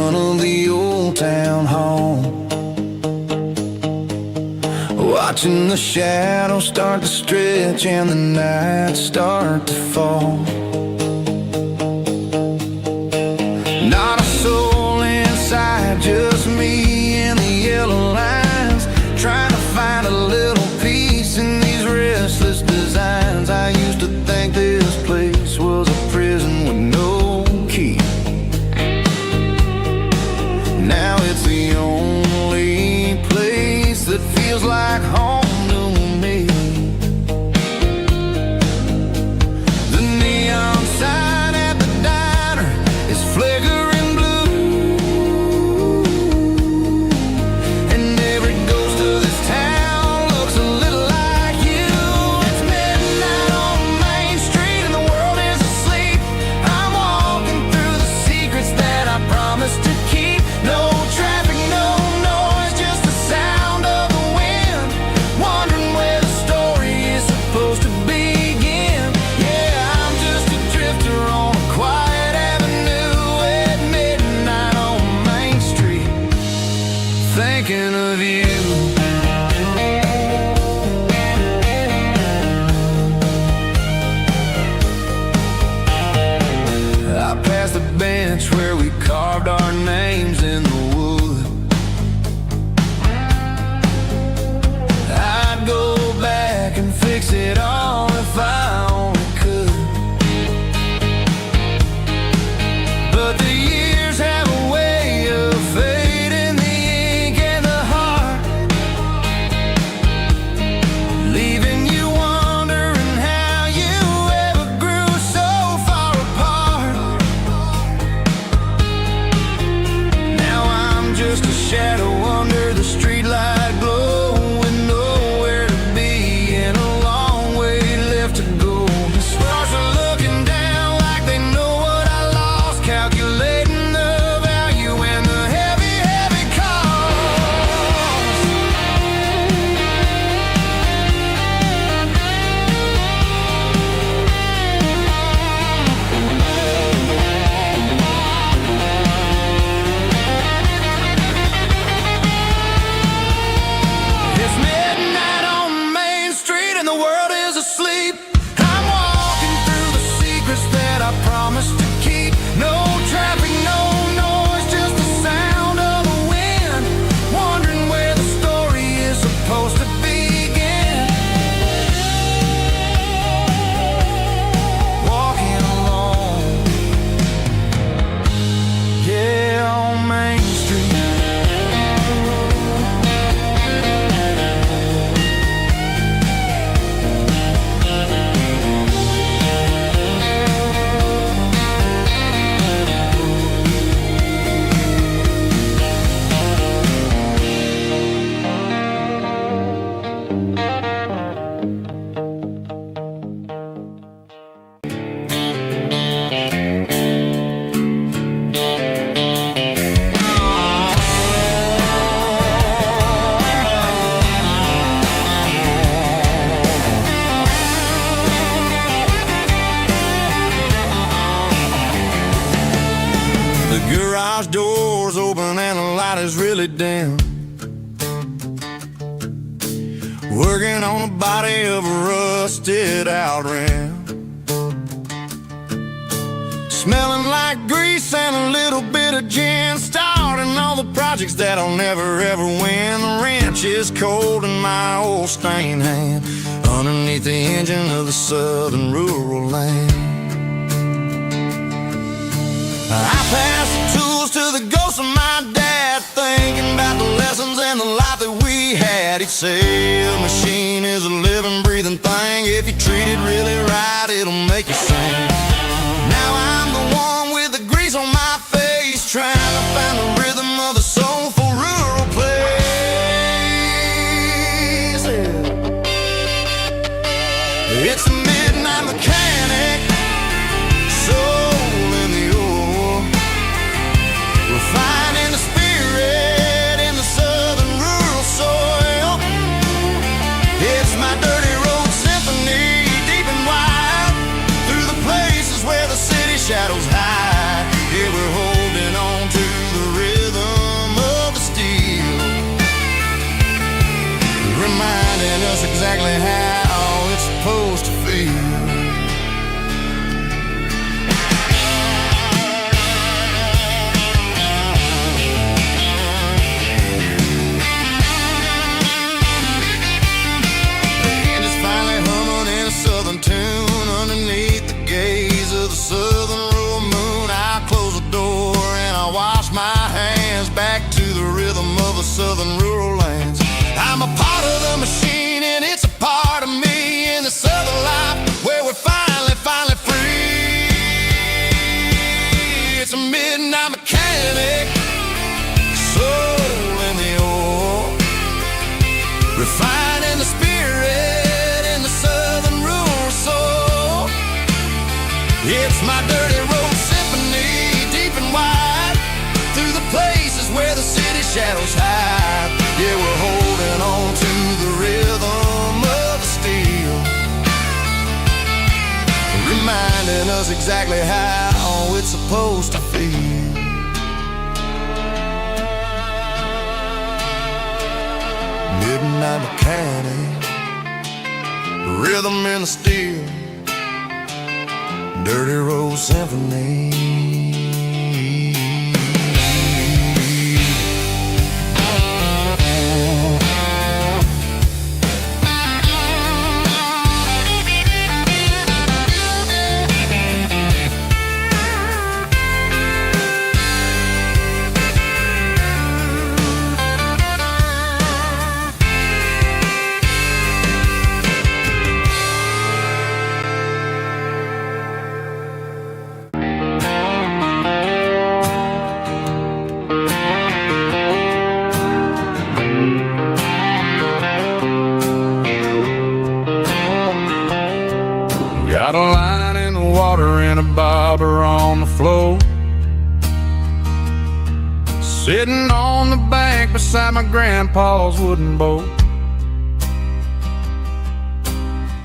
front of the old town hall, watching the shadows start to stretch and the nights start to fall. Not a soul inside, just me and the yellow lines, trying to find a little peace in these restless designs. I used to think this place was a prison with no key. Now it's the only place that feels like home to me. The neon sign at the diner is flickering blue, and every ghost of this town looks a little like you. It's midnight on Main Street and the world is asleep. I'm walking through the secrets that I promised to keep. No traffic, no noise, just the sound of the wind, wondering where the story is supposed to begin. Yeah, I'm just a drifter on a quiet avenue at midnight on Main Street, thinking of you. I passed the bench where we carved our names in the wood. I'd go back and fix it all if I only could. But the years have a way of fading the ink and the heart, leaving you wondering how you ever grew so far apart. Now I'm just a shadow under the streetlight glow, with nowhere to be and a long way left to go. The stars are looking down like they know what I lost, calculating the value and the heavy, heavy cost. It's midnight on Main Street and the world is asleep. I'm walking through the secrets that I promised to keep. No traffic, no noise, just the sound of the wind, wondering where the story is supposed to begin. Walking alone, yeah, on Main Street. The garage door's open and the light is really dim. Working on the body of a rusted out rim, smelling like grease and a little bit of gin, starting all the projects that I'll never ever win. The wrench is cold in my old stained hand, underneath the engine of the southern rural land. I pass the tools to the ghost of my dad, thinking about the lessons and the life that we had. He'd say a machine is a living, breathing thing. If you treat it really right, it'll make you sing. Now I'm the one with the grease on my face, trying to find the rhythm of the soulful rural place. It's a midnight mechanic, soul in the ore, refining the spirit in the southern rural soil. It's my dirty road symphony, deep and wide, through the place back to the rhythm of the southern rural lands. I'm a part of the machine and it's a part of me in the southern life where we're finally free. It's a midnight mechanic, soul in the ore, refining the spirit in the southern rural soul. It's my dirty road symphony, deep and wide, through the places where the city shadows hide. Yeah, we're holding on to the rhythm of the steel, reminding us exactly how it's supposed to feel. Midnight mechanic, rhythm in the steel, dirty road symphony. Got a line in the water and a bobber on the floor, sitting on the bank beside my grandpa's wooden boat.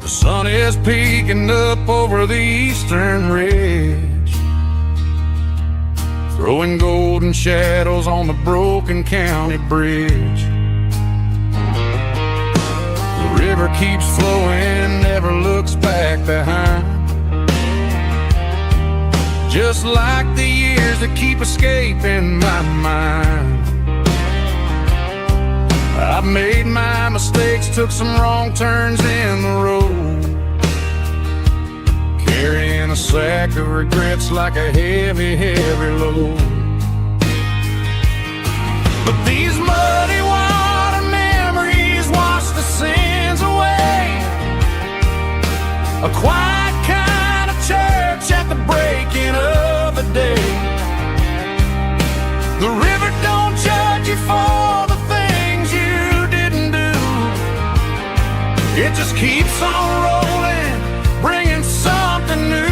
The sun is peeking up over the eastern ridge, throwing golden shadows on the broken county bridge. The river keeps flowing, never looks back behind, just like the years that keep escaping my mind. I've made my mistakes, took some wrong turns in the road, carrying a sack of regrets like a heavy, heavy load. But these muddy water memories wash the sins away. A quiet kind of church at the breaking of the day. The river don't judge you for the things you didn't do. It just keeps on rolling, bringing something new.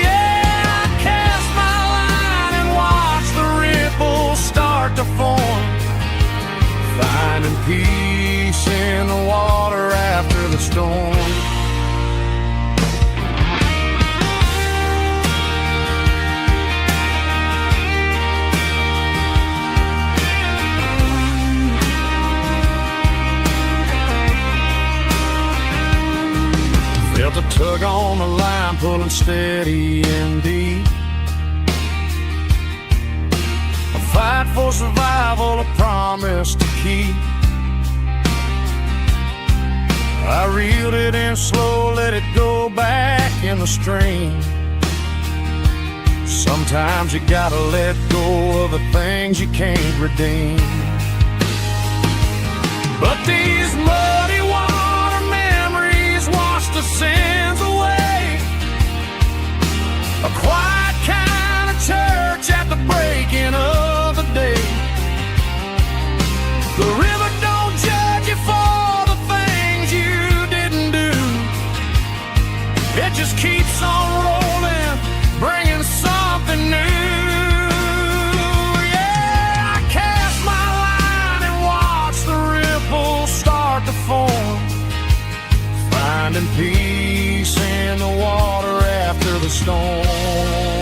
Yeah, I cast my line and watch the ripples start to form, finding peace in the water after the storm. Felt a tug on the line, pulling steady and deep. A fight for survival, a promise to keep. I reeled it in slow, let it go back in the stream. Sometimes you gotta let go of the things you can't redeem. But these muddy water memories wash the sins away. A quiet kind of church at the breaking of the day. The river don't judge you for the things you didn't do. It just keeps on rolling, bringing something new. Yeah, I cast my line and watch the ripples start to form, finding peace in the water after the storm.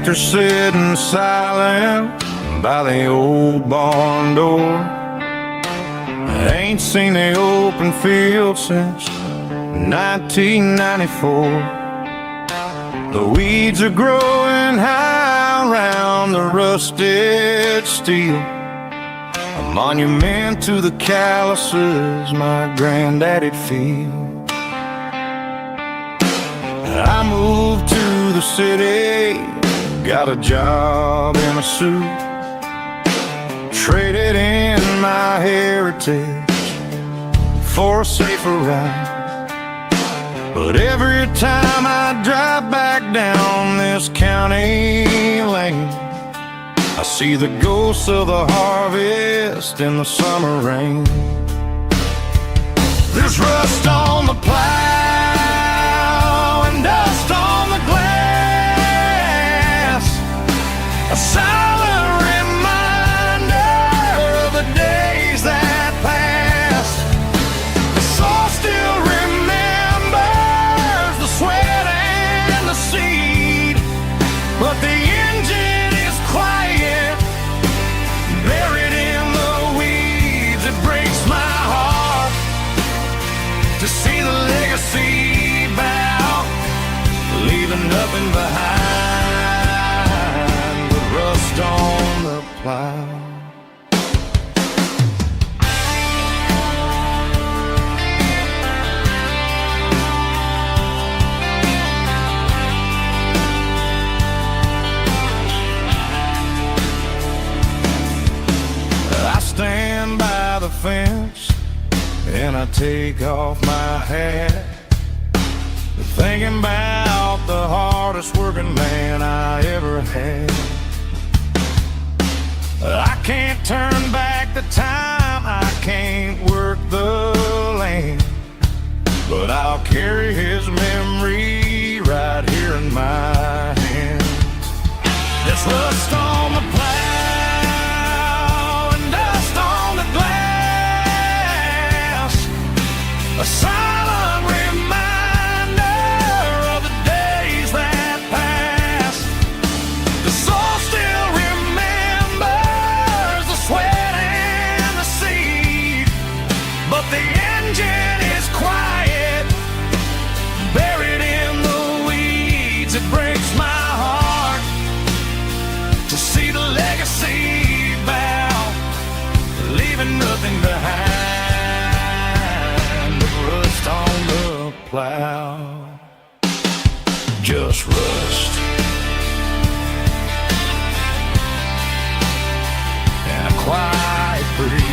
tractor sitting silent by the old barn door. I ain't seen the open field since 1994. The weeds are growing high around the rusted steel, a monument to the calluses my granddaddy'd feel. I moved to the city, got a job in a suit, traded in my heritage for a safer ride. But every time I drive back down this county lane, I see the ghosts of the harvest in the summer rain. There's rust on the plow and dust on the glass, a silent reminder of the days that passed. The soul still remembers the sweat and the seed, but the engine is quiet, buried in the weeds. It breaks my heart to see the legacy bow, leaving nothing behind but rust on the plow. I stand by the fence and I take off my hat, thinking about the hardest working man I ever had. I can't turn back the time, I can't work the land, but I'll carry his memory right here in my hands. There's rust on the plow and dust on the glass, a silent reminder of the days that passed. The soul still remembers the sweat and the seed, but the engine is quiet, buried in the weeds. It breaks my heart to see the legacy bow, leaving nothing behind but rust on the plow. Just rust and a quiet breeze.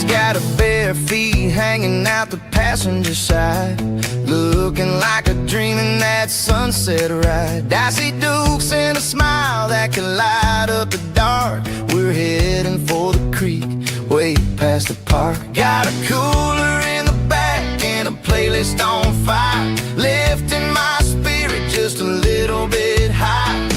Got her bare feet hanging out the passenger side, looking like a dream in that sunset ride. I see Dukes and a smile that can light up the dark. We're heading for the creek, way past the park. Got a cooler in the back and a playlist on fire, lifting my spirit just a little bit high.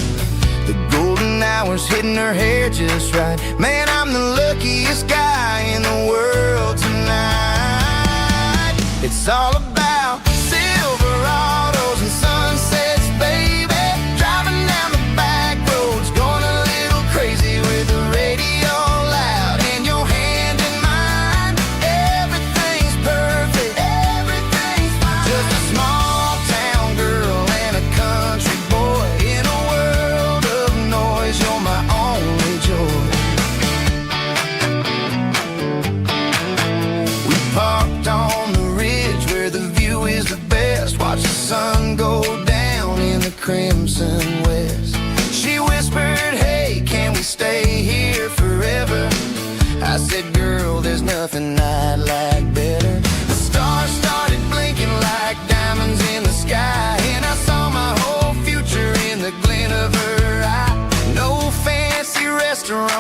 The golden hours hitting her hair just right. Man, I'm the luckiest guy in the world tonight. It's all about Silverados and sunsets, baby. Driving down the back roads, going a little crazy with the radio loud and your hand in mine. Everything's perfect, everything's fine. Just a small town girl and a country boy in a world of noise. You're my only joy. We parked on the ridge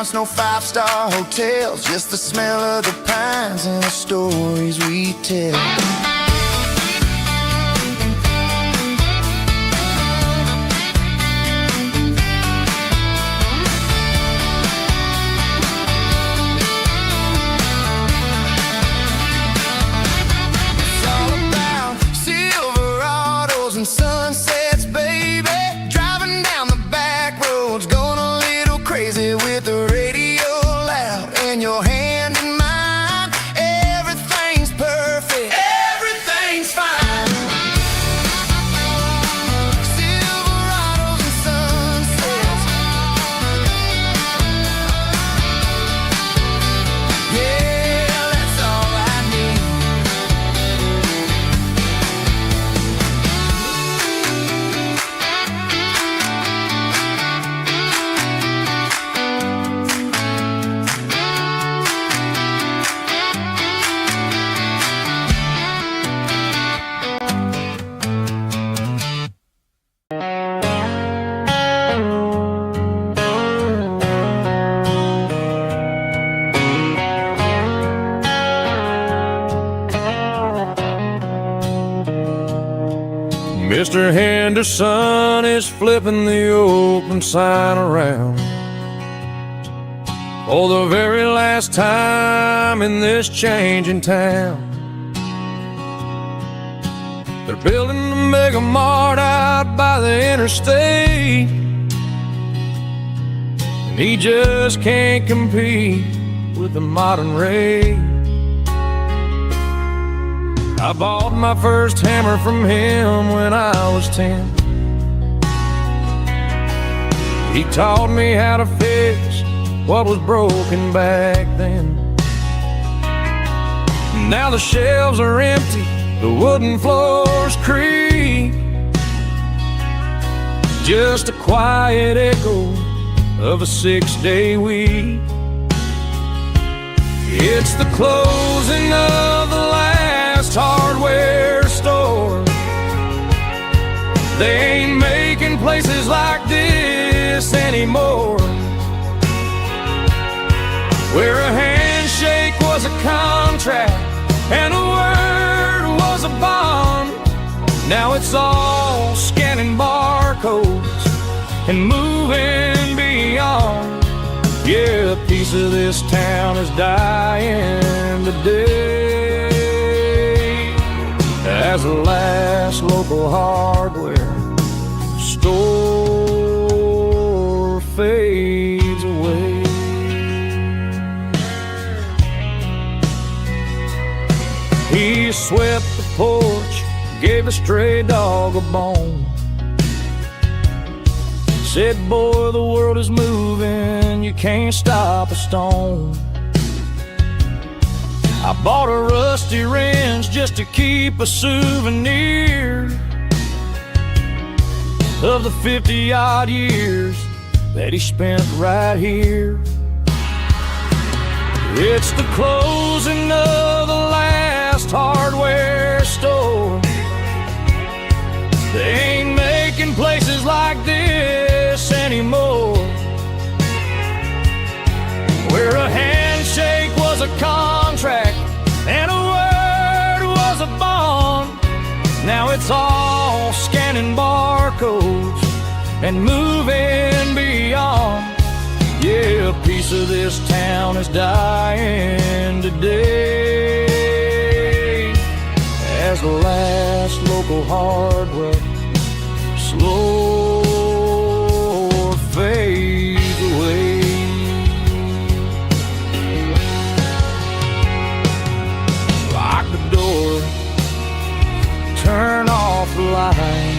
restaurants, no five-star hotels, just the smell of the pines and the stories we tell. And sunsets, baby, driving down the back roads, going a little crazy with the radio loud in your hand in mine. Everything's perfect, everything's fine. Silverados and sunsets, yeah, that's all I need. Mr. Henderson is flipping the open sign around for the very last time in this changing town. They're building a mega mart out by the interstate, and he just can't compete with the modern rate. I bought my first hammer from him when I was 10. He taught me how to fix what was broken back then. Now the shelves are empty, the wooden floors creak, just a quiet echo of a 6-day week. It's the closing of the last hardware store. They ain't making places like this anymore, where a handshake was a contract and a word was a bond. Now it's all scanning barcodes and moving beyond. Yeah, a piece of this town is dying today as the last local hardware store fades away. He swept the porch, gave a stray dog a bone, said, boy, the world is moving, you can't stop a stone. I bought a rusty wrench just to keep a souvenir of the 50-odd years that he spent right here. It's the closing of the last hardware store. They ain't making places like this anymore, where a handshake was a contract and a word was a bond. Now it's all scanning barcodes and moving beyond. Yeah, a piece of this town is dying today as the last local hardware slow fades away. Lock the door, turn off the light.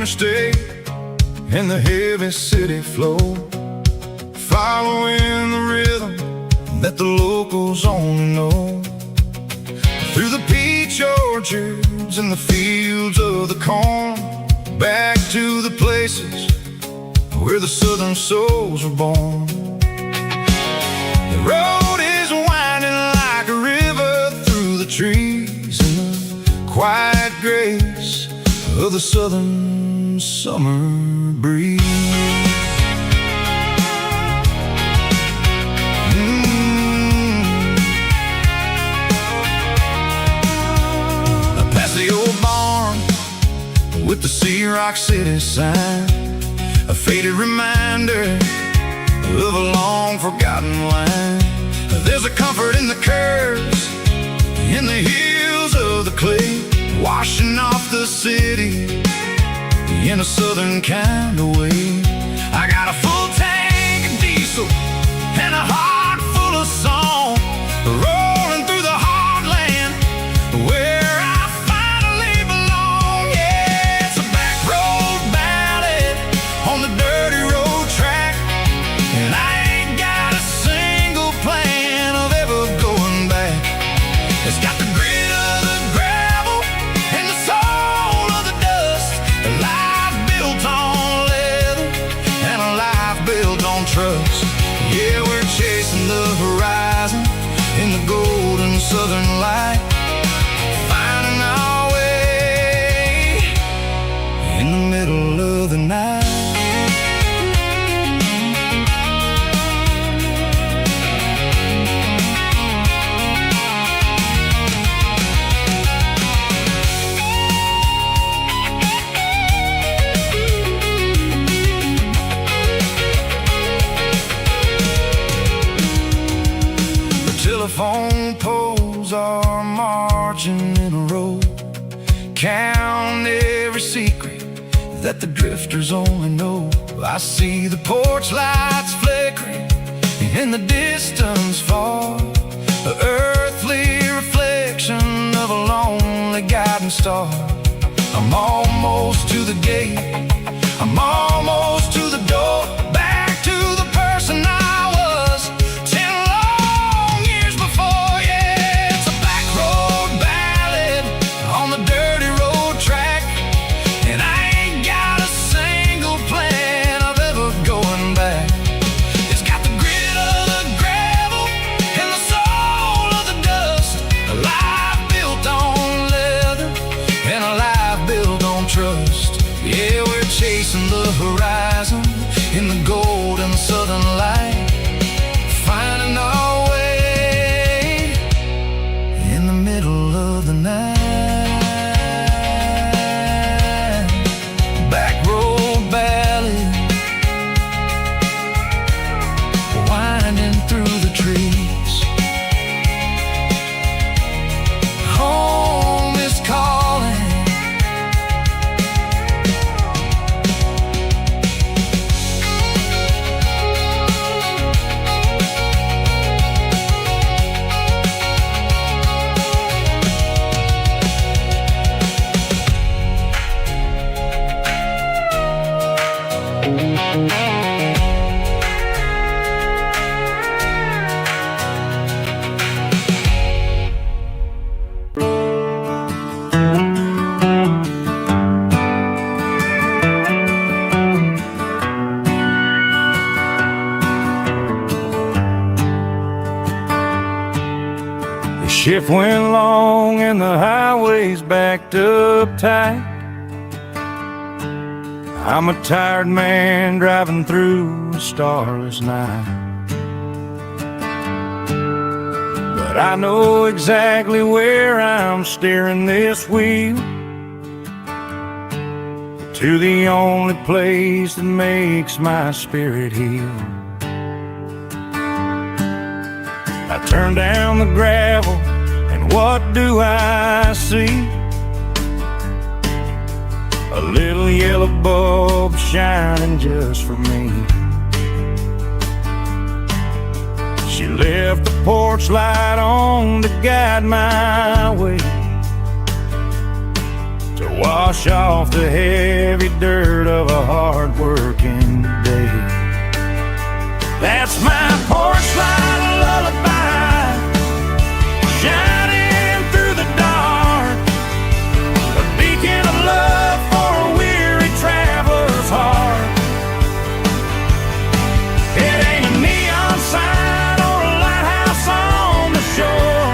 interstate and the heavy city flow, following the rhythm that the locals only know. Through the peach orchards and the fields of the corn, back to the places where the southern souls were born. The road is winding like a river through the trees in the quiet grace of the southern summer breeze. Past the old barn with the Sea Rock City sign, a faded reminder of a long forgotten line. There's a comfort in the curves, in the hills of the clay, washing off the city in a southern kind of way. I got a full tank of diesel and a heart full of song, rolling through the heartland where I finally belong. Yeah, it's a back road ballad on the dirty road track, and I ain't got a single plan of ever going back. It's got the grit of the gravel and the soul of the dust, a life built on leather and a life built on trust. Yeah, we're chasing the horizon in the golden southern light, finding our way in the middle of the night. Telephone poles are marching in a row, count every secret that the drifters only know. I see the porch lights flickering in the distance far, an earthly reflection of a lonely guiding star. I'm almost to the gate, I'm almost to the door, back to the person I was 10 long years before. Yeah, it's a back road ballad on the dirty road track, and I ain't got a single plan of ever going back. It's got the grit of the gravel and the soul of the dust, a life built on leather and a life built on trust. Yeah, we're chasing the horizon in the golden southern light, finding our way in the middle of the night. Back road ballad, winding through the trees. Home is calling. The shift went long and the highway's backed up tight. I'm a tired man driving through a starless night, but I know exactly where I'm steering this wheel, to the only place that makes my spirit heal. I turn down the gravel, and what do I see? A little yellow bulb shining just for me. She left the porch light on to guide my way to wash off the heavy dirt of a hard-working day. That's my porch light lullaby, shining through the dark, a beacon of love for a weary traveler's heart. It ain't a neon sign or a lighthouse on the shore,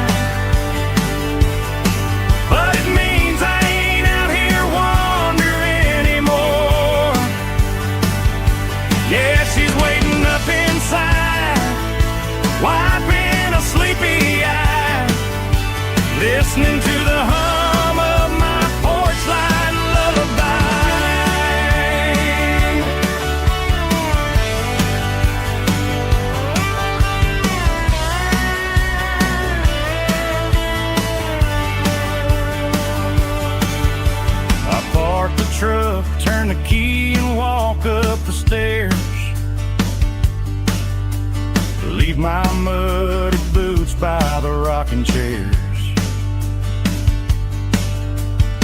but it means I ain't out here wandering anymore. Yeah, she's waiting up inside, wiping a sleepy eye, listening to the hum of my porch light lullaby. I park the truck, turn the key and walk up the stairs, leave my muddy boots by the rocking chairs.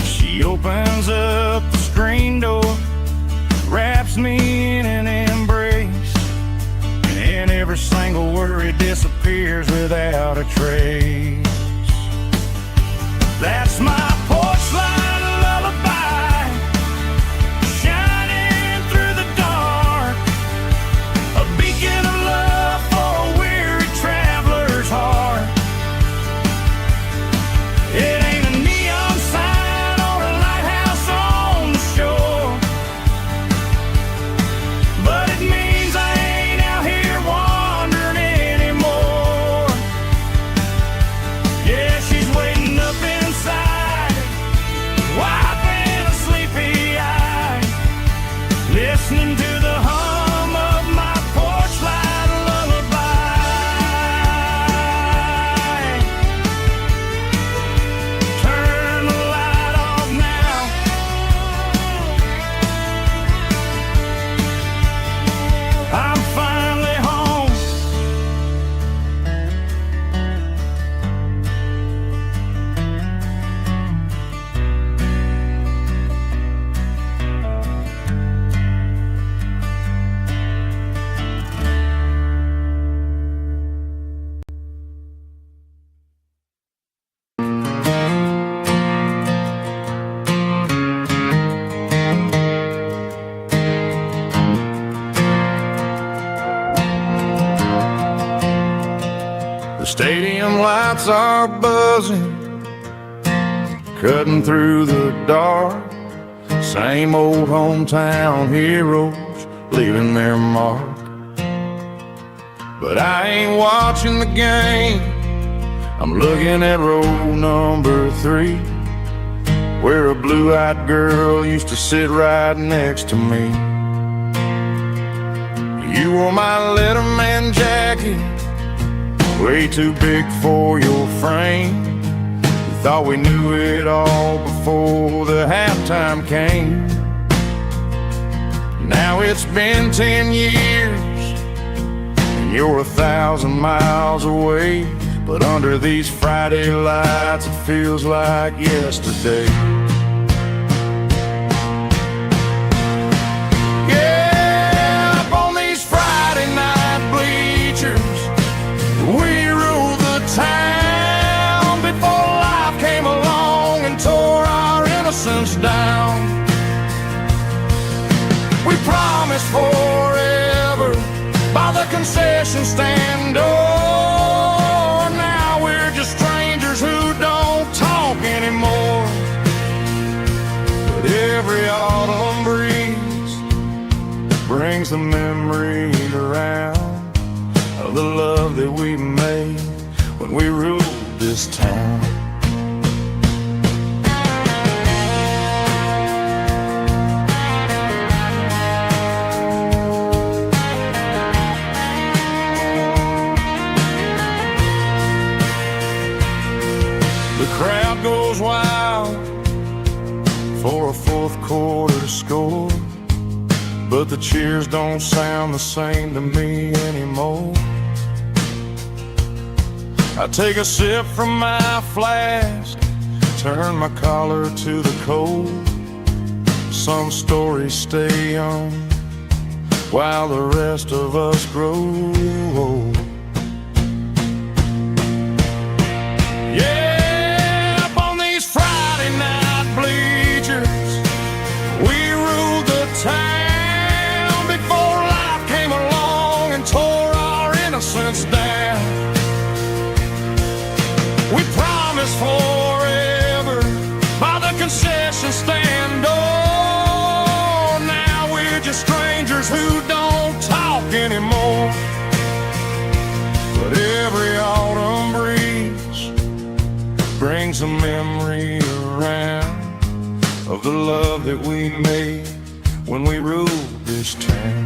She opens up the screen door, wraps me in an embrace, and every single worry disappears without a trace. That's my porch light lullaby, shining through the dark, a beacon of love for a weary traveler's heart. It ain't a neon sign or a lighthouse on the shore, but it means I ain't out here wandering anymore. Yeah, she's waiting up inside, wiping a sleepy eye, listening to the hum of my porch light lullaby. Turn the light off now, I'm finally home. The stadium lights are buzzing, cutting through the dark. Same old hometown heroes leaving their mark. But I ain't watching the game, I'm looking at row number 3, where a blue-eyed girl used to sit right next to me. You wore my Letterman jacket, way too big for your frame. We thought we knew it all before the halftime came. Now it's been 10 years and you're 1,000 miles away, but under these Friday lights it feels like yesterday. Yeah, up on these Friday night bleachers, we ruled the town before life came along and tore our innocence down. We promised forever by the concession stand door. Now we're just strangers who don't talk anymore. But every autumn breeze brings the memories around of the love that we made when we ruled this town. The crowd goes wild for a fourth quarter score, but the cheers don't sound the same to me anymore. I take a sip from my flask, turn my collar to the cold. Some stories stay young while the rest of us grow old. Yeah, up on these Friday night bleachers, we ruled the town before life came along and tore our innocence down. We promised forever by the concession stand. Oh, now we're just strangers who don't talk anymore. But every autumn breeze brings a memory around of the love that we made when we ruled this town.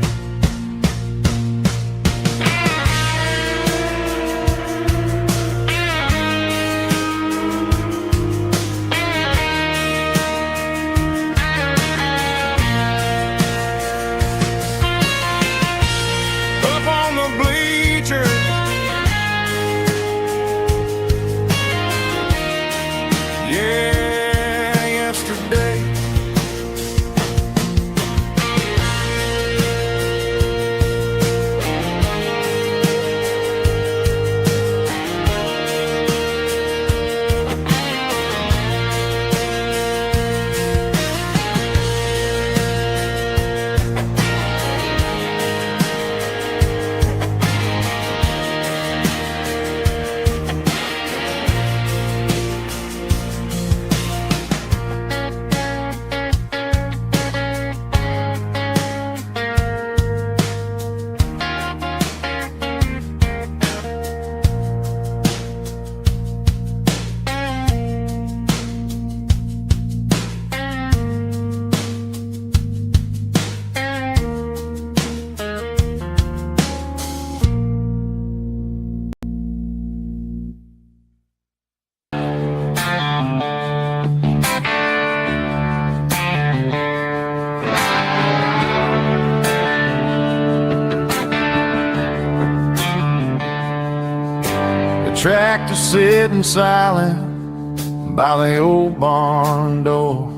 Tractor sitting silent by the old barn door.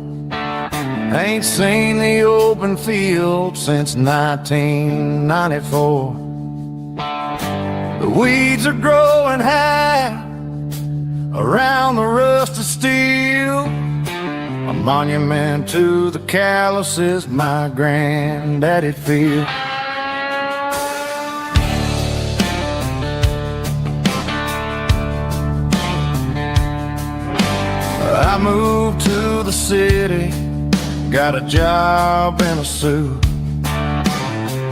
Ain't seen the open field since 1994. The weeds are growing high around the rusted steel, a monument to the calluses my granddaddy'd feel. I moved to the city, got a job in a suit,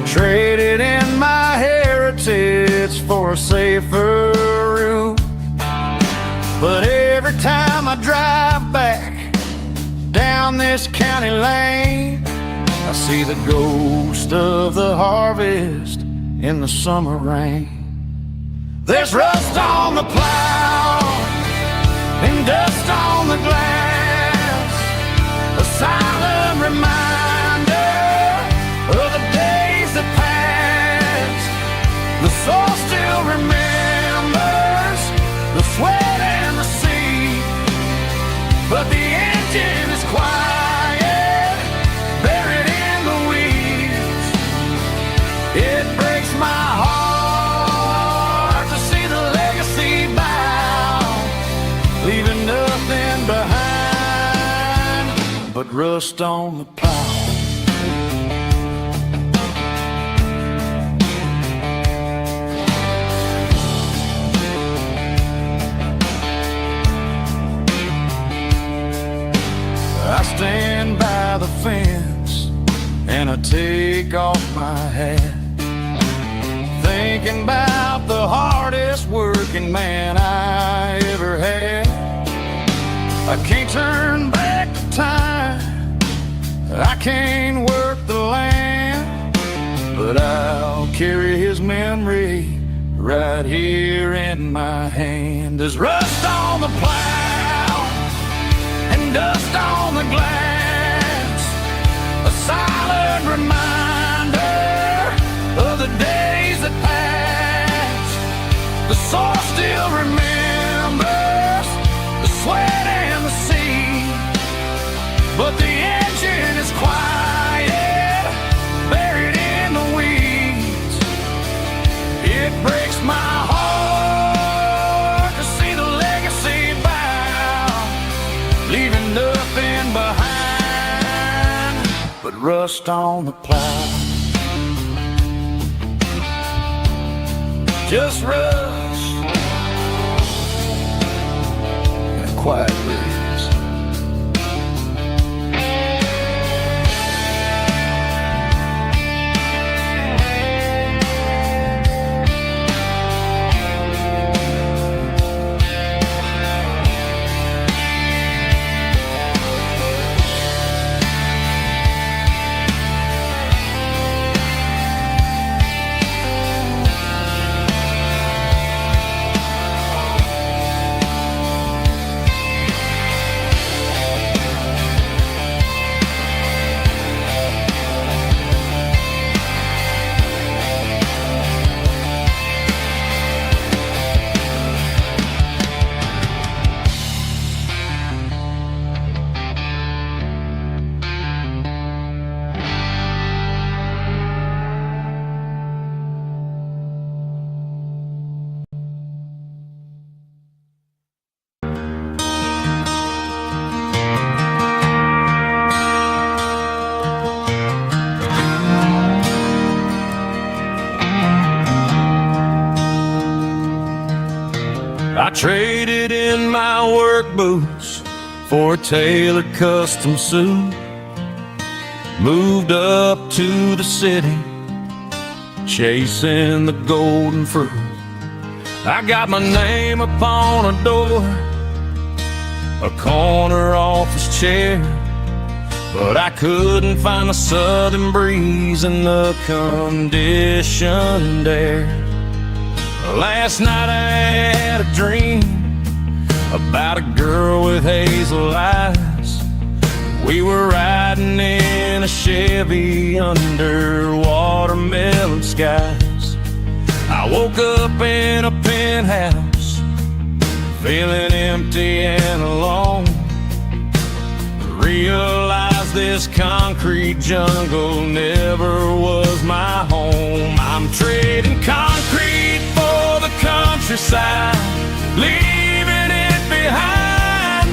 traded in my heritage for a safer route. But every time I drive back down this county lane, I see the ghost of the harvest in the summer rain. There's rust on the plow and dust on the glass, a silent reminder of the days that passed. The soul still remembers the sweat and the sea, but the engine is quiet, buried in the weeds. It breaks my heart to see the legacy bow, leaving nothing behind but rust on the plow. I stand by the fence and I take off my hat, thinking about the hardest working man I ever had. I can't turn back the time, I can't work the land, but I'll carry his memory right here in my hand. There's rust on the plow and dust on the glass, a silent reminder of the days that passed. The soul still remembers the sweat and the sea, rust on the plow. Just rust and a quiet breeze. I traded in my work boots for a tailored custom suit. Moved up to the city, chasing the golden fruit. I got my name upon a door, a corner office chair, but I couldn't find the southern breeze in the conditioned air. Last night I had a dream about a girl with hazel eyes. We were riding in a Chevy under watermelon skies. I woke up in a penthouse, feeling empty and alone. Realized this concrete jungle never was my home. I'm trading concrete for the countryside, leaving it behind.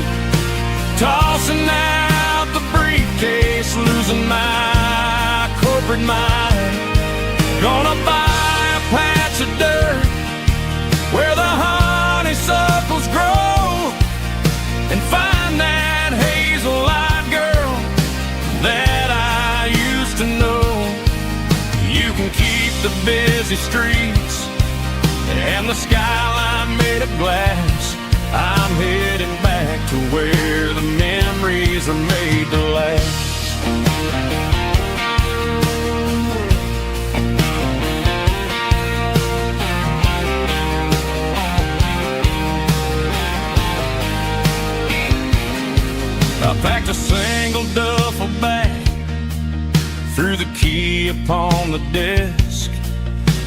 Tossing out the briefcase, losing my corporate mind. Gonna buy a patch of dirt where the honeysuckles grow, and find that hazel-eyed girl that I used to know. You can keep the busy streets and the skyline made of glass. I'm heading back to where the memories are made to last. I packed a single duffel bag, threw the key upon the desk,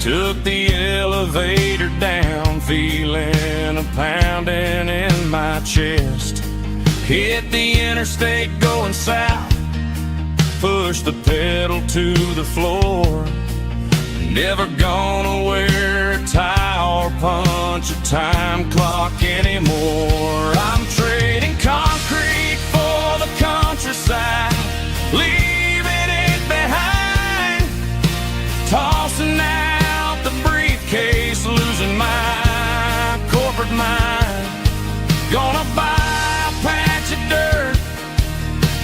took the elevator down, feeling a pounding in my chest. Hit the interstate going south, pushed the pedal to the floor. Never gonna wear a tie or punch a time clock anymore. I'm trading concrete for the countryside, leaving it behind. Tossing out the briefcase, losing my corporate mind. Gonna buy a patch of dirt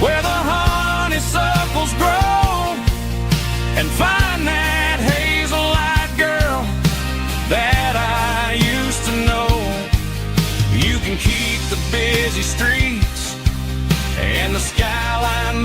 where the honeysuckles grow, and find that hazel-eyed girl that I used to know. You can keep the busy streets and the skyline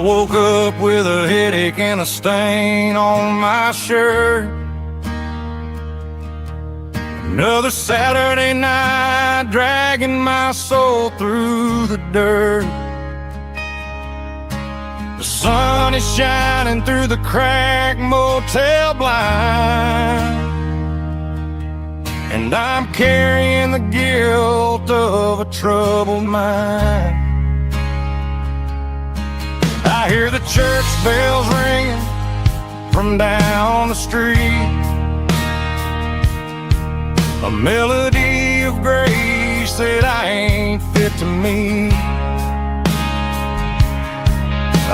woke up with a headache and a stain on my shirt. Another Saturday night dragging my soul through the dirt. The sun is shining through the cracked motel blind, and I'm carrying the guilt of a troubled mind. I hear the church bells ringing from down the street, a melody of grace that I ain't fit to meet.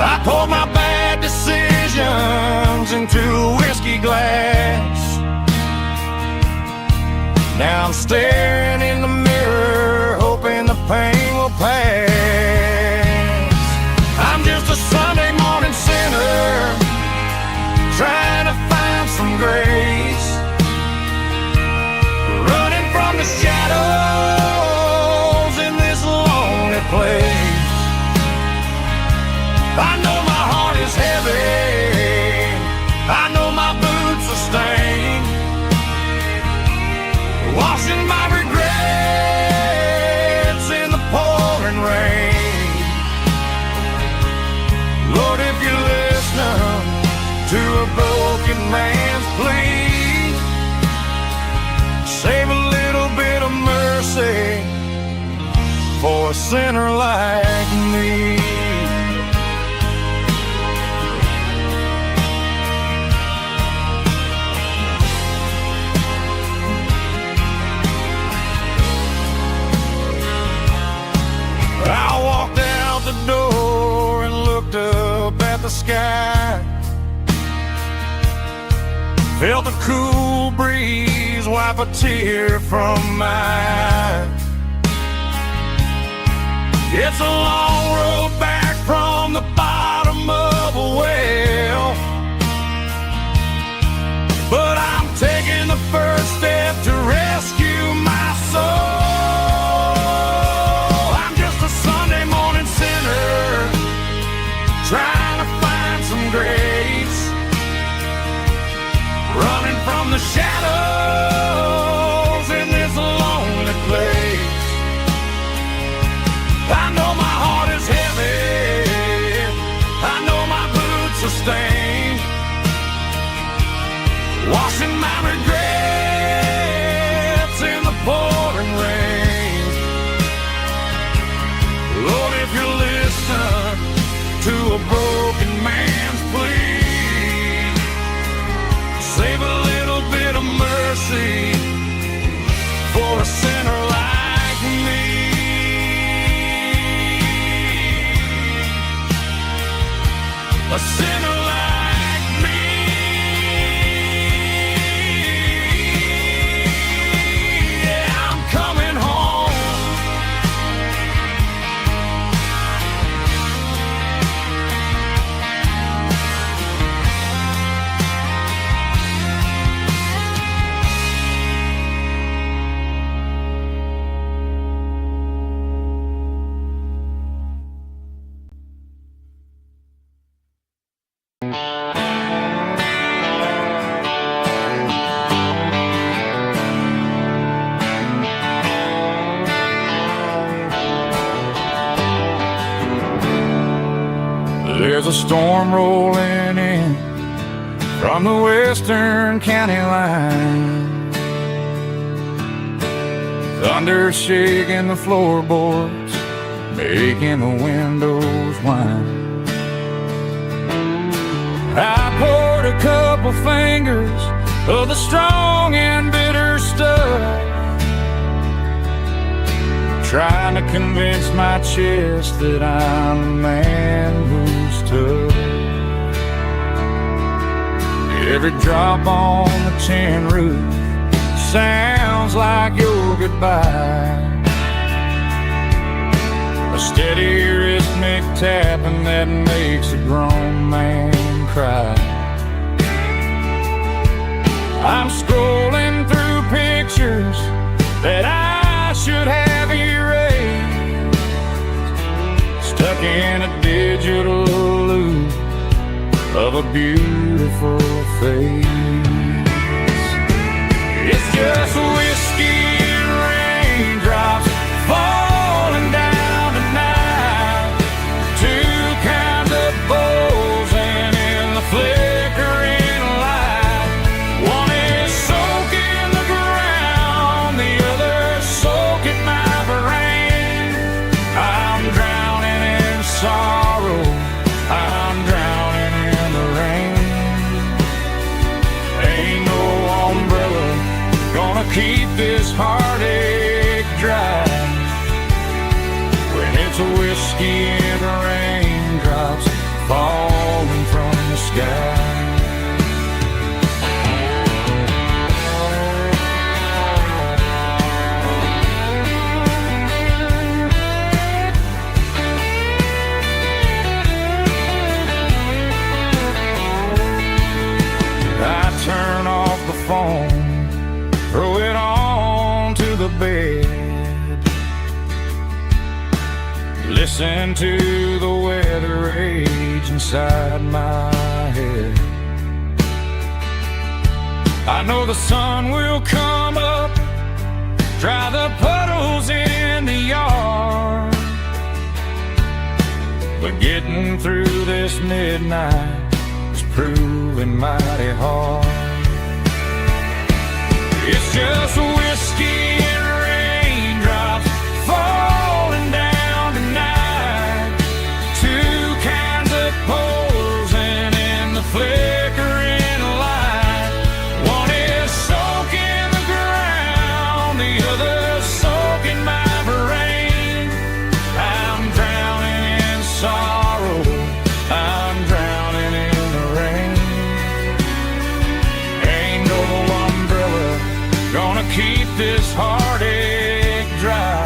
I poured my bad decisions into a whiskey glass. Now I'm staring in the mirror, hoping the pain will pass. I'm just a Sunday morning sinner, trying to find some grace, running from the shadows in this lonely place. I know my heart is heavy, I know my boots are stained, washing my regrets in the pouring rain. Lord, if you're listening to a broken man's plea, save a little bit of mercy for a sinner like me. I walked out the door and looked up at the sky, felt the cool breeze wipe a tear from my eye. It's a long road back from the bottom of a well, but I'm taking the first step to rescue my soul. Trying to find some grace, running from the shadows in this lonely place. I know my heart is heavy, I know my boots are stained, washing my regrets in the pouring rain. Lord, if you're listening to a broken man's plea, save a little bit of mercy for a sinner like me. A sinner like me. Yeah, I'm coming home. There's a storm rolling in from the western county line, thunder shaking the floorboards, making the windows whine. I poured a couple fingers of the strong and bitter stuff, trying to convince my chest that I'm the man who's tough. Every drop on the tin roof sounds like your goodbye, a steady rhythmic tapping that makes a grown man cry. I'm scrolling through pictures that I should have erased, stuck in a digital illusion a beautiful face. It's just whiskey and raindrops falling down tonight. Two kinds of posing in the flickering light. One is soaking the ground, the other soaking my brain. I'm drowning in sorrow, I'm drowning in the rain. Ain't no umbrella gonna keep this heartache dry when it's a whiskey and raindrops falling from the sky. I turn off the phone, throw it on to the bed, listen to the weather rage inside my head. I know the sun will come up, dry the puddles in the yard, but getting through this midnight is proving mighty hard. It's just whiskey and raindrops falling down tonight. Two kinds of posing in the flickering light. One is soaking the ground, the other soaking my brain. I'm drowning in sorrow, I'm drowning in the rain. Ain't no umbrella gonna keep this heartache dry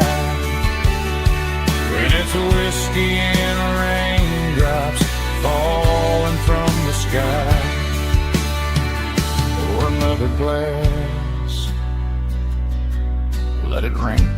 when it's whiskey and raindrops falling from the sky. Pour another glass, let it rain.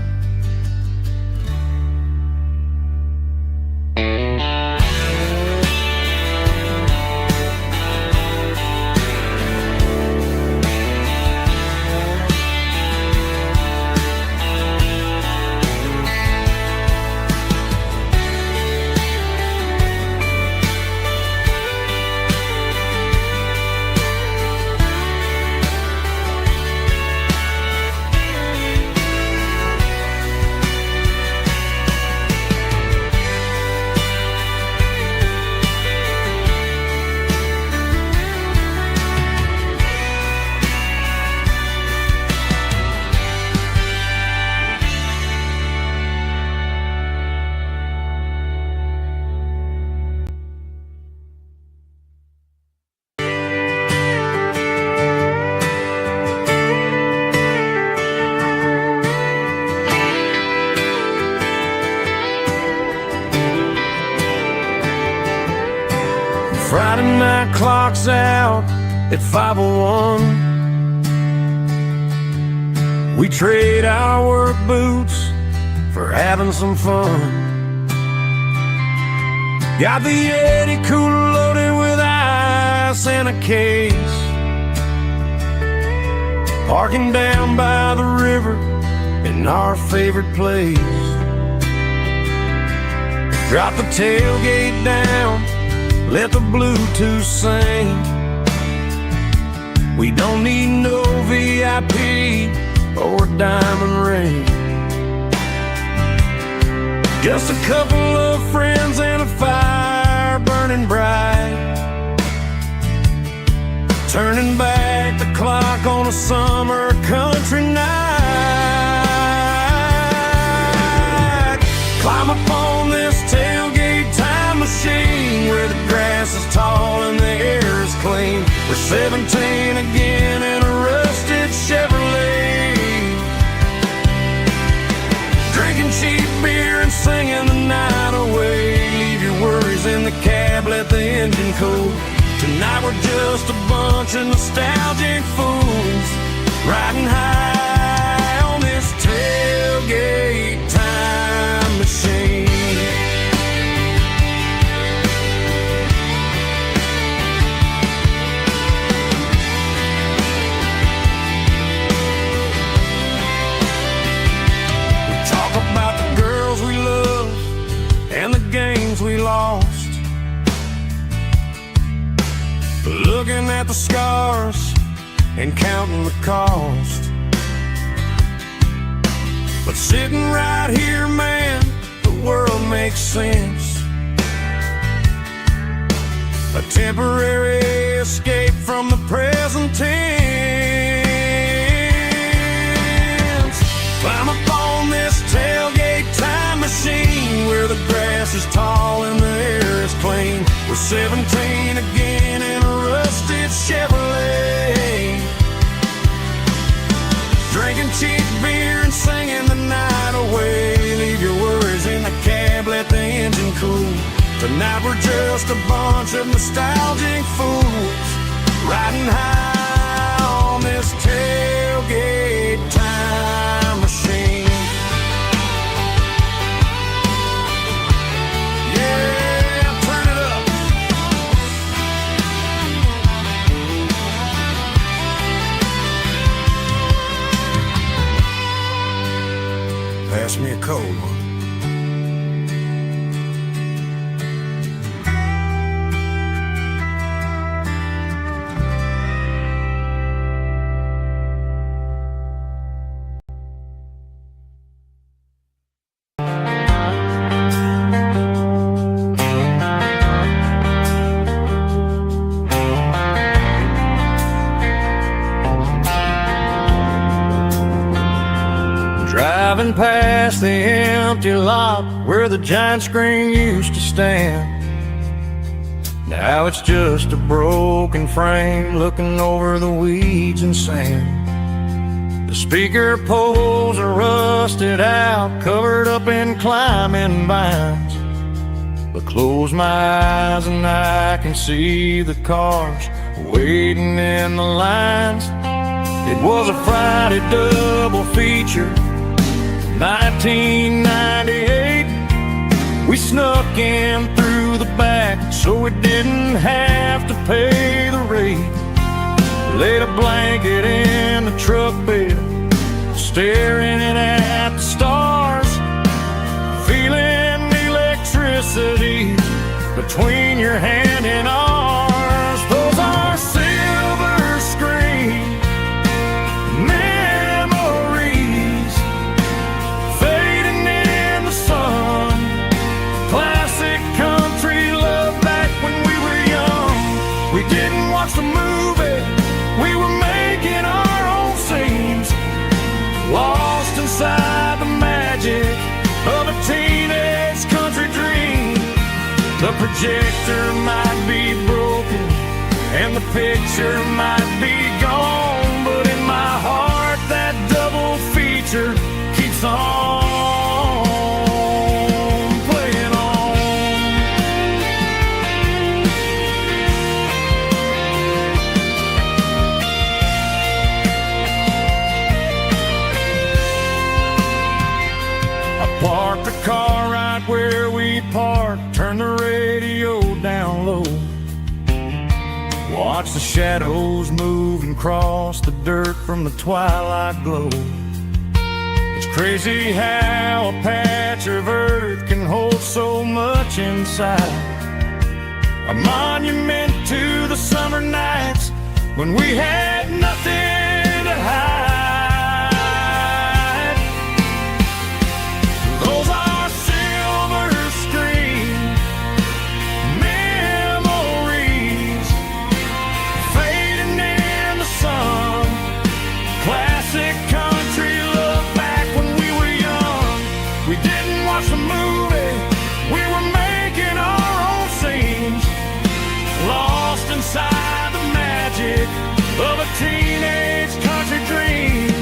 Friday night clock's out at 5:01. We trade our work boots for having some fun. Got the Yeti cooler loaded with ice and a case, parking down by the river in our favorite place. Drop the tailgate down, let the Bluetooth sing. We don't need no VIP or a diamond ring. Just a couple of friends and a fire burning bright, turning back the clock on a summer country night. Climb up on this tailgate time machine where the grass is tall and the air is clean. We're 17 again in a rusted Chevrolet, drinking cheap beer and singing the night away. Leave your worries in the cab, let the engine cool. Tonight we're just a bunch of nostalgic fools riding high on this tailgate time machine. looking at the scars and counting the cost. But sitting right here, man, the world makes sense. A temporary escape from the present tense. Climb up on this tailgate time machine, where the grass is tall and the air is clean. We're 17 again in a rusted Chevrolet, drinking cheap beer and singing the night away. Leave your worries in the cab, let the engine cool. Tonight we're just a bunch of nostalgic fools, riding high on this tailgate time machine. Yeah, turn it up. Pass me a cold one. Driving past the empty lot where the giant screen used to stand. Now it's just a broken frame looking over the weeds and sand. The speaker poles are rusted out, covered up in climbing vines. But close my eyes and I can see the cars waiting in the lines. It was a Friday double feature, 1998. We snuck in through the back so we didn't have to pay the rate. Laid a blanket in the truck bed, staring at the stars, feeling the electricity between your hand and ours. Those are silver screen memories, fading in the sun. Classic country love back when we were young. We didn't watch the movie, we were making our own scenes, lost inside the magic of a teenage country dream. The projector might be broken and the picture might be gone, but in my heart that double feature keeps on playing on. I parked the car right where we parked, turned the radio down low, watch the shadows move and cross the dirt from the twilight glow. It's crazy how a patch of earth can hold so much inside, a monument to the summer nights when we had nothing to hide. Those are silver screen memories, fading in the sun. Classic country love back when we were young. We didn't watch the movie, we were making our own scenes, lost inside the magic of a teenage country dream.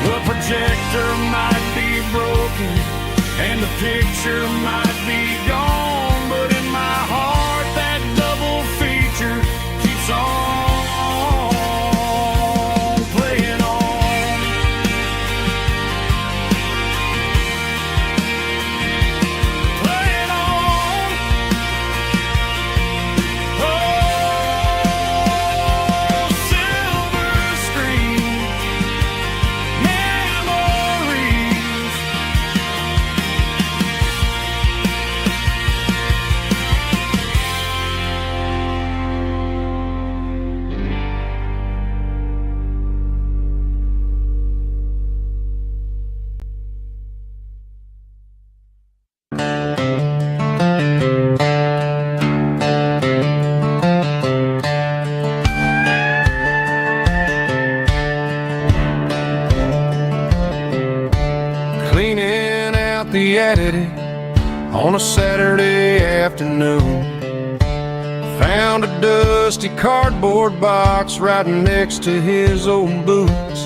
The projector might be broken and the picture might be gone, but in my heart that double feature keeps on playing on. Playing on. Oh, silver screen memories. out the Additive on a Saturday afternoon. Found a dusty cardboard box right next to his old boots.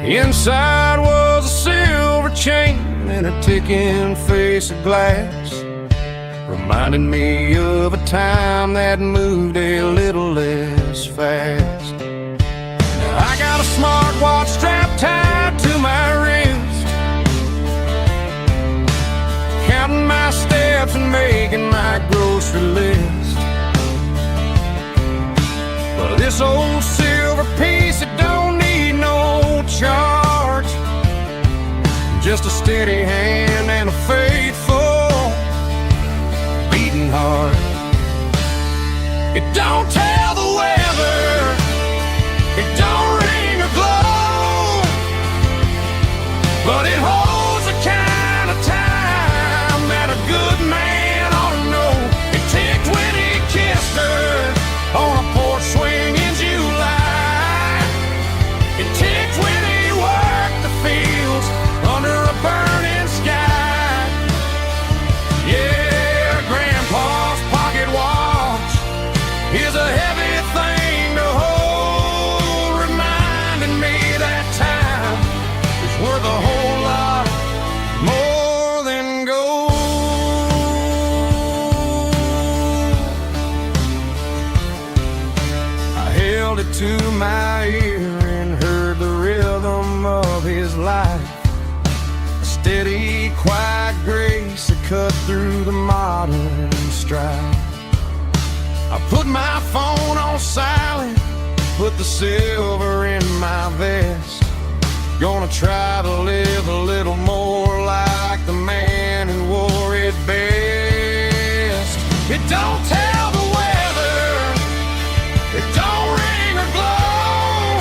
Inside was a silver chain and a ticking face of glass, reminding me of a time that moved a little less fast. Now I got a smartwatch strapped tied to my wrist, counting my steps and making my grocery list. But this old silver piece, it don't need no charge, just a steady hand and a faithful beating heart. It don't tell the weather, it don't ring or glow, but it holds the kind of time that a good man ought to know. It ticked when he kissed her on a porch swing in July. It ticked when he worked the fields under a burning sky. Yeah, Grandpa's pocket watch is a heavy thing to hold, reminding me that time is worth a whole lot more than gold. I held it to my ear and heard the rhythm of his life, a steady, quiet grace that cut through the modern strife. I put my phone on silent, put the silver in my vest. Gonna try to live a little more like the man who wore it best. It don't tell the weather, it don't ring or glow,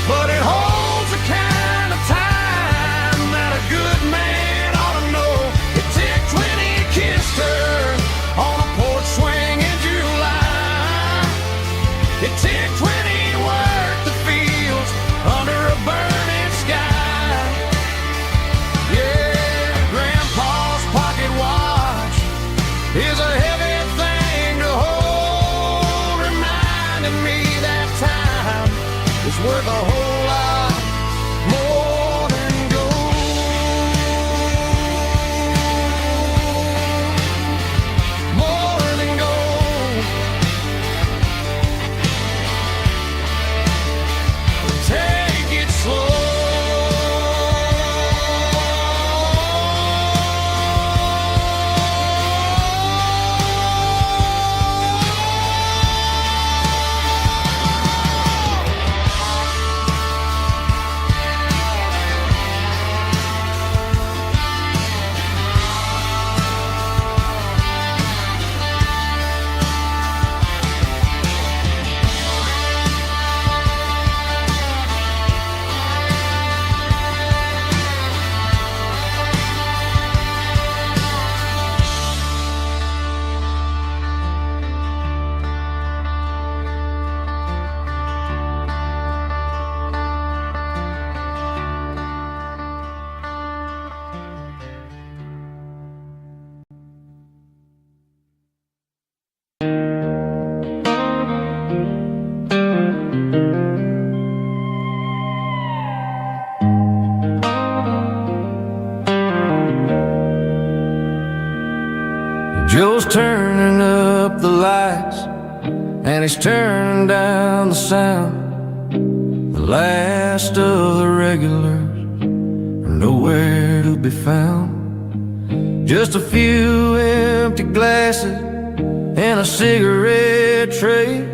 but it holds the kind of time that a good man ought to know. It ticked when he kissed her on a porch swing in July. It ticked when he worked the fields under a burning sky. Yeah, Grandpa's pocket watch is a heavy thing to hold, reminding me that time is worth a whole lot more than gold. More than gold. Take it slow. Joe's turning up the lights and he's turning down the sound. The last of the regulars are nowhere to be found. Just a few empty glasses and a cigarette tray,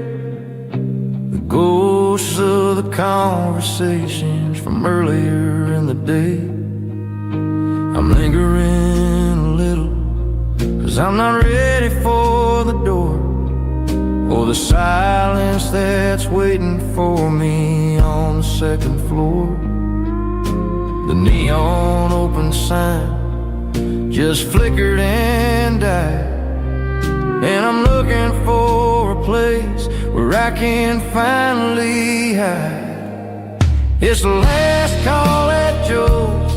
the ghosts of the conversations from earlier in the day. I'm lingering a little, 'cause I'm not ready for the door, or the silence that's waiting for me on the second floor. The neon open sign just flickered and died, and I'm looking for a place where I can finally hide. It's the last call at Joe's,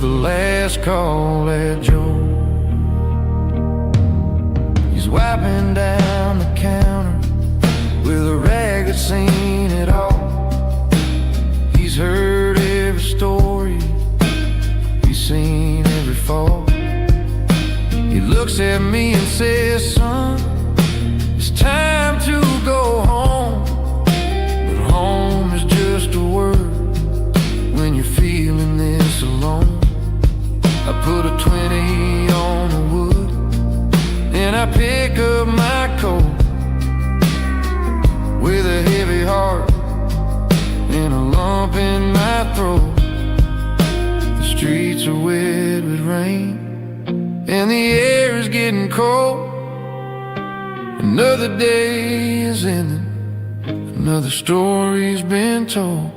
the last call at Joe. He's wiping down the counter with a rag that's seen it all. He's heard every story, he's seen every fall. He looks at me and says, son, it's time to go home. But home is just a word when you're feeling this alone. I put a 20 on the wood and I pick up my coat with a heavy heart and a lump in my throat. The streets are wet with rain and the air is getting cold. Another day is ending, another story's been told.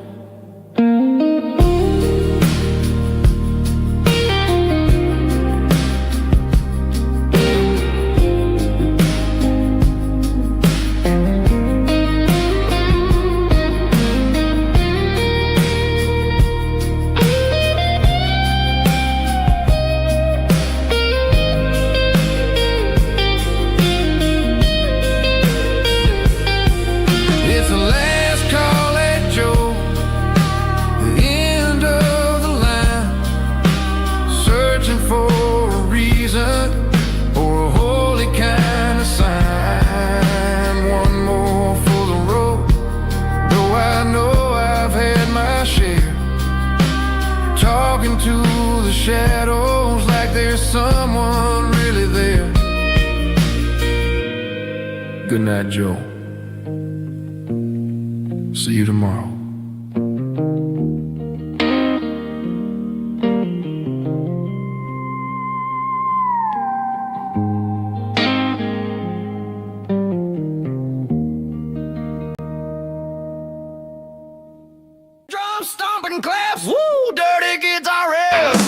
Talking to the shadows like there's someone really there. Good night, Joe. See you tomorrow. Drum stomping claps, woo, dirty guitar riffs.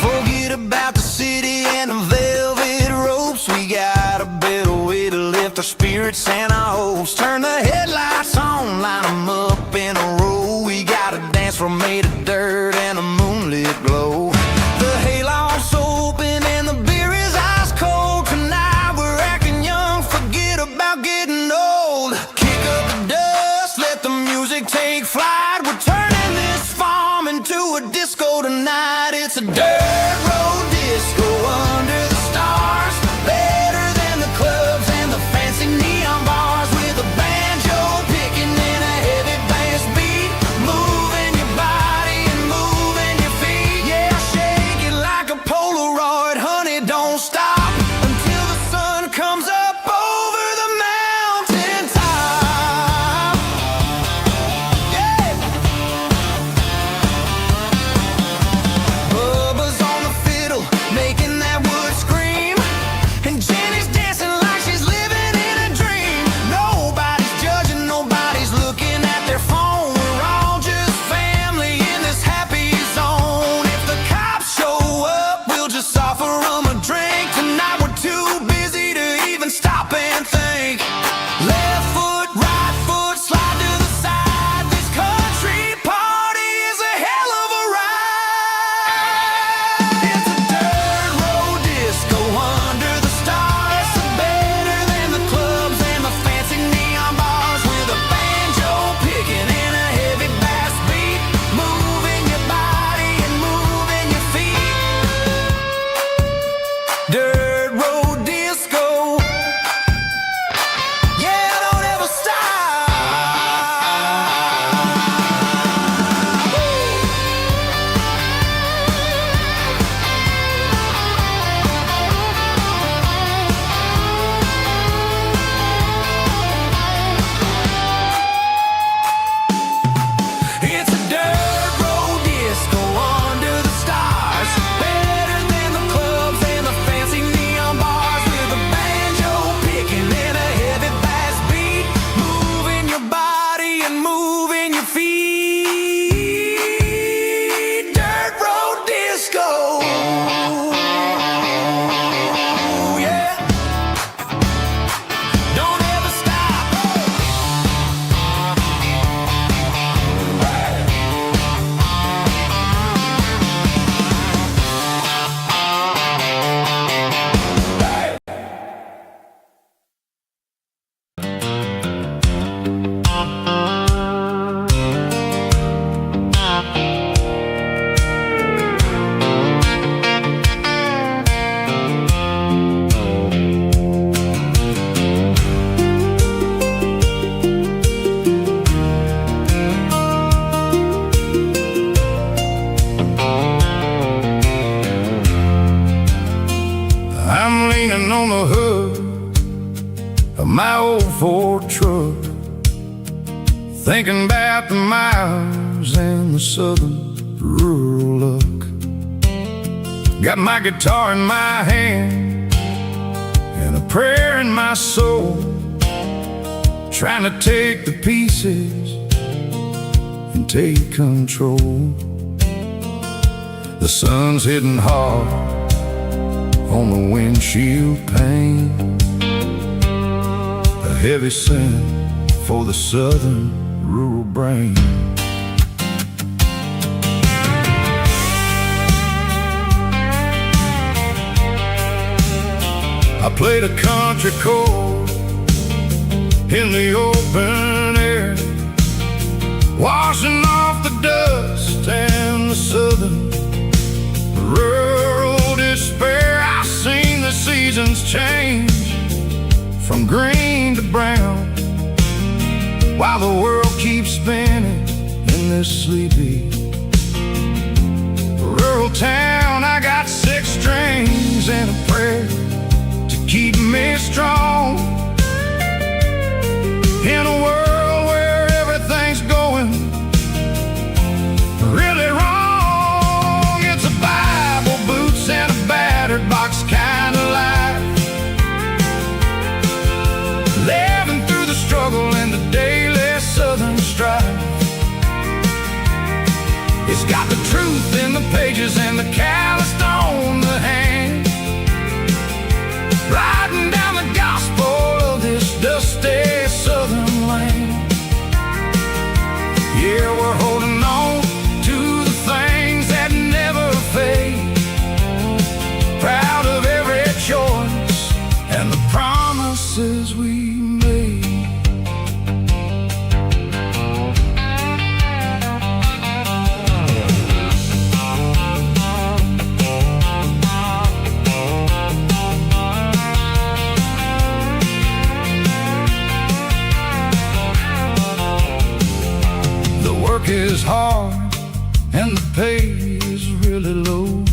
Forget about the city and the velvet ropes. We got a better way to lift our spirits and our hopes. Turn the headlights on, line them up in a row. We got a dance floor made of dirt and a moonlit glow. The hayloft's open and the beer is ice cold. Tonight we're acting young, forget about getting old. Kick up the dust, let the music take flight. We're turning this farm into a disco tonight. It's a dirt road disco under the stars. Better than the clubs and the fancy neon bars. With a banjo picking in a heavy bass beat. Moving your body and moving your feet. Yeah, shake it like a Polaroid, honey, don't stop until the sun comes up over the mountain top. Yeah. Bubba's on the hood of my old Ford truck, thinking about the miles and the southern rural look. Got my guitar in my hand and a prayer in my soul, trying to take the pieces and take control. The sun's hitting hard on the windshield pane, a heavy scent for the southern rural brain. I played a country chord in the open air, washing off the dust and the southern rural despair. I've seen the seasons change from green to brown, while the world keeps spinning in this sleepy rural town. I got 6 strings and a prayer to keep me strong in a world where everything's going really wrong. It's a Bible, boots, and a battered box kind of life, living through the struggle and the daily southern strife. It's got the truth in the pages and the calloused on the hand, riding down the gospel of this dusty southern land. Yeah, we're holding on to the things that never fade, proud of every choice and the promises we made. The work is hard and the pay is really low,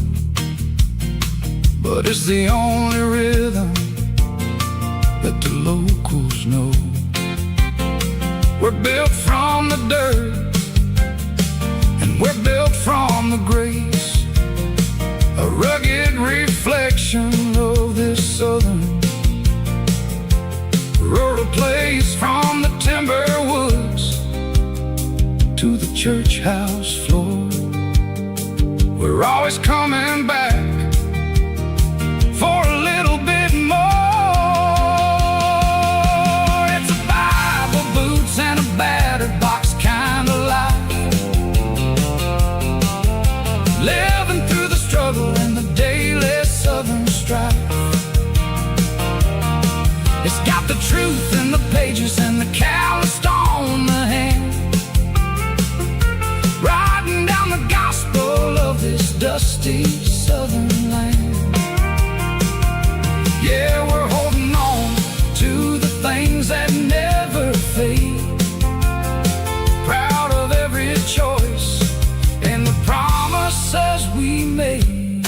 but it's the only rhythm that the locals know. We're built from the dirt and we're built from the grace, a rugged reflection of this southern rural place. From the timber woods to the church house floor, we're always coming back for a little bit more. It's a Bible, boots, and a battered box kind of life, living through the struggle and the daily southern strife. It's got the truth in the pages and the calloused on the hand, riding down the gospel of this dusty southern land. Yeah, we're holding on to the things that never fade, proud of every choice and the promises we made.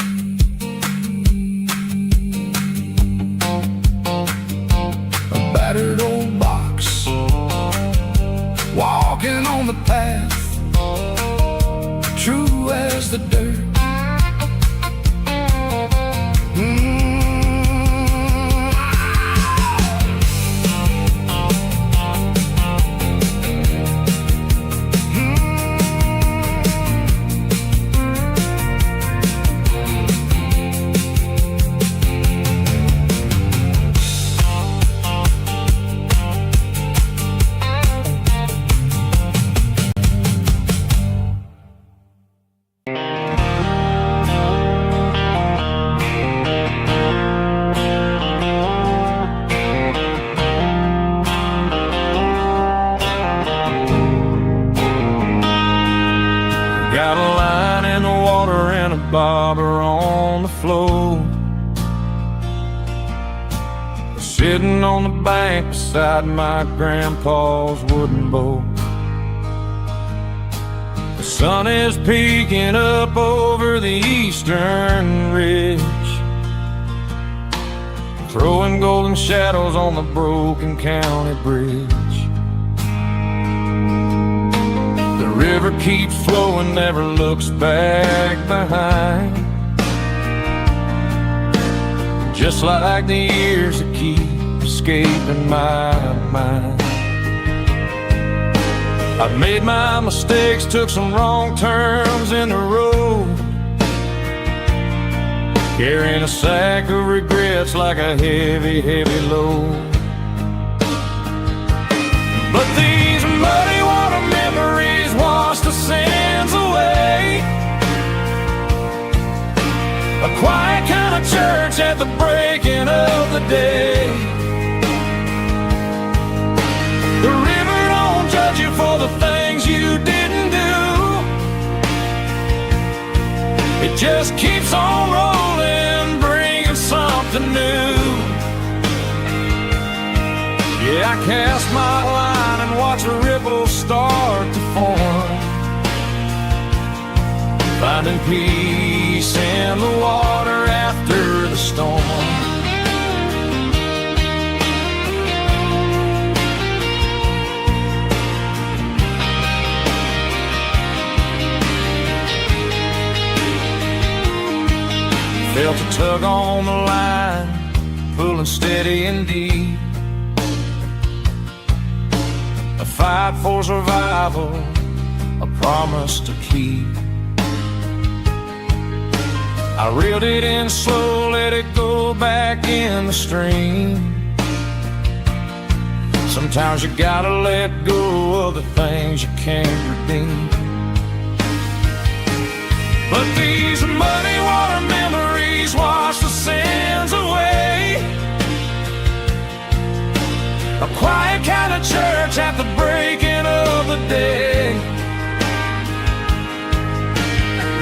A battered old box, walking on the path, true as the dirt. Got a line in the water and a bobber on the floor, sitting on the bank beside my grandpa's wooden boat. The sun is peeking up over the eastern ridge, throwing golden shadows on the broken county bridge. The river keeps flowing, never looks back behind, just like the years that keep escaping my mind. I've made my mistakes, took some wrong turns in the road, carrying a sack of regrets like a heavy, heavy load. But these muddy water memories wash the sins away. A quiet kind of church at the breaking of the day. The river don't judge you for the things you didn't do. It just keeps on rolling, bringing something new. Yeah, I cast my line and watch a ripple start to form, finding peace in the water after the storm. Felt a tug on the line, pulling steady and deep. A fight for survival, a promise to keep. I reeled it in slow, let it go back in the stream. Sometimes you gotta let go of the things you can't redeem. But these muddy water memories wash the sins away. A quiet kind of church at the breaking of the day.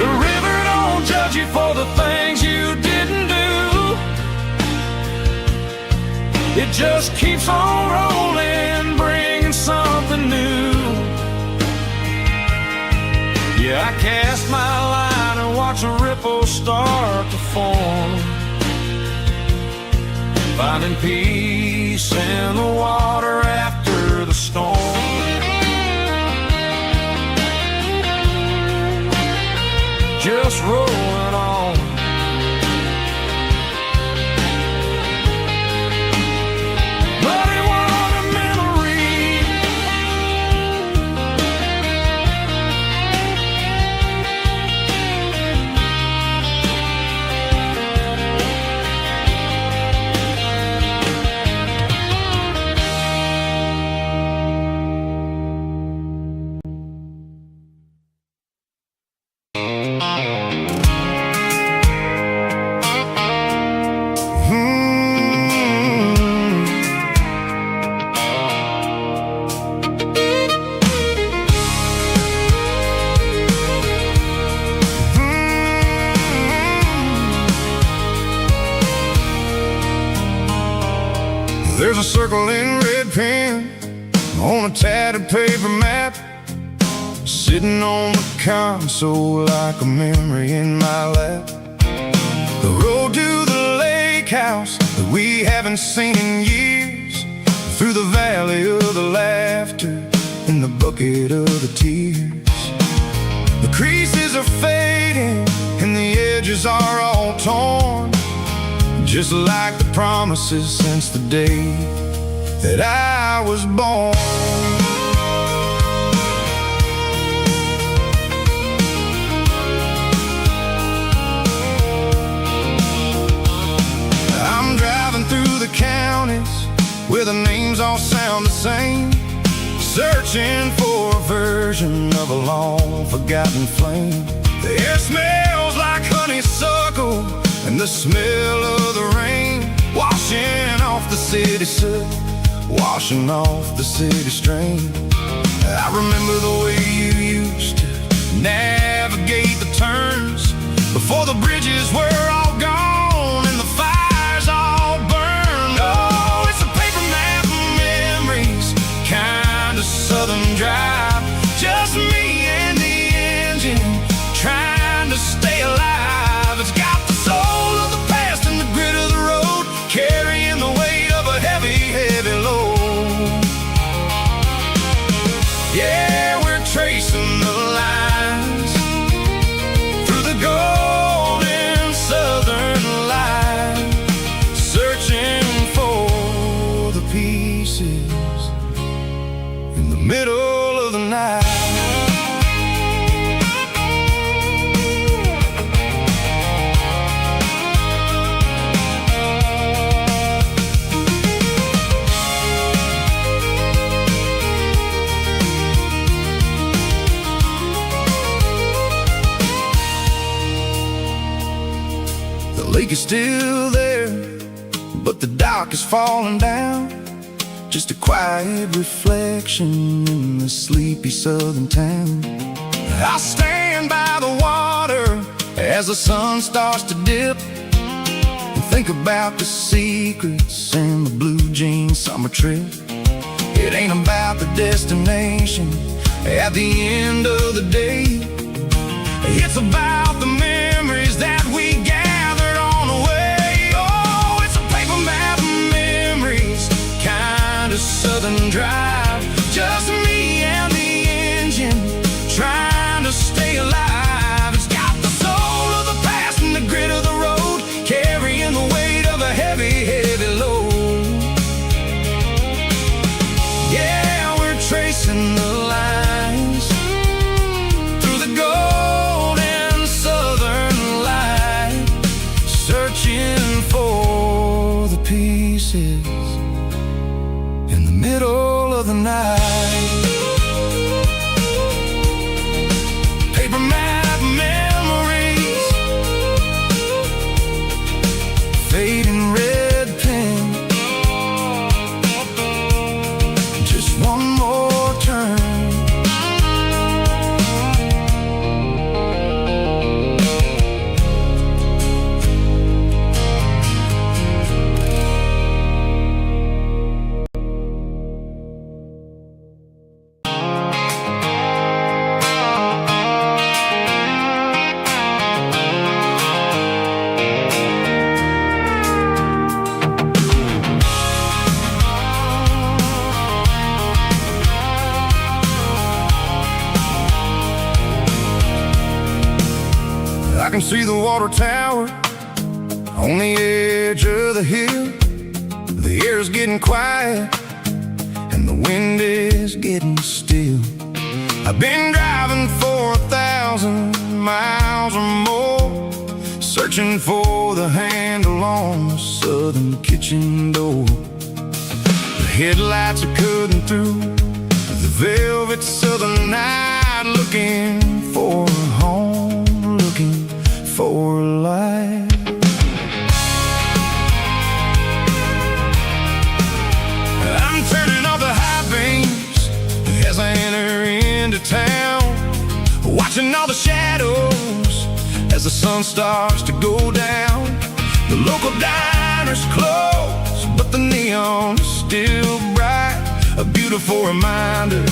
The river don't judge you for the things you didn't do. It just keeps on rolling, bringing something new. Yeah, I cast my line and watch a ripple start to form, finding peace in the water after the storm. Just rolling on. Muddy water memories. There's a circle in red pen on a tattered paper map, sitting on the console like a memory in my lap. The road to the lake house that we haven't seen in years, through the valley of the laughter and the bucket of the tears. The creases are fading and the edges are all torn, just like the promises since the day that I was born. I'm driving through the counties where the names all sound the same, searching for a version of a long forgotten flame. The air smells like honeysuckle and the smell of the rain, washing off the city soot, washing off the city strain. I remember the way you used to navigate the turns before the bridges were all gone and the fires all burned. Oh, it's a paper map of memories, kind of southern drive, just me and the engine trying to stay alive. It's got the soul of the past and the grit of the road, carrying The lake is still there, but the dock is falling down. Just a quiet reflection in the sleepy southern town. I stand by the water as the sun starts to dip, and think about the secrets and the blue jean summer trip. It ain't about the destination at the end of the day. It's about the memories that we gathered on the way. Oh, it's a paper map of memories, kind of southern drive. Just me and the engine, trying to stay alive. It's got the soul of the past and the grit of the road, carrying the weight of a heavy, heavy load. Yeah, we're tracing the lines through the golden southern light, searching for the pieces in the middle of the night. Paper map memories, fading red pen, just one more turn. I can see the water tower on the edge of the hill. The air's getting quiet and the wind is getting still. I've been driving for 1,000 miles or more, searching for the handle on the southern kitchen door. The headlights are cutting through the velvet southern night, looking for a home, looking for life. I'm turning off the high beams as I enter into town, watching all the shadows as the sun starts to go down. The local diner's closed, but the neon is still bright, a beautiful reminder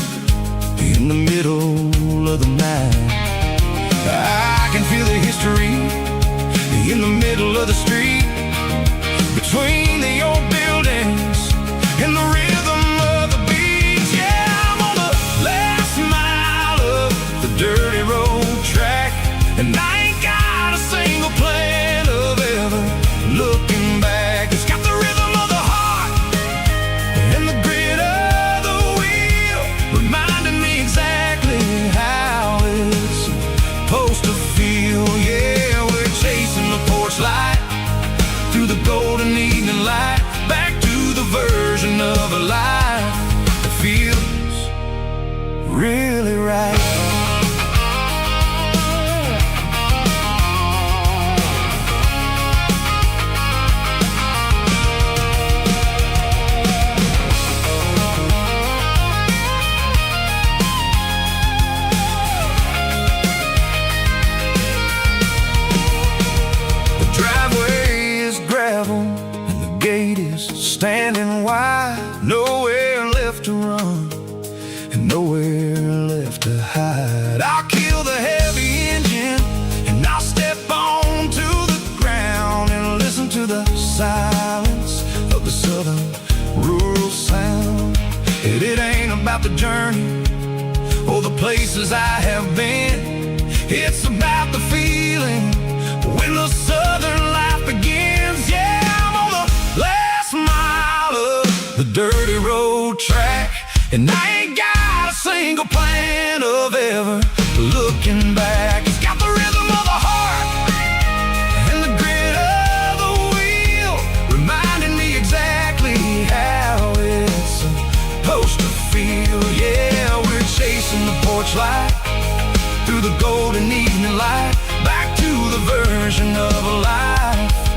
in the middle of the night. I can feel the history in the middle of the street, between the old buildings and the rhythm of the beat. Yeah, I'm on the last mile of the dirty road track, and I ain't got a single plan of ever looking back. It's got the rhythm of the heart and the grit of the wheel, reminding me exactly how it's supposed to feel. Yeah, we're chasing the porch light through the golden evening light, back to the version of a life that feels really right. And the gate is standing wide, nowhere left to run and nowhere left to hide. I'll kill the heavy engine and I'll step onto the ground and listen to the silence of the southern rural sound. It ain't about the journey or the places I have been, it's about the feeling when the southern life begins. Yeah, I'm on the last mile of the dirty road track, and I ain't got a single plan of ever looking back. It's got the rhythm of the heart and the grit of the wheel, reminding me exactly how it's supposed to feel. Yeah, we're chasing the porch light through the golden evening light, back to the version of a life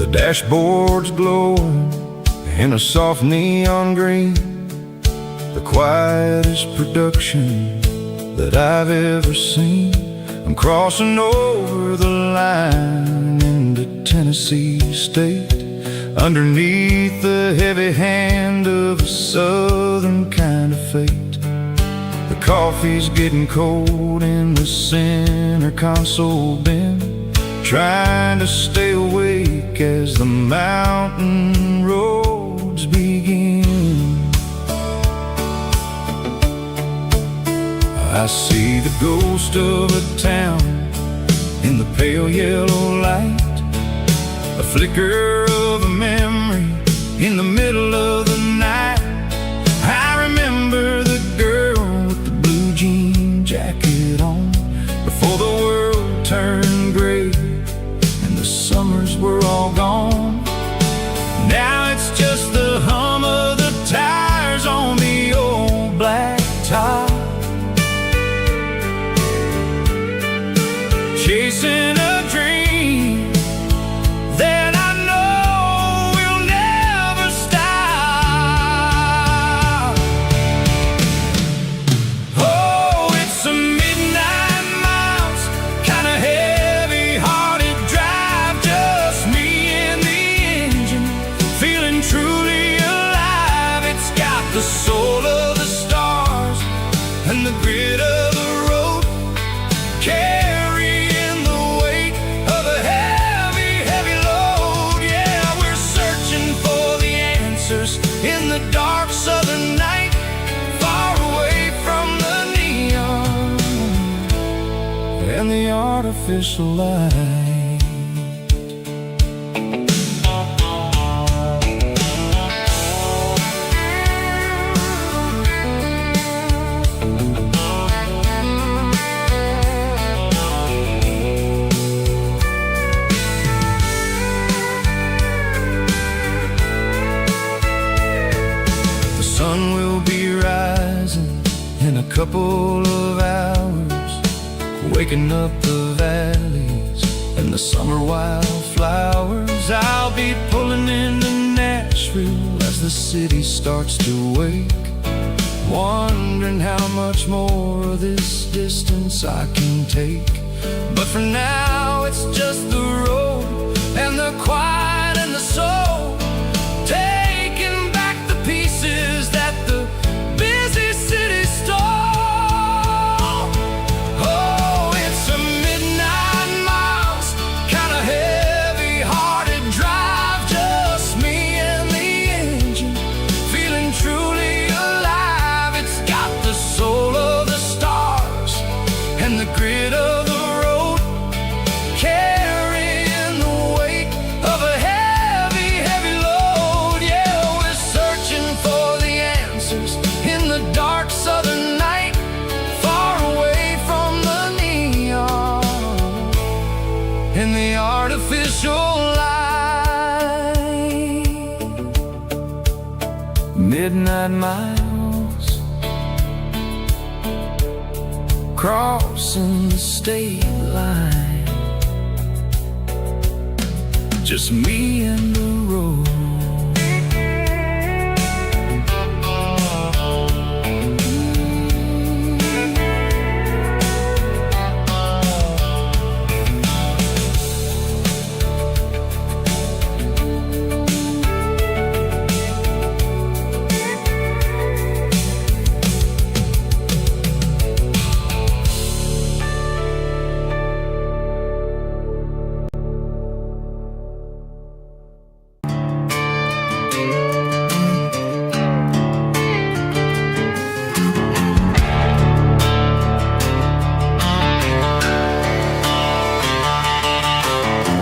The dashboard's glowing in a soft neon green, the quietest production that I've ever seen. I'm crossing over the line into Tennessee State, underneath the heavy hand of a southern kind of fate. The coffee's getting cold in the center console bin, trying to stay awake as the mountain roads begin. I see the ghost of a town in the pale yellow light, a flicker of a memory in the middle of the night. I remember the girl with the blue jean jacket on, before the world turned gray and the summers were all gone. Now it's just the hum of the tires on the old black top, chasing a dream that I know will never stop. Oh, it's a midnight miles, kinda heavy-hearted drive, just me and the engine, feeling truly alive. It's got the soul of the stars and the grit of the road, carrying the weight of a heavy, heavy load. Yeah, we're searching for the answers in the dark southern night, far away from the neon and the artificial light. The sun will be rising in a couple of hours, waking up the valleys and the summer wildflowers. I'll be pulling into Nashville as the city starts to wake, wondering how much more of this distance I can take. But for now it's just the road and the quiet and the soul, taking back the pieces that the busy city stole. Oh, it's a midnight miles, kinda heavy-hearted drive, just me and the engine, feeling truly alive. It's got the soul of the stars and the grit of the road, carrying the weight of a heavy, heavy load. Yeah, we're searching for the answers in the dark southern night, far away from the neon and the artificial light. Midnight miles, crossing the state line, just me and the road.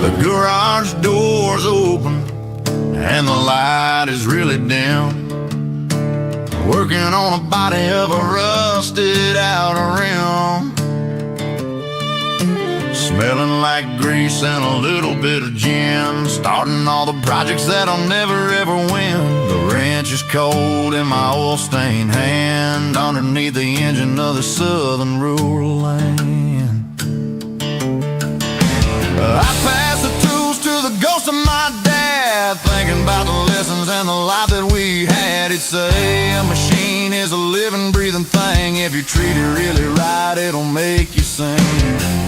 The garage door's open and the light is really dim, working on a body of a rusted out rim, smelling like grease and a little bit of gin, starting all the projects that I'll never ever win. The wrench is cold in my oil-stained hand, underneath the engine of the southern rural land. I pass the tools to the ghost of my dad. thinking about the lessons and the life that we had. It'd say a machine is a living, breathing thing. If you treat it really right, it'll make you sing.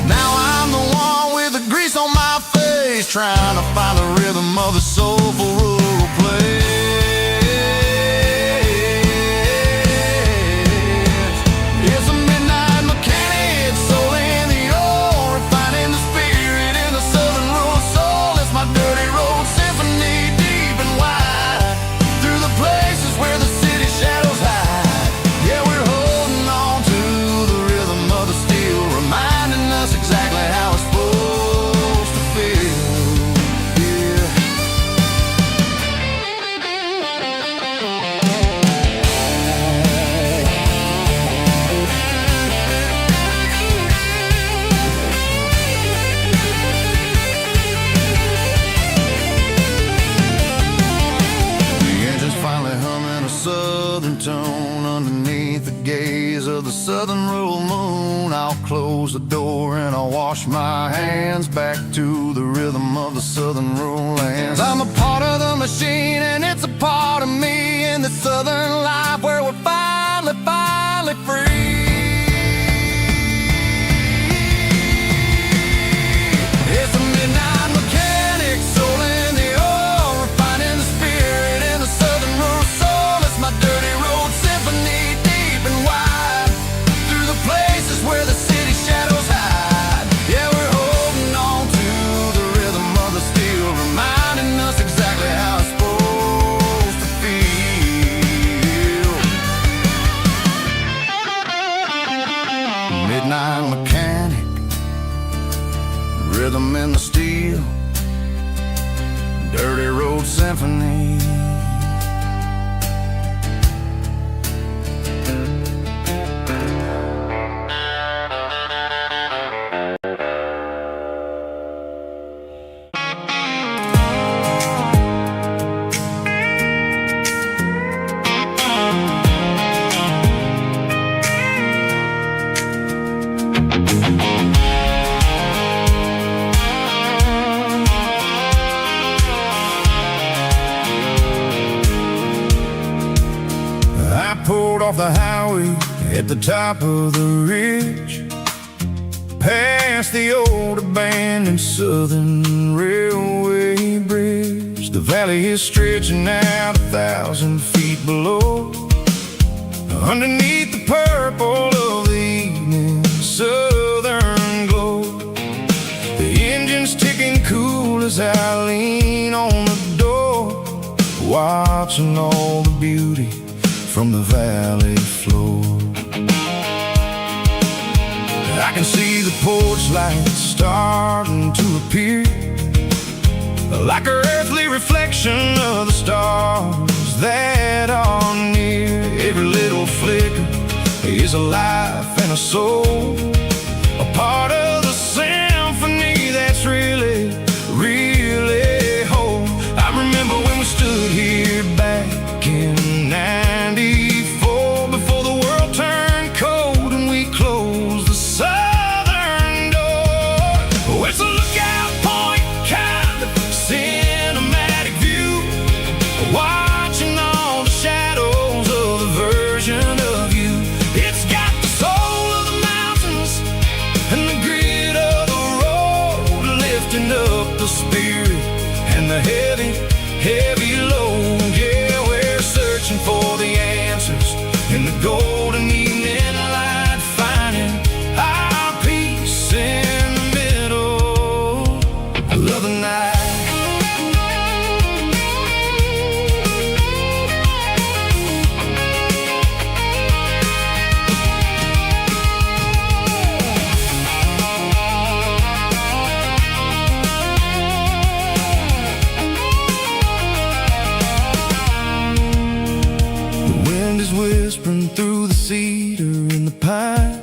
Now I'm the one with the grease on my face, trying to find the rhythm of the soulful rural place. It's a midnight mechanic, soul in the ore, refining the spirit in the southern rural soul. It's my dirty road symphony, deep and wide, through the places where the city shadows hide. Yeah, we're holding on to the rhythm of the steel, reminding us exactly how it's supposed to feel. Yeah. The engine's finally humming a southern tone underneath the gaze of the southern rural moon. I'll close the door and I'll wash my hands back to the rhythm of the southern rural lands. I'm a part of the machine and it's a part of me in the southern life where we're finally free. It's a midnight mechanic, soul in the ore, refining the spirit in the southern rural soul. It's my dirty road symphony, deep and wide, through the places where the city shadows hide. Yeah, we're holding on to the rhythm of the steel, reminding us exactly how it's supposed to feel. Midnight mechanic, rhythm in the steel, dirty road symphony. I pulled off the highway at the top of the ridge, past the old abandoned southern railway bridge. The valley is stretching out 1,000 feet below, underneath the purple of the evening southern glow. The engine's ticking cool as I lean on the door, watching all the beauty from the valley floor. I can see the porch lights starting to appear, like an earthly reflection of the stars that are near. Every little flicker is a life and a soul, a part of the symphony that's really, really whole. I remember when we stood here back in '94, before the world turned cold and we closed the southern door. Oh, it's a lookout point, kind of cinematic view, watching all the shadows of the version of you. It's got the soul of the mountains and the grit of the road, lifting up the spirit and the heavy, heavy load. Yeah, we're searching for the answers in the golden evening light, finding our peace in the middle of the night. The wind is whispering through the cedar and the pine,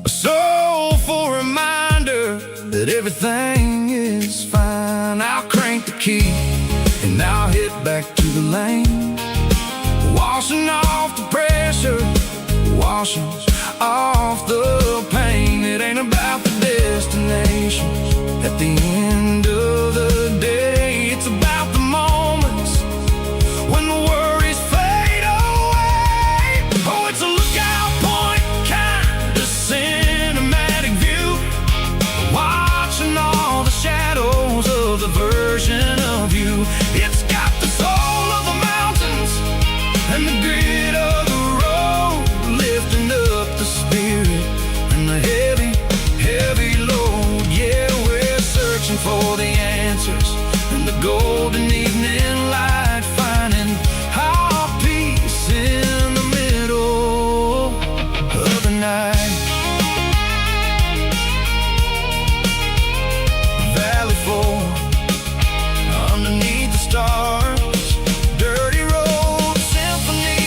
a soulful reminder that everything is fine. I'll crank the key and I'll hit back to the lane, washing off the pressure, washing off the pain. It ain't about the destination at the end of the day, it's about the moment It's got the soul of the mountains and the grit of the road, lifting up the spirit and the heavy, heavy load. Yeah, we're searching for the answers and the golden evening light, finding our peace in the middle of the night. Valley floor, underneath the stars, dirty road symphony.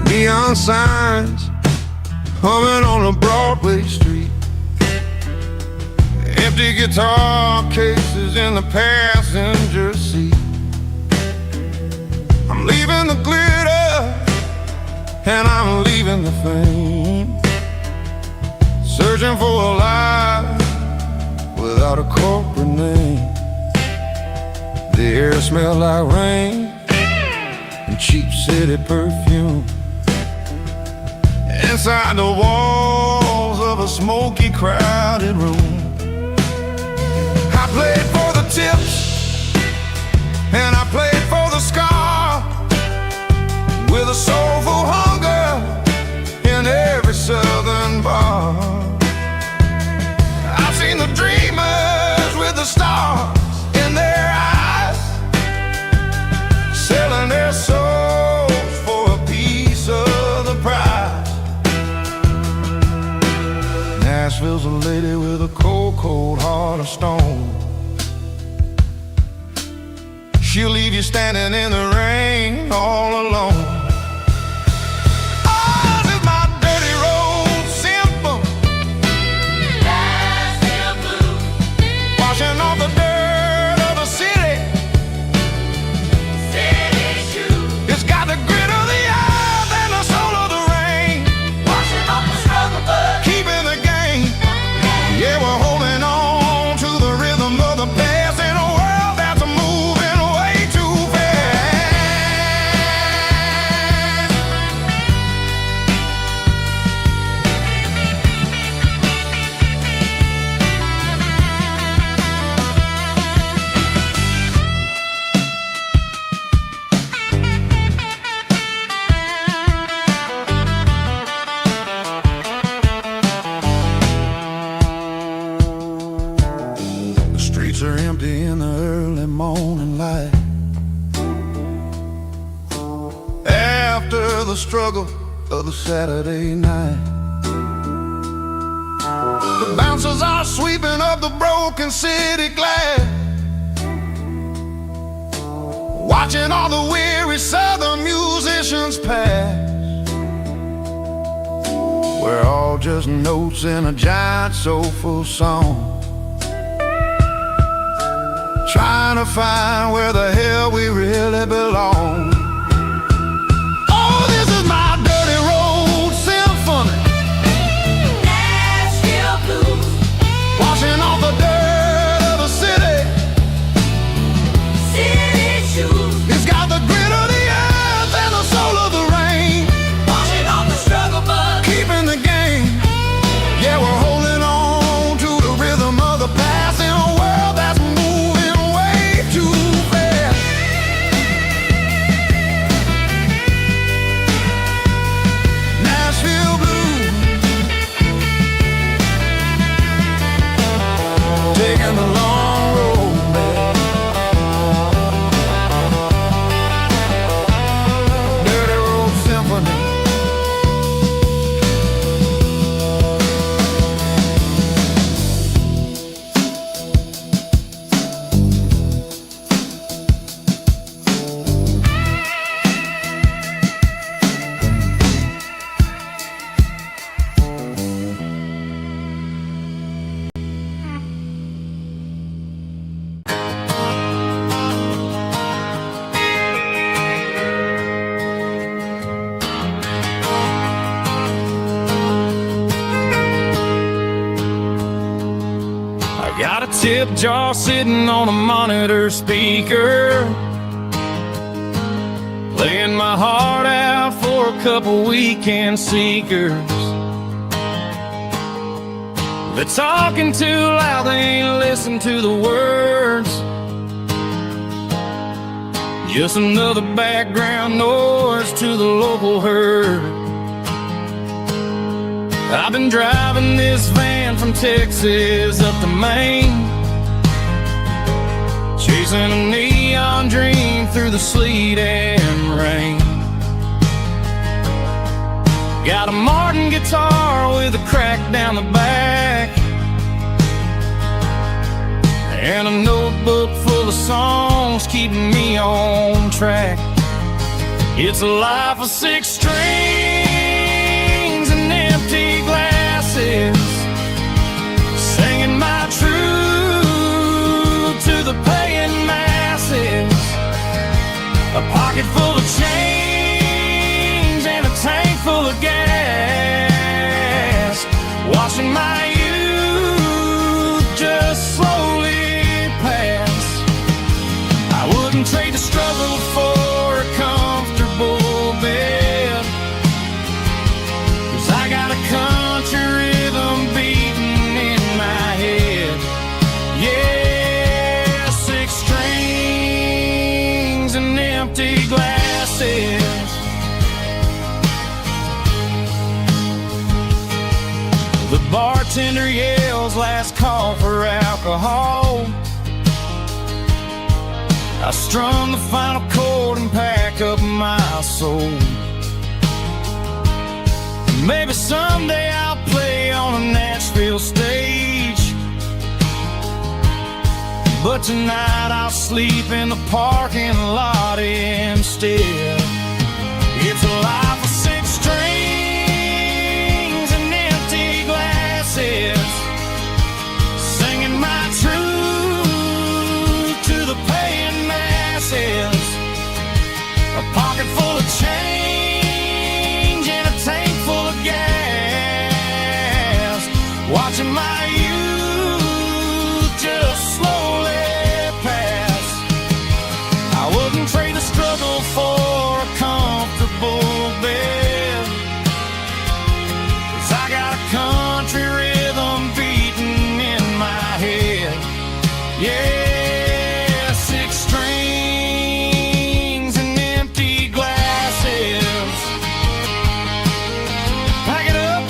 Neon signs humming on a Broadway street, empty guitar cases in the passenger seat. I'm leaving the glitter and I'm leaving the fame, searching for a life without a corporate name. The air smells like rain and cheap city perfume. Inside the walls of a smoky, crowded room, I played for the tips and I played for the scar, with a soulful hunger in every southern bar. I've seen the dreamers with the stars in their eyes, selling their souls for a piece of the prize. Nashville's a lady with a cold, cold heart of stone. She'll leave you standing in the rain all alone. Oh, this is my dirty road symphony, Nashville blues, washing off the dirt of the city, city shoes. It's got the grit of the earth and the soul of the rain, washing off the struggle, but keeping the game. Yeah, we're holding on to the rhythm of the past in a world that's moving way too fast. The streets are empty in the early morning light, after the struggle of the Saturday night. The bouncers are sweeping up the broken city glass, watching all the weary southern musicians pass. We're all just notes in a giant soulful song, trying to find where the hell we really belong. Oh, this is my dirty road symphony, Nashville blues, washing off the dirt of the city, city shoes. It's got the grit of the earth and the soul of the rain, washing off the struggle, but keeping the game. Yeah, we're holding on to the rhythm of the past in a world that's moving way too fast. Got a tip jar sitting on a monitor speaker, laying my heart out for a couple weekend seekers. They're talking too loud, they ain't listen to the words. Just another background noise to the local herd. I've been driving this van from Texas up to Maine, chasing a neon dream through the sleet and rain. Got a Martin guitar with a crack down the back, and a notebook full of songs keeping me on track. It's a life of 6 strings and empty glasses, singing my truth to the paying masses. A pocket full of change and a tank full of gas, watching my youth just slowly pass. I wouldn't trade the struggle for a comfortable bed, 'cause I got a country rhythm beating in my head. Yeah, 6 strings and empty glasses. The bartender yells last call for alcohol. I strum the final chord and pack up my soul. Maybe someday I'll play on a Nashville stage, but tonight I'll sleep in the parking lot instead. It's a life of 6 strings and empty glasses, singing my truth to the paying masses. A pocket full of change and a tank full of gas, watching my youth just slowly pass. I wouldn't trade the struggle for a comfortable bed, 'cause I got a country rhythm beating in my head. Yeah, 6 strings and empty glasses. Pack it up,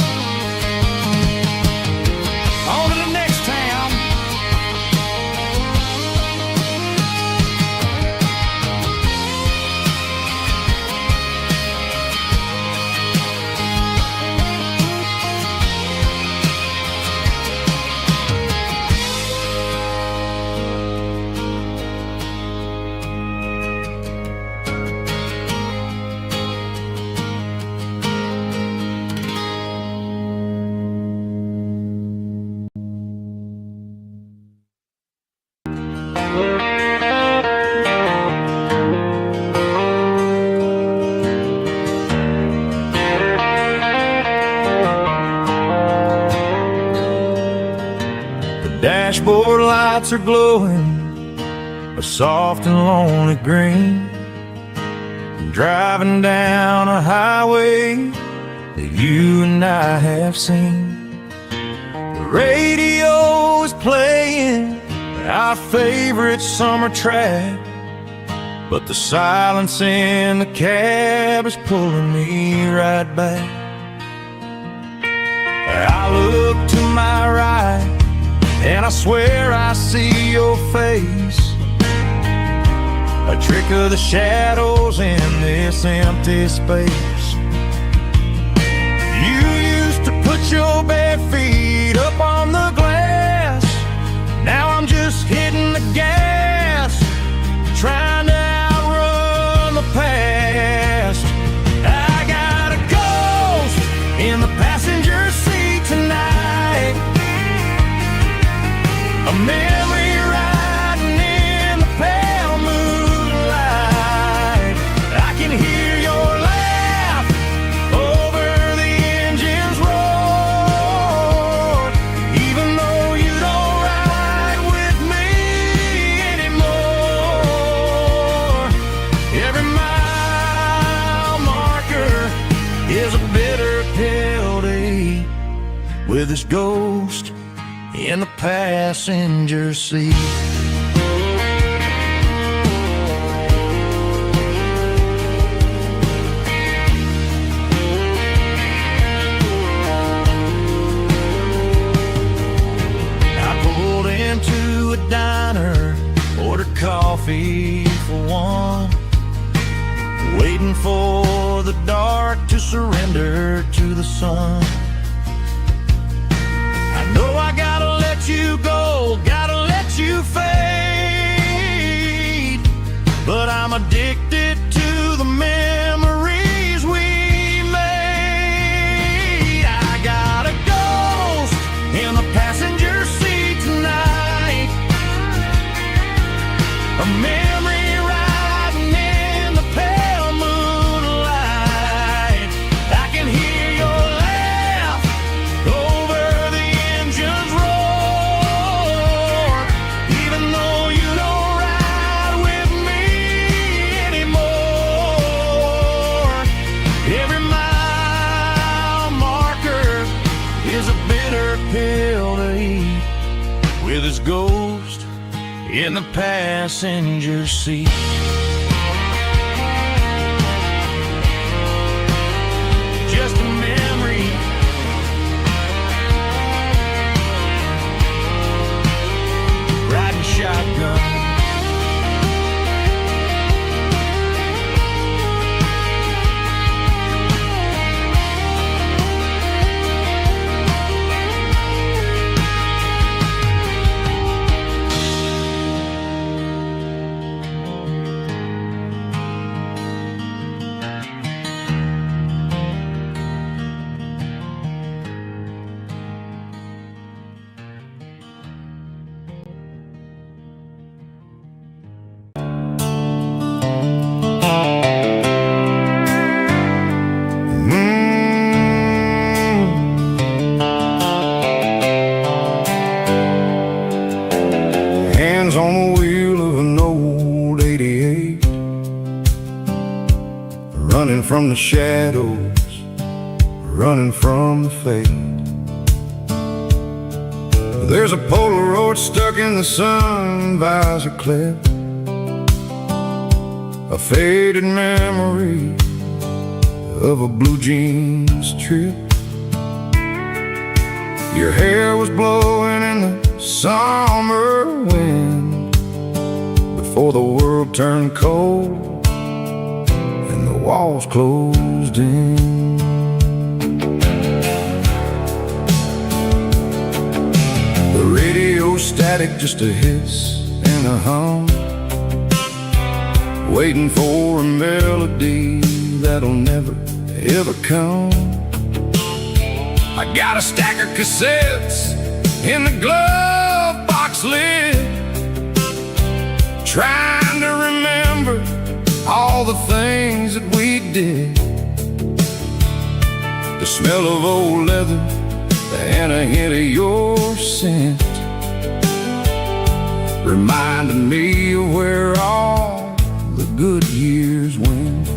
on to the next town. Dashboard lights are glowing a soft and lonely green, driving down a highway that you and I have seen. The radio is playing our favorite summer track, but the silence in the cab is pulling me right back. I look to my right and I swear I see your face, a trick of the shadows in this empty space. You used to put your bare feet up on the glass, now I'm just hitting the gas, trying to outrun the past. I got a ghost in the passenger seat tonight, a memory riding in the pale moonlight. I can hear your laugh over the engine's roar, even though you don't ride with his ghost in the passenger seat. I pulled into a diner, ordered coffee for one, waiting for the dark to surrender to the sun. I know I gotta let you go, gotta let you fade, but I'm addicted to the memories we made. I got a ghost in the passenger seat tonight, a memory riding in the pale moonlight. I can hear your laugh over the engine's roar, even though you don't ride with me anymore. Every mile marker is a bitter pill to eat, with his ghost in the passenger seat. Just a memory, riding shotgun. Hands on the wheel of an old 88, running from the shadows, running from the fate. There's a Polaroid stuck in the sun visor clip, a faded memory of a blue jeans trip. Your hair was blowing in the summer wind before the world turned cold and the walls closed in. The radio static, just a hiss and a hum, waiting for a melody that'll never ever come. I got a stack of cassettes in the glove box lid, trying to remember all the things that we did. The smell of old leather and a hint of your scent reminded me of where all the good years went.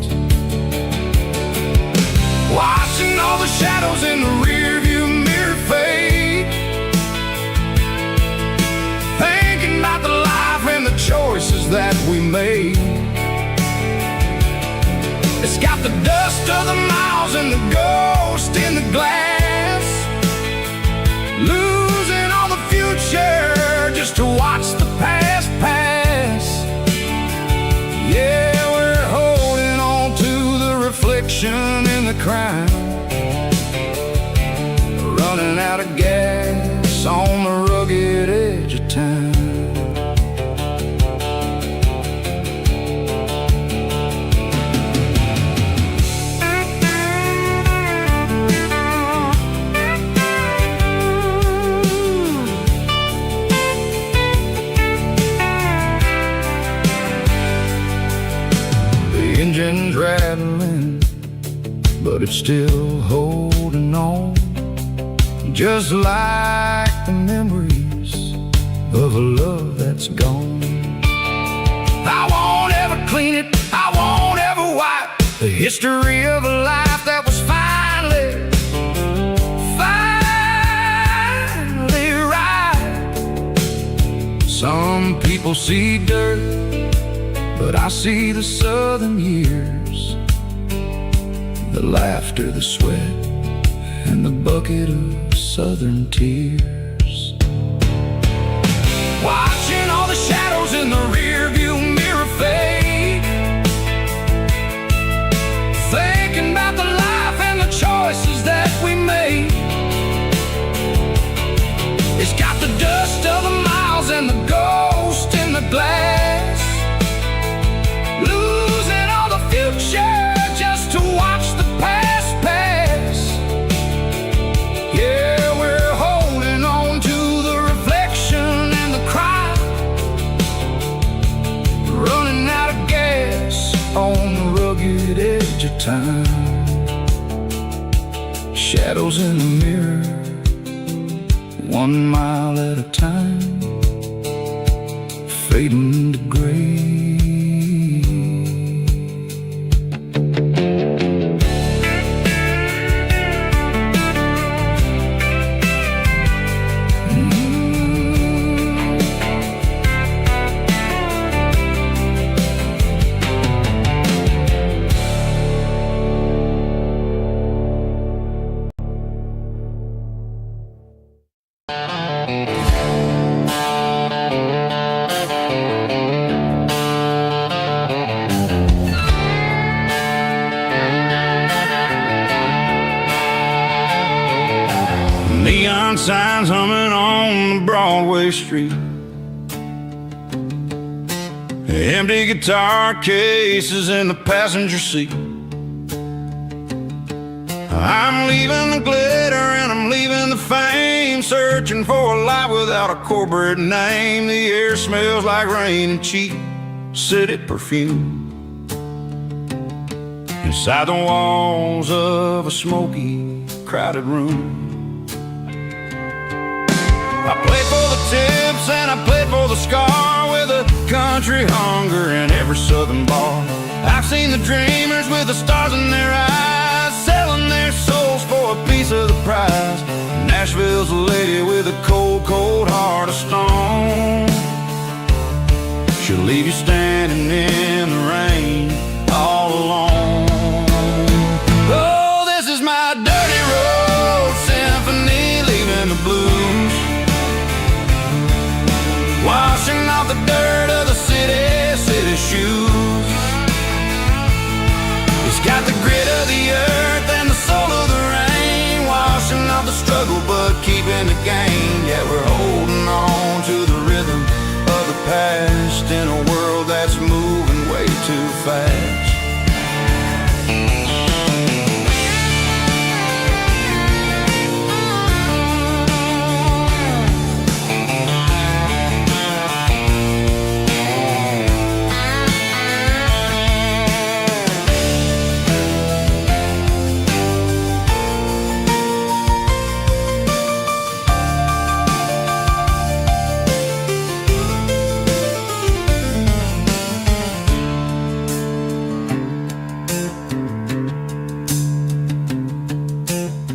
Watching all the shadows in the rearview mirror fade, thinking about the life and the choices that we made. It's got the dust of the miles and the ghost in the glass, losing all the future just to watch the past pass. Yeah, we're holding on to the reflection in the crime, running out of gas on the rugged edge of time. The engine's rattling, but it's still holding on, just like the memories of a love that's gone. I won't ever clean it, I won't ever wipe the history of a life that was finally Some people see dirt, but I see the southern years, the laughter, the sweat, and the bucket of southern tears. Watching all the shadows in the rearview mirror fade, thinking about the life and the choices that we made. It's got the dust of the miles and the ghost in the glass, losing all the future just to watch the past pass. Yeah, we're holding on to the reflection and the cry, running out of gas on the rugged edge of time. Shadows in the mirror, 1 mile at a time, fading to gray. Neon signs humming on the Broadway street, empty guitar cases in the passenger seat. I'm leaving the glitter and I'm leaving the fame, searching for a life without a corporate name. The air smells like rain and cheap city perfume inside the walls of a smoky, crowded room. I played for the tips and I played for the scar, with a country hunger in every southern bar. I've seen the dreamers with the stars in their eyes, selling their souls for a piece of the prize. Nashville's a lady with a cold, cold heart of stone. She'll leave you standing in the rain all alone. Oh, this is my dirty road symphony, leaving the blues, washing off the dirt of the city shoes. It's got the grit of the earth and the soul of the rain, washing off the struggle but keeping the gain. Yeah, we're holding on to the rhythm of the past in a world that's moving way too fast.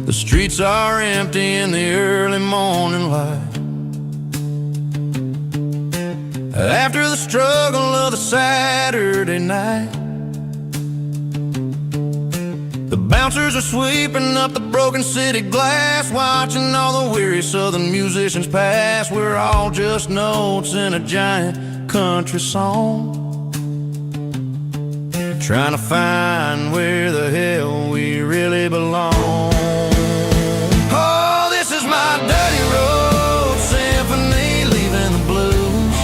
The streets are empty in the early morning light, after the struggle of the Saturday night. The bouncers are sweeping up the broken city glass, watching all the weary southern musicians pass. We're all just notes in a giant country song, trying to find where the hell we really belong. Oh, this is my dirty road symphony, leaving the blues,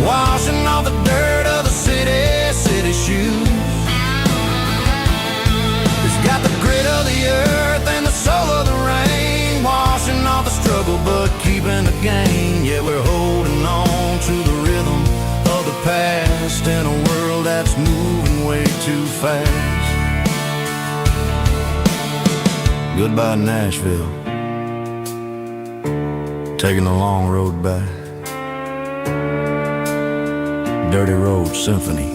washing off the dirt of the city shoes. It's got the grit of the earth and the soul of the rain, washing off the struggle but keeping the gain. Yeah, we're holding on to the rhythm of the past in a world that's moving way too fast. Goodbye, Nashville, taking the long road back. Dirty Road Symphony.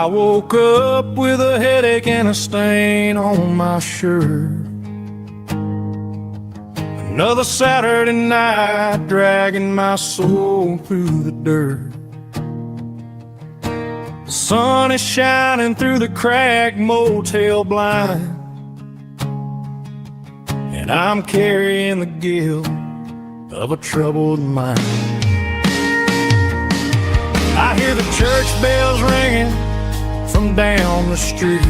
I woke up with a headache and a stain on my shirt. Another Saturday night dragging my soul through the dirt. The sun is shining through the cracked motel blind, and I'm carrying the guilt of a troubled mind. I hear the church bells ringing from down the street,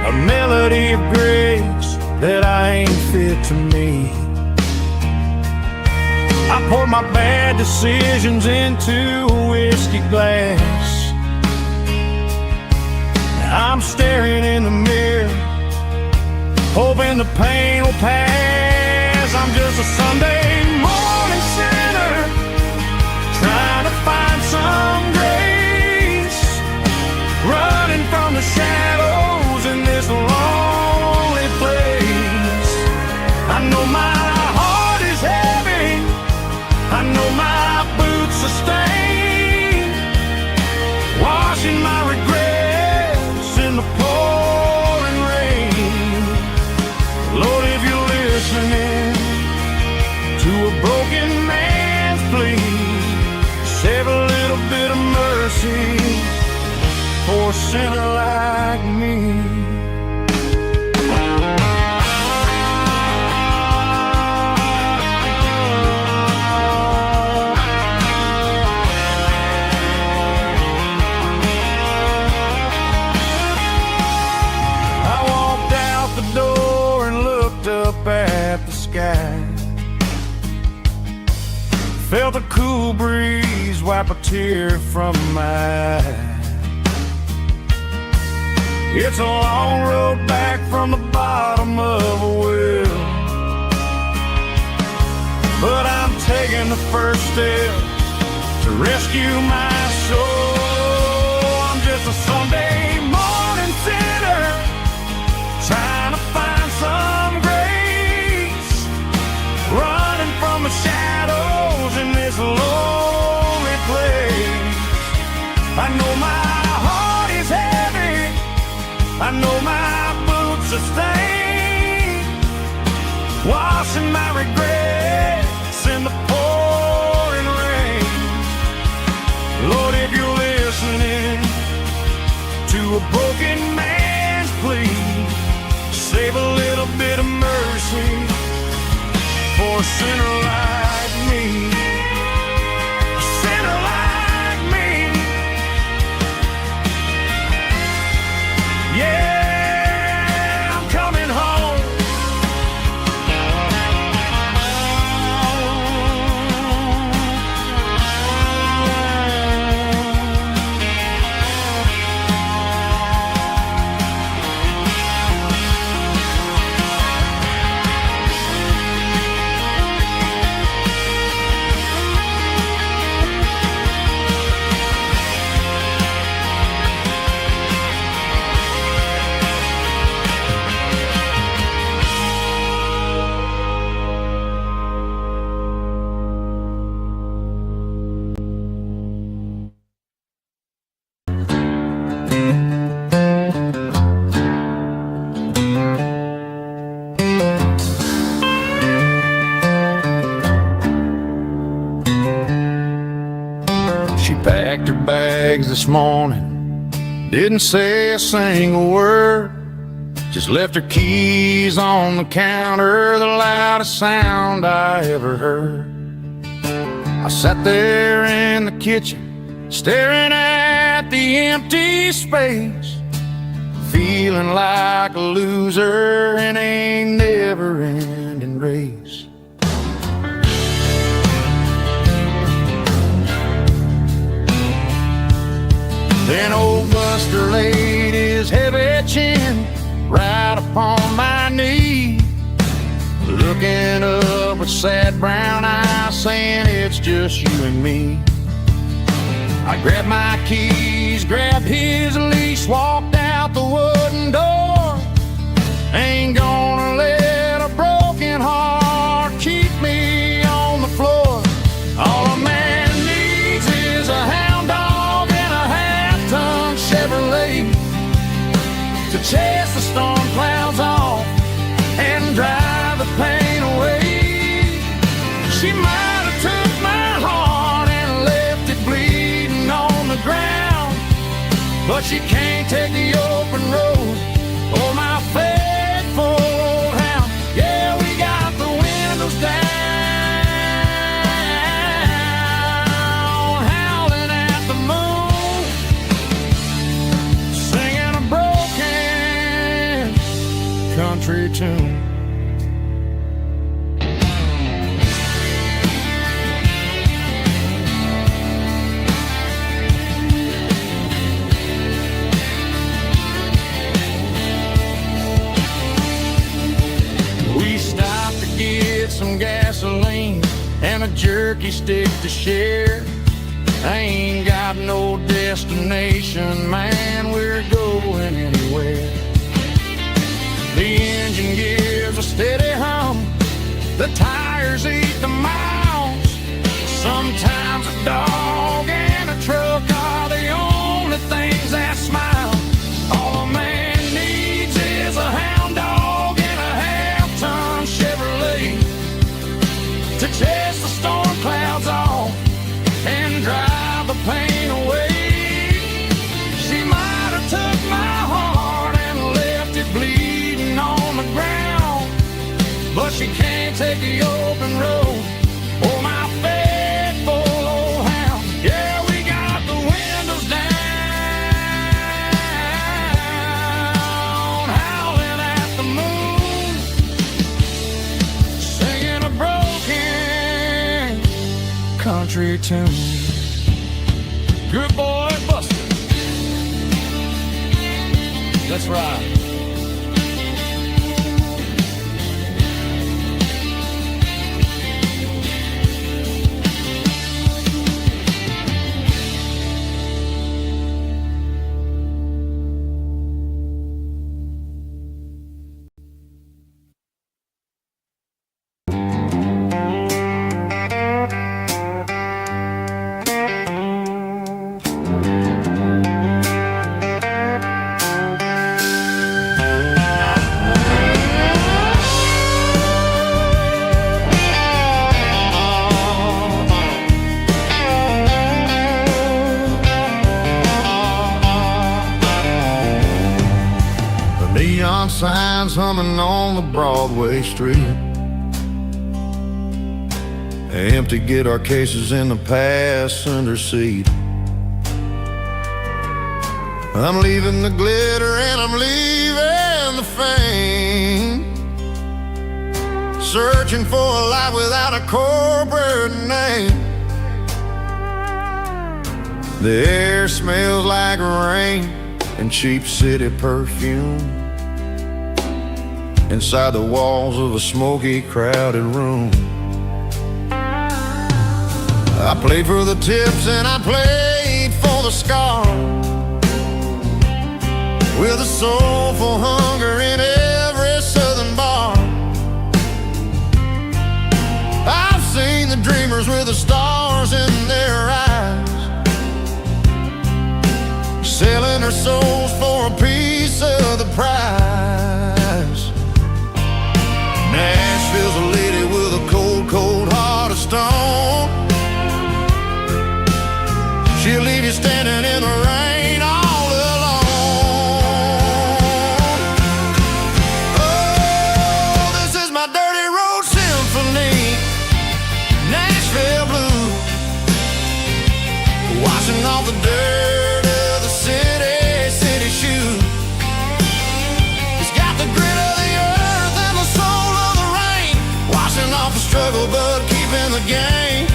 a melody of grace that I ain't fit to meet. I poured my bad decisions into a whiskey glass. Now I'm staring in the mirror, hoping the pain will pass. I'm just a Sunday morning sinner, trying to find some grace, running from the shadows in this lonely place. I know my heart is heavy, I know my boots are stained, washing my regrets in the pouring rain. Lord, if you're listening to a broken man's plea, save a little bit of mercy for a sinner like me. I walked out the door and looked up at the sky, felt a cool breeze wipe a tear from my eye. It's a long road back from the bottom of a well, but I'm taking the first step to rescue my soul. I'm just a Sunday morning sinner, trying to find some grace, running from the shadows in this lonely place. I know my heart is heavy, I know my boots are stained, washing my regrets in the pouring rain. Lord, if you're listening to a broken man's plea, save a little bit of mercy for a sinner like me. A sinner like me. Yeah, I'm coming home. She packed her bags this morning, didn't say a single word, just left her keys on the counter, the loudest sound I ever heard. I sat there in the kitchen, staring at the empty space, feeling like a loser in a never-ending race. Then old Buster laid his heavy chin right upon my knee, looking up with sad brown eyes, saying it's just you and me. I grabbed my keys, grabbed his leash, walked out the wooden door. Ain't gonna let a broken heart keep me on the floor. All a man needs is a hound dog but she can't take the open road. Oh, my faithful old hound. Yeah, we got the windows down, howling at the moon, singing a broken country tune. Some gasoline and a jerky stick to share. I ain't got no destination, man, we're going anywhere. The engine gives a steady hum, the tires eat the miles. Sometimes a dog and a truck are the only things that smile. All a man needs is a hound dog and a half-ton Chevrolet to chase the storm clouds off and drive the pain away. She might have took my heart and left it bleeding on the ground, but she can't take the open road. Oh, my faithful old hound. Yeah, we got the windows down, howling at the moon, singing a broken country tune. Good boy, Buster. That's right. Neon signs humming on the Broadway street. Empty guitar cases in the passenger seat. I'm leaving the glitter and I'm leaving the fame, searching for a life without a corporate name. The air smells like rain and cheap city perfume inside the walls of a smoky, crowded room. I played for the tips and I played for the scars, with a soulful hunger in every southern bar. I've seen the dreamers with the stars in their eyes, selling their souls for a piece of the prize. Nashville's a lady with a cold, cold heart of stone. She'll leave you standing in the rain all alone. Oh, this is my dirty road symphony, Nashville blue, washing off the dirt of the city shoe. It's got the grit of the earth and the soul of the rain, washing off the struggle but keeping the game.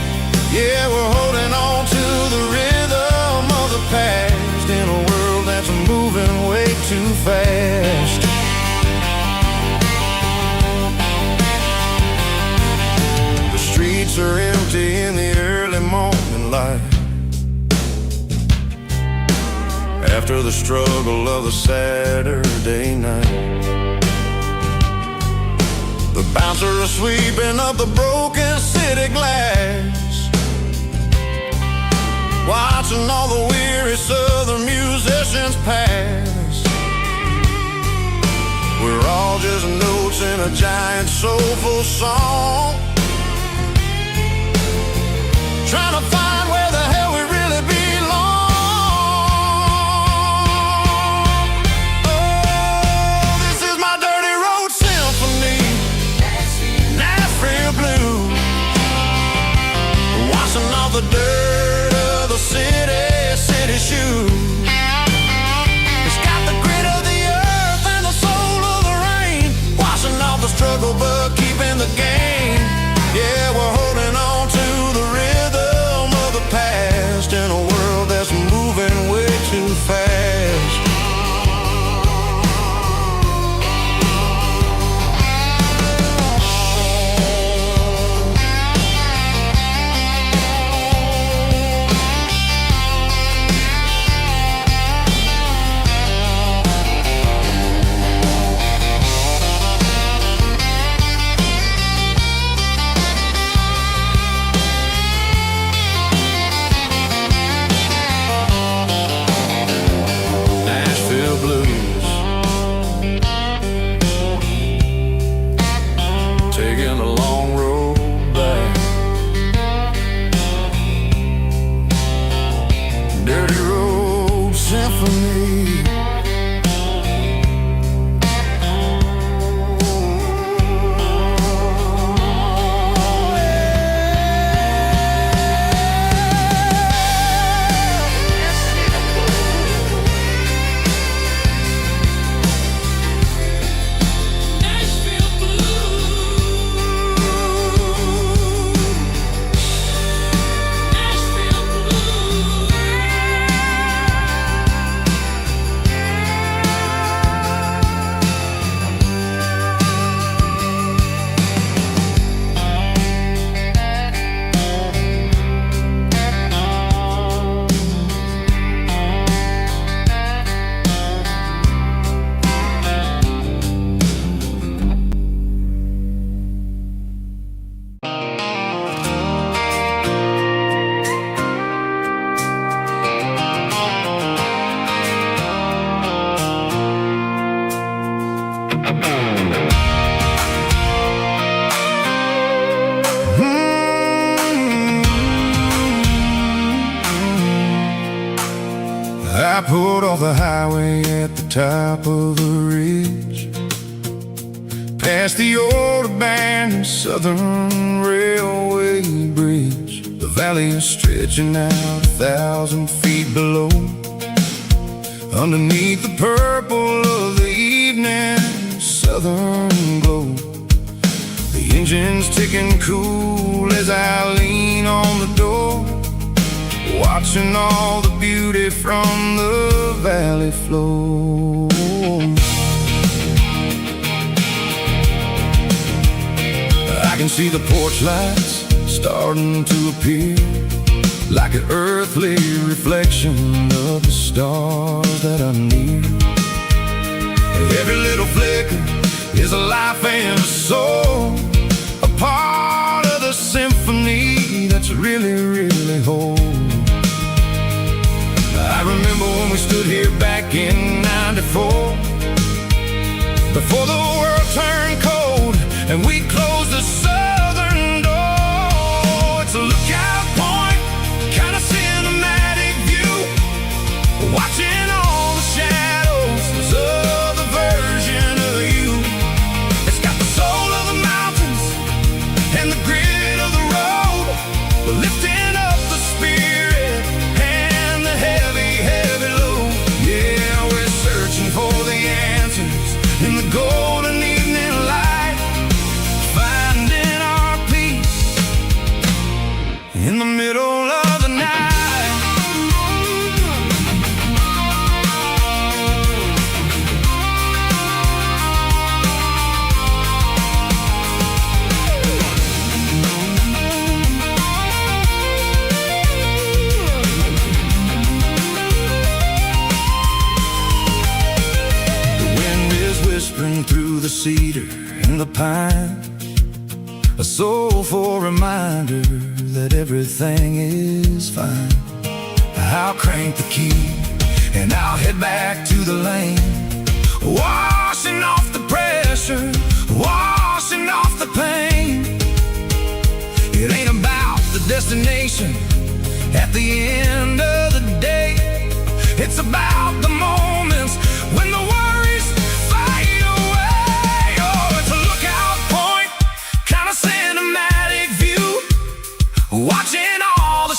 Yeah, we're holding on to the rhythm of the past in a world that's moving way too fast. The streets are empty in the early morning light, after the struggle of the Saturday night. The bouncer is sweeping up the broken city glass, watching all the weary southern musicians pass. We're all just notes in a giant soulful song, trying to find where the hell we really belong. off the dirt of the city shoes. It's got the grit of the earth and the soul of the rain, washing off the struggle but keeping the game. Yeah, we're holding on to the rhythm of the past in a world that's moving way too fast. I pulled off the highway at the top of the ridge, past the old abandoned Southern Railway bridge. The valley is stretching out 1,000 feet below, underneath the purple of the evening southern glow. The engine's ticking cool as I lean on the door, watching all the beauty from the valley flow. I can see the porch lights starting to appear, like an earthly reflection of the stars that are near. Every little flicker is a life and a soul, a part of the symphony that's really, really whole. I remember when we stood here back in '94, before the world turned cold and we closed the southern door. It's a lookout point, kind of cinematic view, watching all the shadows of the version of you. It's got the soul of the mountains and the grit of the road, lifting up the spirit and the heavy, heavy load. Yeah, we're searching for the answers in the golden evening light, finding our peace in the middle of the night. Whispering through the cedar and the pine, a soulful reminder that everything is fine. I'll crank the key and I'll head back to the lane, washing off the pressure, washing off the pain. It ain't about the destination at the end of the day, it's about the moments when the worries fade away. Oh, it's a lookout point, kind of cinematic view, watching all the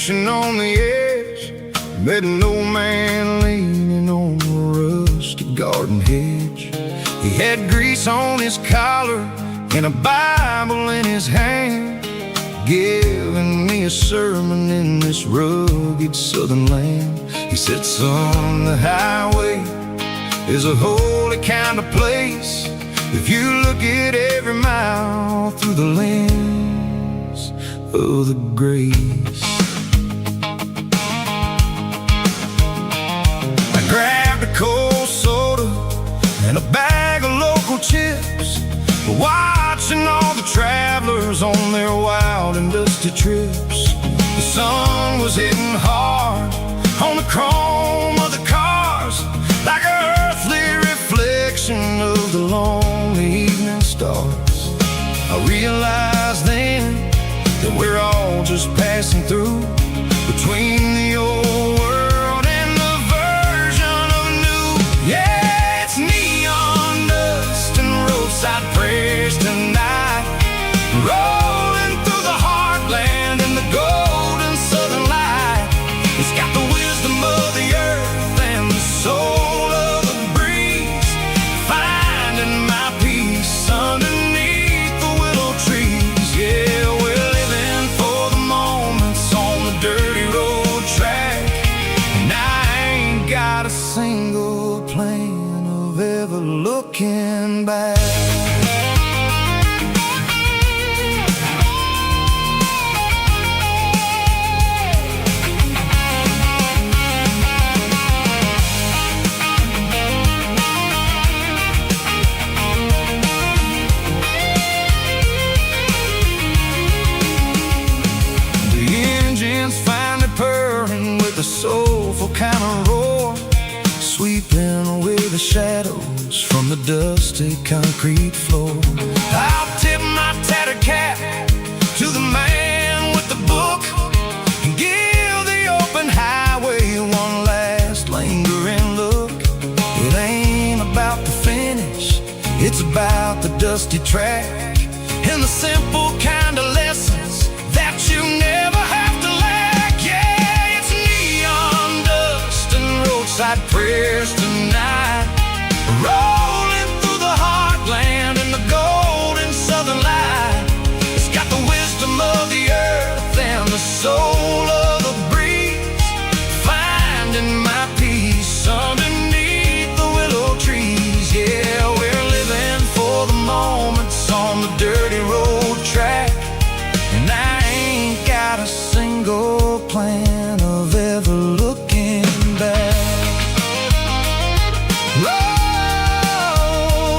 station on the edge, met an old man leaning on a rusty garden hedge. He had grease on his collar and a Bible in his hand, giving me a sermon in this rugged southern land. He said, son, the highway is a holy kind of place if you look at every mile through the lens of the grace. I grabbed a cold soda and a bag of local chips, watching all the travelers on their wild and dusty trips. The sun was hitting hard on the chrome of the cars, like an earthly reflection of the lonely evening stars. I realized then that we're all just passing through, between the old world and the version of new. Yeah, it's neon dust and roadside prayers tonight, rolling through the heartland in the golden southern light. It's got the wisdom of the earth and the soul of the breeze, finding my peace underneath the willow trees. Yeah, we're living for the moments on the dirty road track, and I ain't got a single plan of ever looking back. The soulful kind of roar, sweeping away the shadows from the dusty concrete floor. I'll tip my tattered cap to the man with the book and give the open highway one last lingering look. It ain't about the finish, it's about the dusty track and the simple kind of lessons that you never have to lack. Yeah, it's neon dust and roadside prayers tonight, rolling through the heartland in the golden southern light. It's got the wisdom of the earth and the soul of the breeze, finding my peace underneath the willow trees. Yeah, we're living for the moments on the dirty road track, and I ain't got a single plan of ever looking back.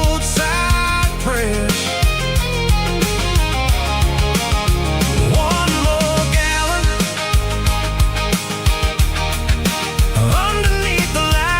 Roadside prayers, one more gallon underneath the light.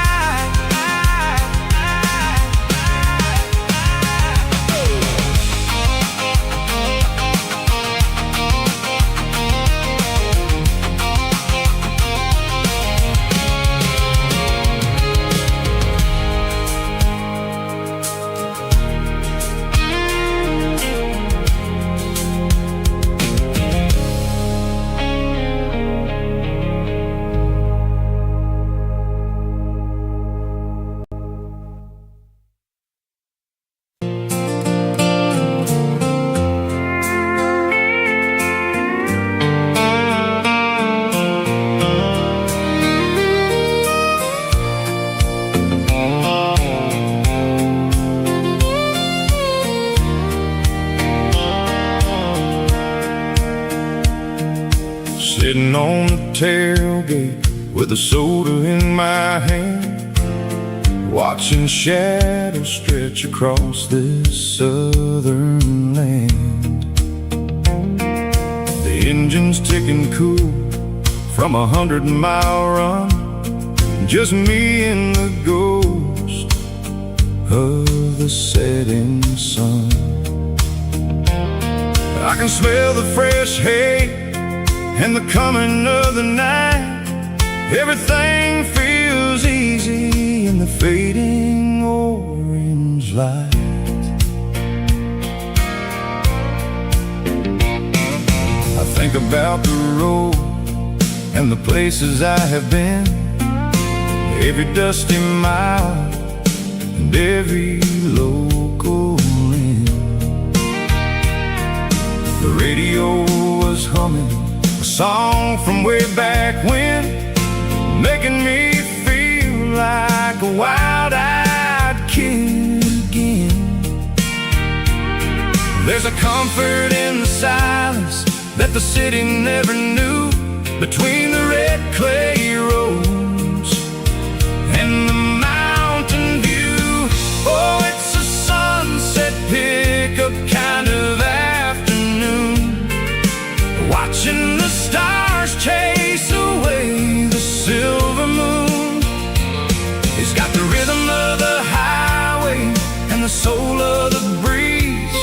Sitting on the tailgate with a soda in my hand, watching shadows stretch across this southern land. The engine's ticking cool from 100-mile run, just me and the ghost of the setting sun. I can smell the fresh hay and the coming of the night. Everything feels easy in the fading orange light. I think about the road and the places I have been, every dusty mile and every local inn. The radio was humming a song from way back when, making me feel like a wild-eyed kid again. There's a comfort in the silence that the city never knew, between the red clay roads and the mountain view. Oh, it's a sunset pickup kind of afternoon, watching the stars chase away the silver moon. It's got the rhythm of the highway and the soul of the breeze,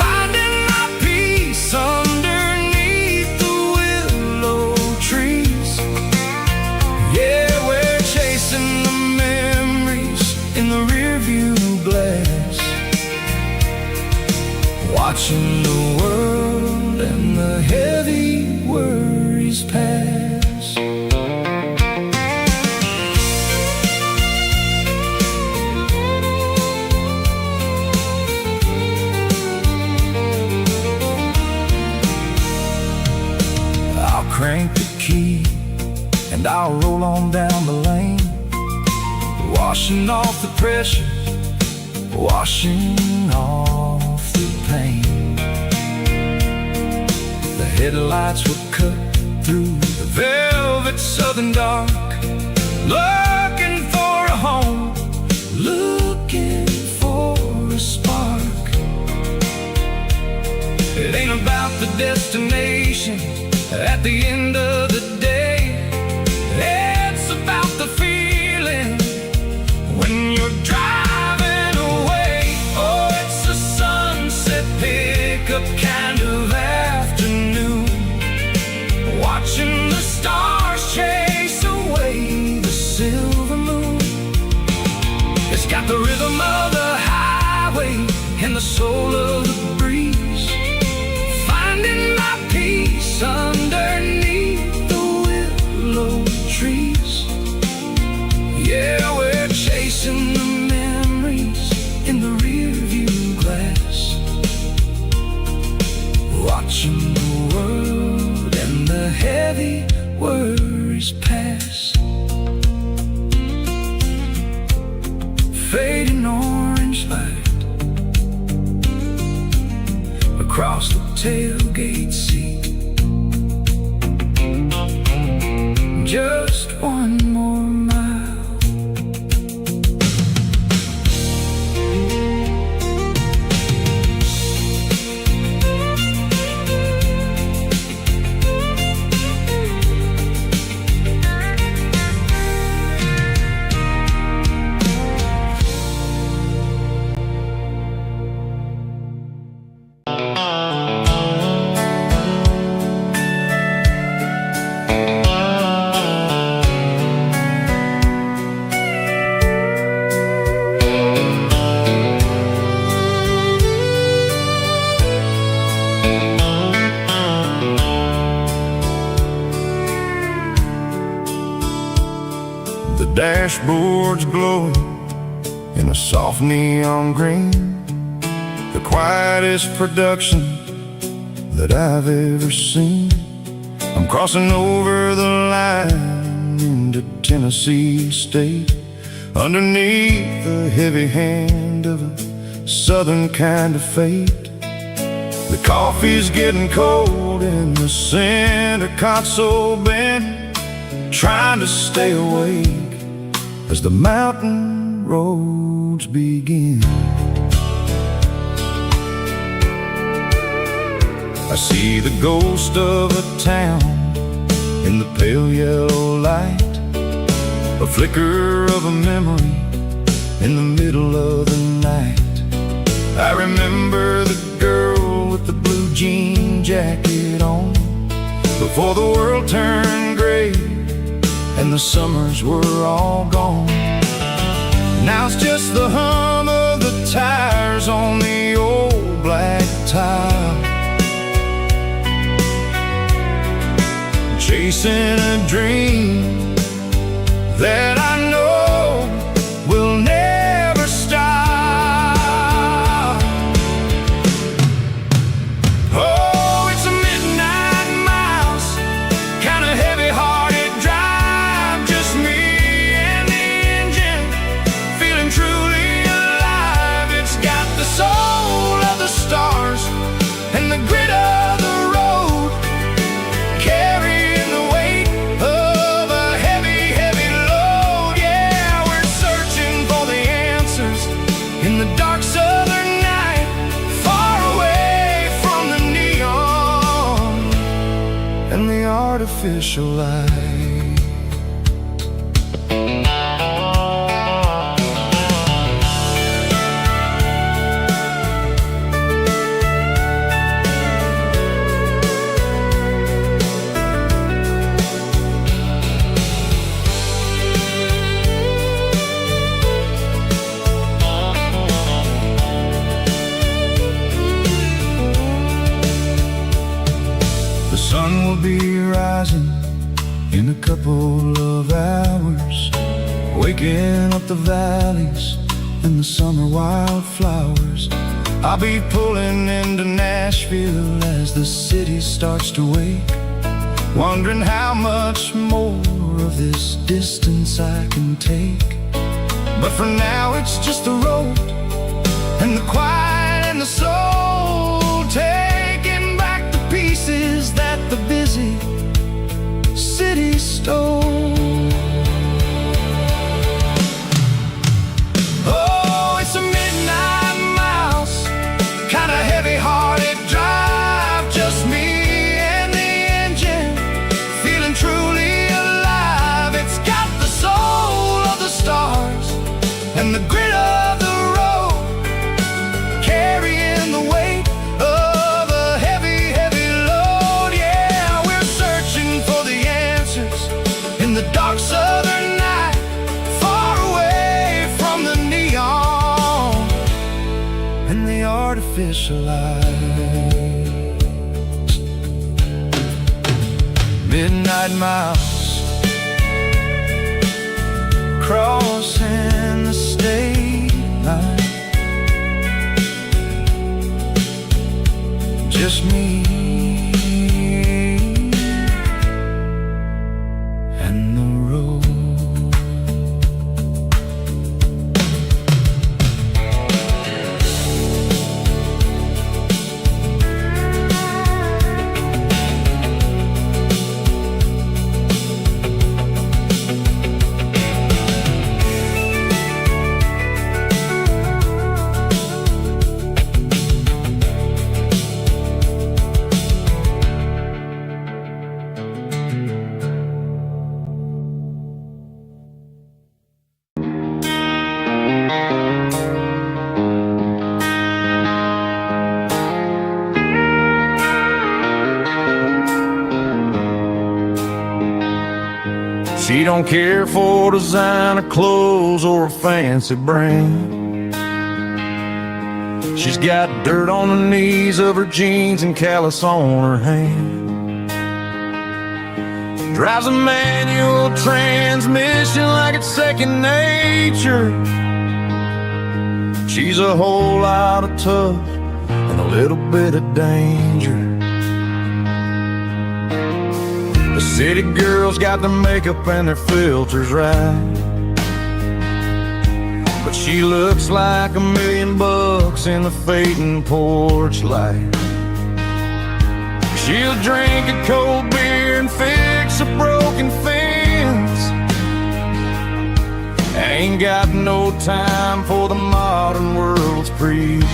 finding my peace underneath the willow trees. Yeah, we're chasing the memories in the rearview glass, watching the world and the heavy worries pass. I'll crank the key and I'll roll on down the lane, washing off the pressure, washing off the pain. The headlights will cut through the velvet southern dark, looking for a home, looking for a spark. It ain't about the destination at the end of the day, it's about the feeling when you're driving away. Oh, it's a sunset pickup kind of afternoon, watching the stars chase away the silver moon. It's got the rhythm of the highway and the soul of the breeze, finding my peace underneath the willow trees. Yeah, we're chasing the memories in the rearview glass, watching the world and the heavy worries pass. Fading orange light across the tailgate seat, just one more mile. The dashboard's glowing in a soft neon green, the quietest production that I've ever seen. I'm crossing over the line into Tennessee State, underneath the heavy hand of a southern kind of fate. The coffee's getting cold in the center console bin, trying to stay awake as the mountain roads begin. I see the ghost of a town in the pale yellow light, a flicker of a memory in the middle of the night. I remember the girl with the blue jean jacket on, before the world turned gray and the summers were all gone. Now it's just the hum of the tires on the old black tile, chasing chasing a dream that I know will never stop. Oh, it's a midnight mouse, kind of heavy-hearted drive, just me and the engine, feeling truly alive. It's got the soul of the stars and the grit of the road, carrying the weight of a heavy, heavy load. Yeah, we're searching for the answers in the dark southern night, far away from the neon and the artificial light. The sun will be rising in a couple of hours, waking up the valleys and the summer wildflowers. I'll be pulling into Nashville as the city starts to wake, wondering how much more of this distance I can take. But for now it's just the road and the quiet and the soul, taking back the pieces that the busy city stole. Oh, it's a midnight mouse, kind of heavy-hearted drive, just me and the engine, feeling truly alive. It's got the soul of the stars and the grit of the road, carrying the weight of a heavy, heavy load. Yeah, we're searching for the answers in the dark southern night, far away from the neon and the artificial lights. Midnight mouse, crossing the state line, just me and the road. She don't care for designer clothes or a fancy brand. She's got dirt on the knees of her jeans and callus on her hand. Drives a manual transmission like it's second nature. She's a whole lot of tough and a little bit of danger. The city girls got their makeup and their filters right, but she looks like $1 million in the fading porch light. She'll drink a cold beer and fix a broken fence. Ain't got no time for the modern world's pretense.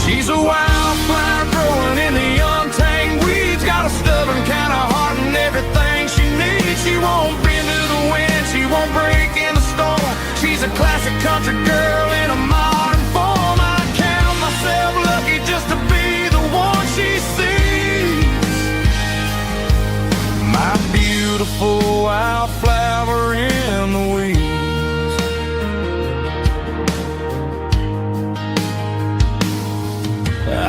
She's a wildflower growing in the untamed weeds, got a stubborn kind of heart and everything she needs. She won't bend to the wind, she won't break in the storm. She's a classic country girl in a modern form. I count myself lucky just to be the one she sees. My beautiful wildflower in the weeds.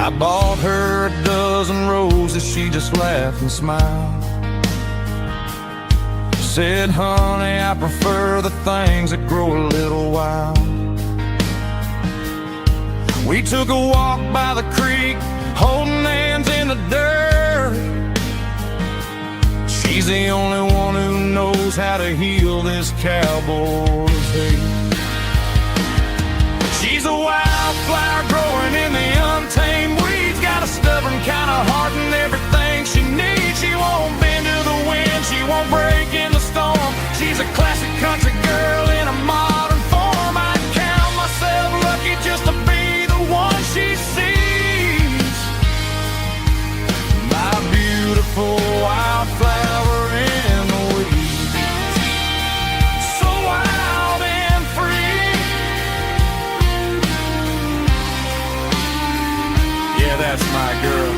I bought her a dozen roses roses, she just laughed and smiled. Said, honey, I prefer the things that grow a little wild. We took a walk by the creek, holding hands in the dirt. She's the only one who knows how to heal this cowboy's hate. She's a wildflower growing in the untamed weeds. Got a stubborn kind of heart and everything she needs. She won't bend to the wind, she won't break in the storm. She's a classic country girl in a modern form. I count myself lucky just to be the one she sees. My beautiful wildflower in the weeds. So wild and free. Yeah, that's my girl.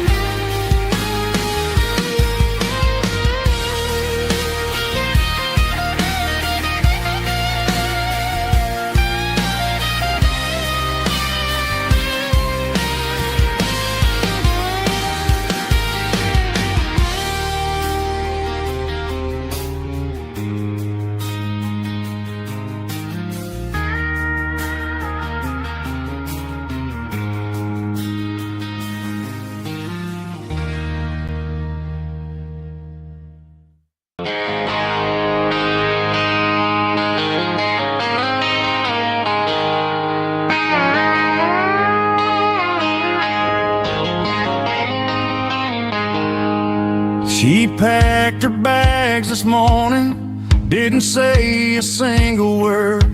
She packed her bags this morning, didn't say a single word.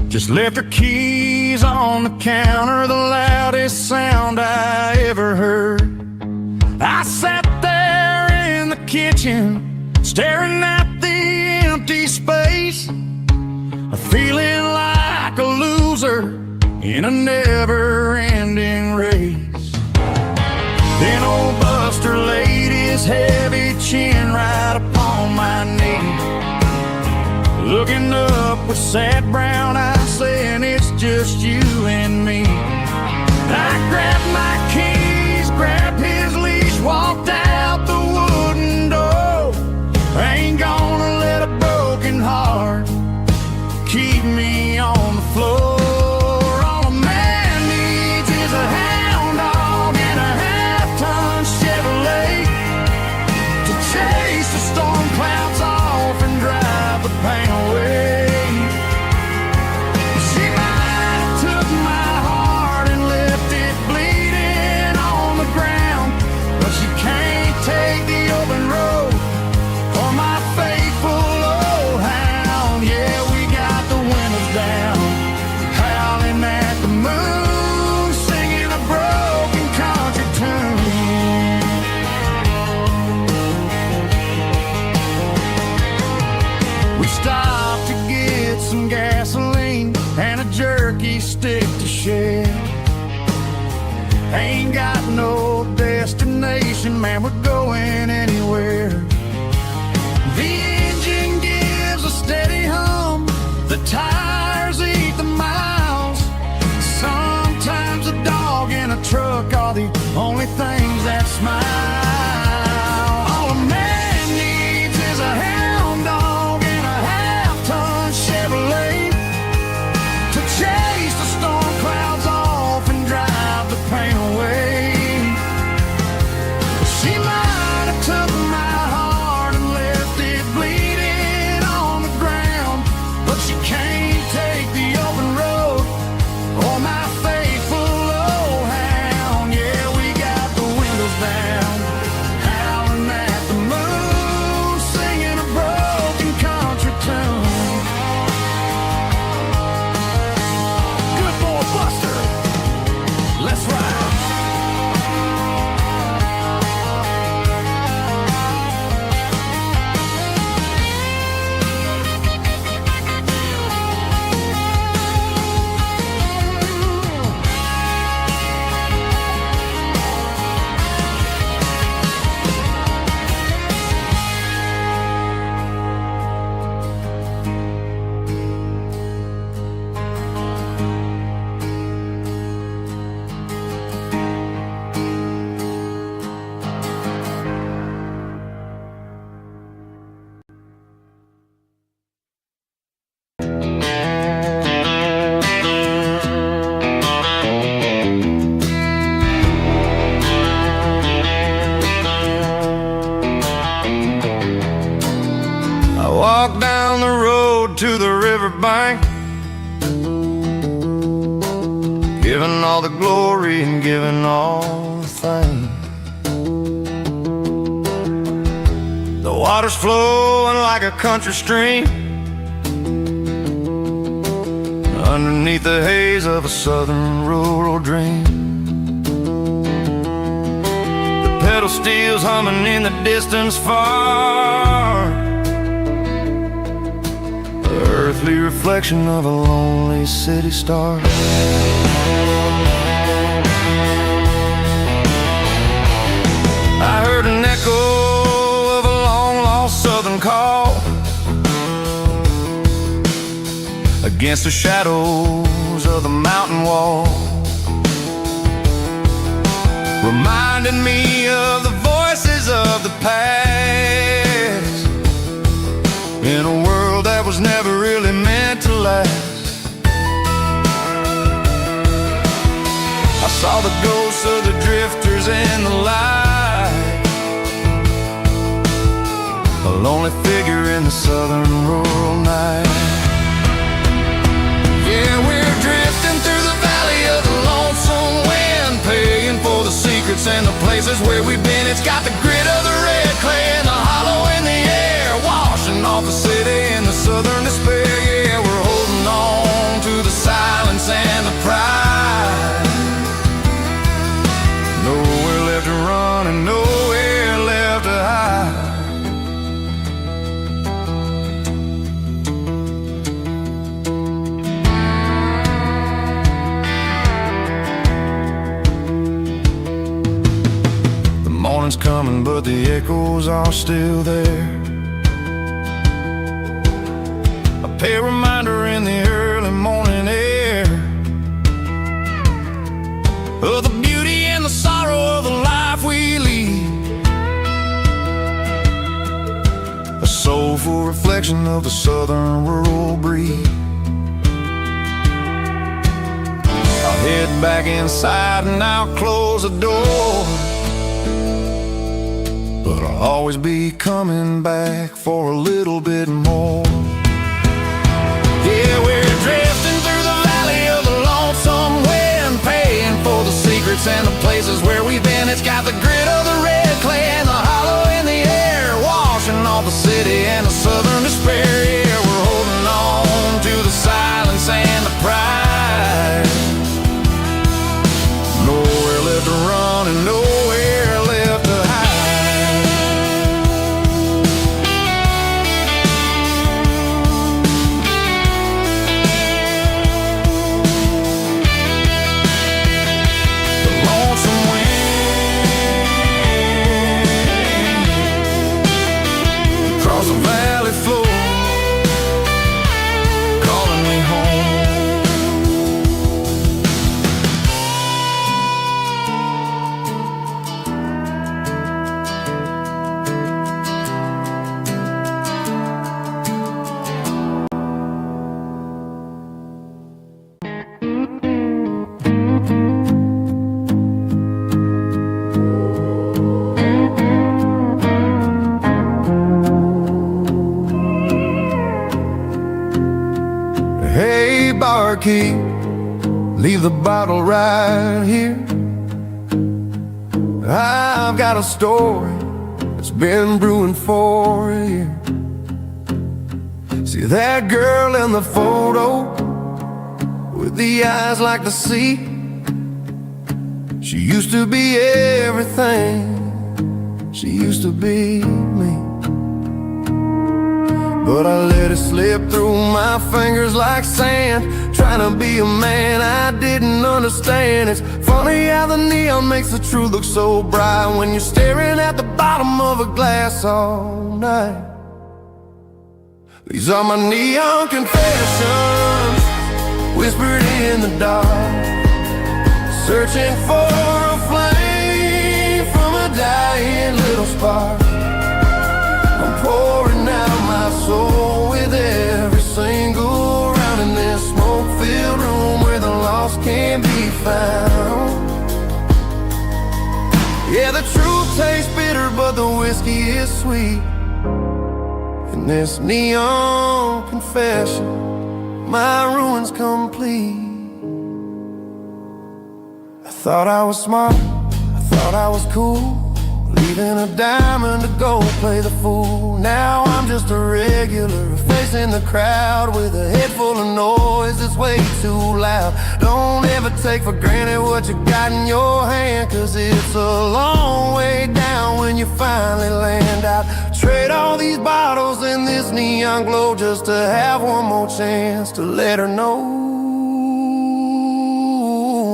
Just left her keys on the counter, the loudest sound I ever heard. I sat there in the kitchen, staring at the empty space, feeling like a loser in a never-ending race. Then old Buster laid his heavy chin right upon my knee, looking up with sad brown eyes, saying it's just you and me. I grabbed my keys, grabbed his leash, walked out the wooden door. I ain't gonna let a broken heart keep me on the floor. All a man needs is a hound dog and a half-ton Chevrolet to chase the storm clouds off and drive the pain away. She might have took my heart and left it bleeding on the ground, but she can't take the open road or my faithful old hound. Yeah, we got the windows down, howling at the moon, singing a broken country tune. We stopped to get some gasoline and a jerky stick to share. Ain't got no destination, man, we're going anywhere. The engine gives a steady hum, the tires eat the miles. Sometimes a dog and a truck are the only things that smile. All a man needs is a hound dog and a half-ton Chevrolet to chase the storm clouds off and drive the pain away. She might I walked down the road to the riverbank, giving all the glory and giving all the thanks. The water's flowing like a country stream underneath the haze of a southern rural dream. The pedal steel's humming in the distance far, the earthly reflection of a lonely city star. I heard an echo of a long-lost southern call against the shadows of the mountain wall, reminding me of the voices of the past, in a world that was never really meant to last. I saw the ghosts of the drifters in the light, a lonely figure in the southern rural night. Yeah, we're drifting through the valley of the lonesome wind, paying for the secrets and the places where we've been. It's got the grit of the red clay and the hollow in the air, washing off the city and the southern despair. Yeah, we're holding on to the silence and the pride. Nowhere left to run and nowhere left to hide. Morning's coming, but the echoes are still there. A pale reminder in the early morning air of the beauty and the sorrow of the life we lead, a soulful reflection of the southern rural breed. I'll head back inside and I'll close the door, but I'll always be coming back for a little bit more. Yeah, we're drifting through the valley of the lonesome wind, paying for the secrets and the places where we've been. It's got the grit of the red clay and the hollow in the air, washing off the city and the southern despair. Yeah, we're holding on to the silence and the pride. Nowhere left to run and nowhere left to hide. Hey, barkeep, leave the bottle right here. I've got a story that's been brewing for a year. See that girl in the photo with the eyes like the sea? She used to be everything, she used to be me. But I let it slip through my fingers like sand, trying to be a man I didn't understand. It's funny how the neon makes the truth look so bright when you're staring at the bottom of a glass all night. These are my neon confessions, whispered in the dark, searching for a flame from a dying little spark. I'm pouring out my soul with every single round in this smoke-filled room where the lost can't be found. Yeah, the truth tastes bitter, but the whiskey is sweet. And This neon confession, my ruin's complete. I thought I was smart, I thought I was cool, leaving a diamond to go play the fool. Now I'm just a regular, facing the crowd with a head full of noise that's way too loud. Don't ever take for granted what you got in your hand, 'cause it's a long way down when you finally land out. Trade all these bottles and this neon glow just to have one more chance to let her know.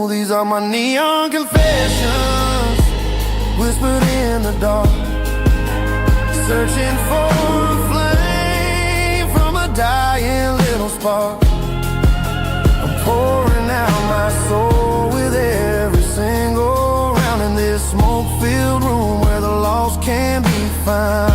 These are my neon confessions, whispered in the dark, searching for a flame from a dying little spark. I'm pouring out my soul with every single round in this smoke-filled room where the lost can be found.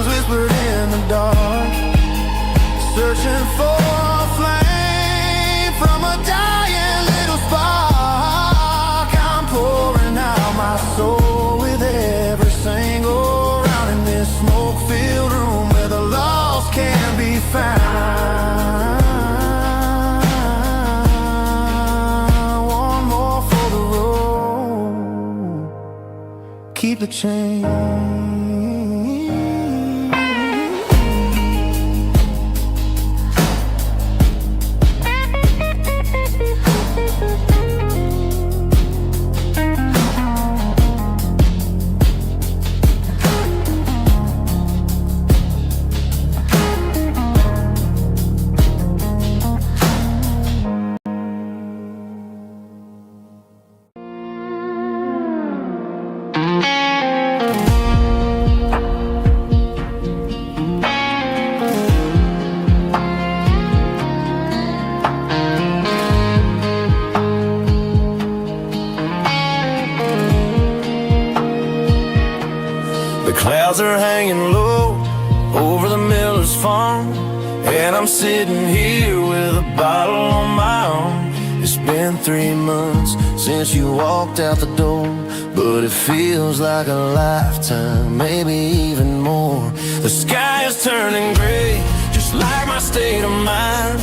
Whispered in the dark, searching for a flame from a dying little spark. I'm pouring out my soul with every single round in this smoke-filled room where the lost can be found. One more for the road, keep the change. Clouds are hanging low over the miller's farm, and I'm sitting here with a bottle on my arm. It's been 3 months since you walked out the door, but it feels like a lifetime, maybe even more. The sky is turning gray, just like my state of mind,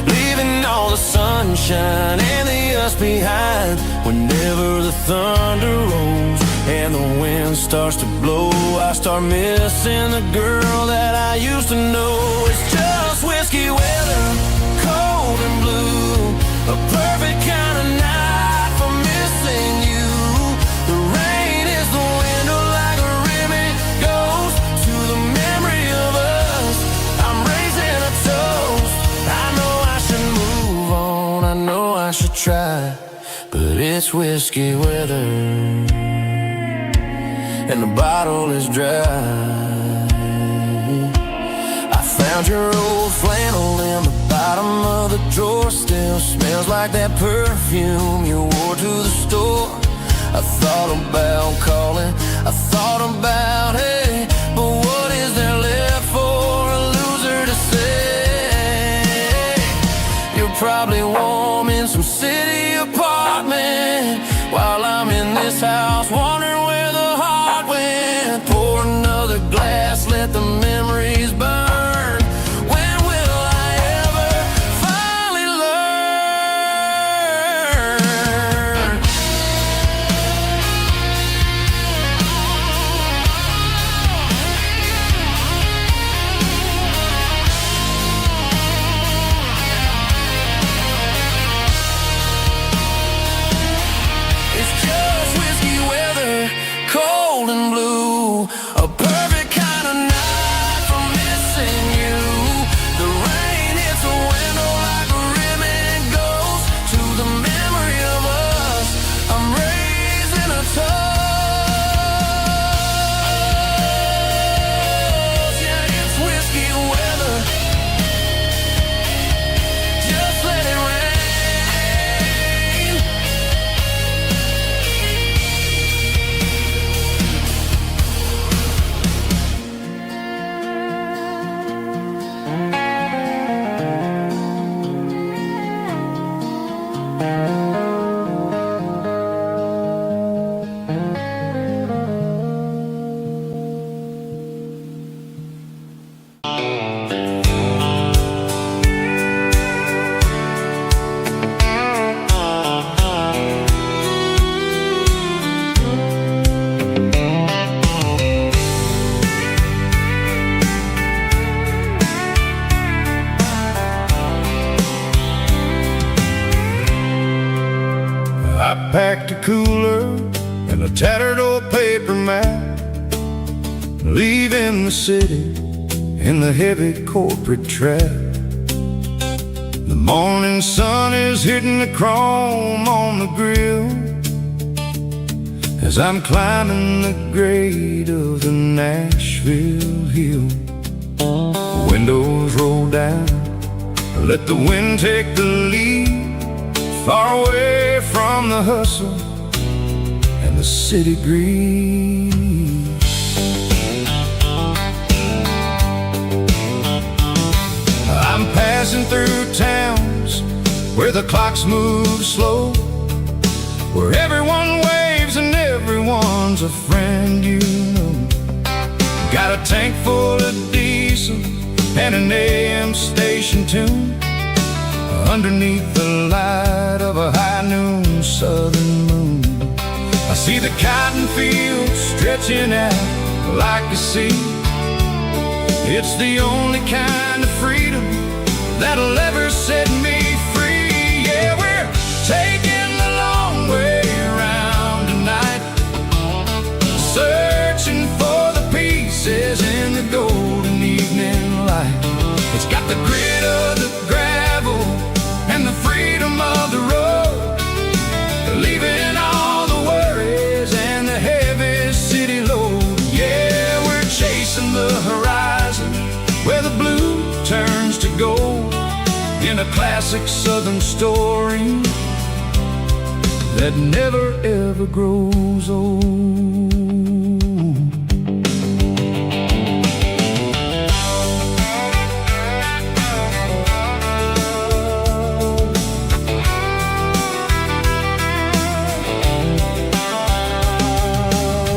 leaving all the sunshine and the us behind. Whenever the thunder rolls and the wind starts to blow, I start missing the girl that I used to know. It's just whiskey weather, cold and blue, a perfect kind of night for missing you. The rain is the window like a ribbon goes to the memory of us. I'm raising a toast. I know I should move on, I know I should try, but it's whiskey weather and the bottle is dry. I found your old flannel in the bottom of the drawer, still smells like that perfume you wore to the store. I thought about calling, I thought about, hey, but what is there left for a loser to say? You're probably warm in some city apartment while I'm in this house wondering where the heart went. Pour another glass, let the memories burn. When will I ever finally learn? leaving the city in the heavy corporate trap. The morning sun is hitting the chrome on the grill as I'm climbing the grade of the Nashville hill. Windows roll down, let the wind take the lead, far away from the hustle and the city breeze. I'm passing through towns where the clocks move slow, where everyone waves and everyone's a friend you know. Got a tank full of diesel and an AM station tune underneath the light of a high noon southern moon. I see the cotton fields stretching out like a sea. It's the only kind of freedom that'll ever set me free. Yeah, we're taking the long way around tonight, searching for the pieces in the golden evening light. It's got the grit of the gravel and the freedom of the road, leaving all the worries and the heavy city load. Yeah, we're chasing the horizon where the blue turns to gold, in a classic southern story that never ever grows old.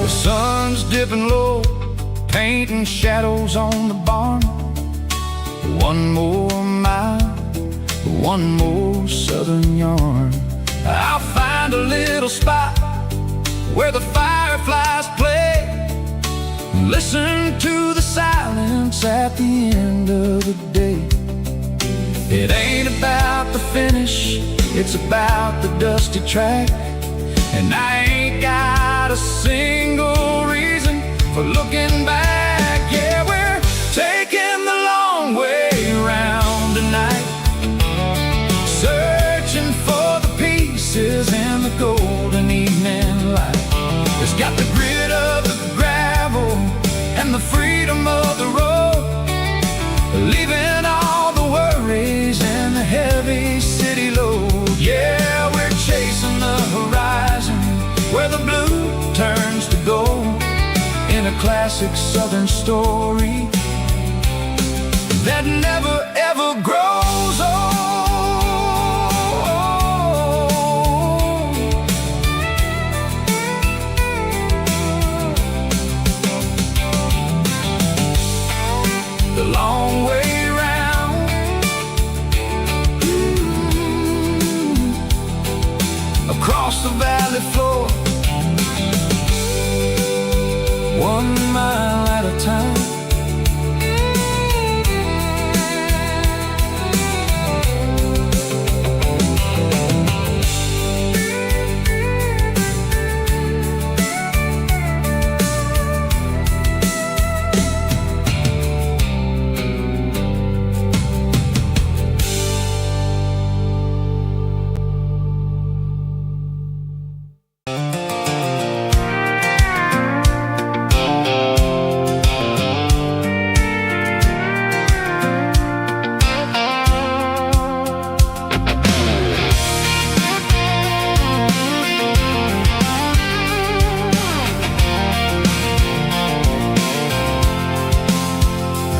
The sun's dipping low, painting shadows on the barn. One more mile, one more southern yarn. I'll find a little spot where the fireflies play, listen to the silence at the end of the day. It ain't about the finish, it's about the dusty track. And I ain't got a single reason for looking back. Yeah, we're taking the long way around tonight, searching for the pieces in the golden evening light. It's got the grit of the gravel and the freedom of the road, leaving all the worries and the heavy city load. Yeah, we're chasing the horizon where the blue turns to gold, in a classic southern story that never ever grows old. The long way round, across the valley floor, 1 mile at a time.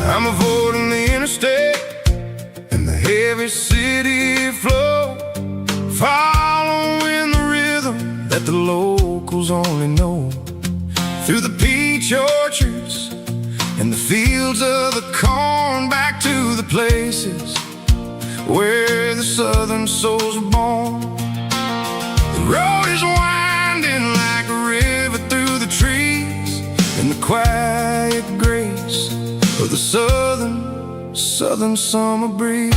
I'm avoiding the interstate and the heavy city flow, following the rhythm that the locals only know, through the peach orchards and the fields of the corn, back to the places where the southern souls are born. The road is winding like a river through the trees, in the quiet grace of the southern summer breeze.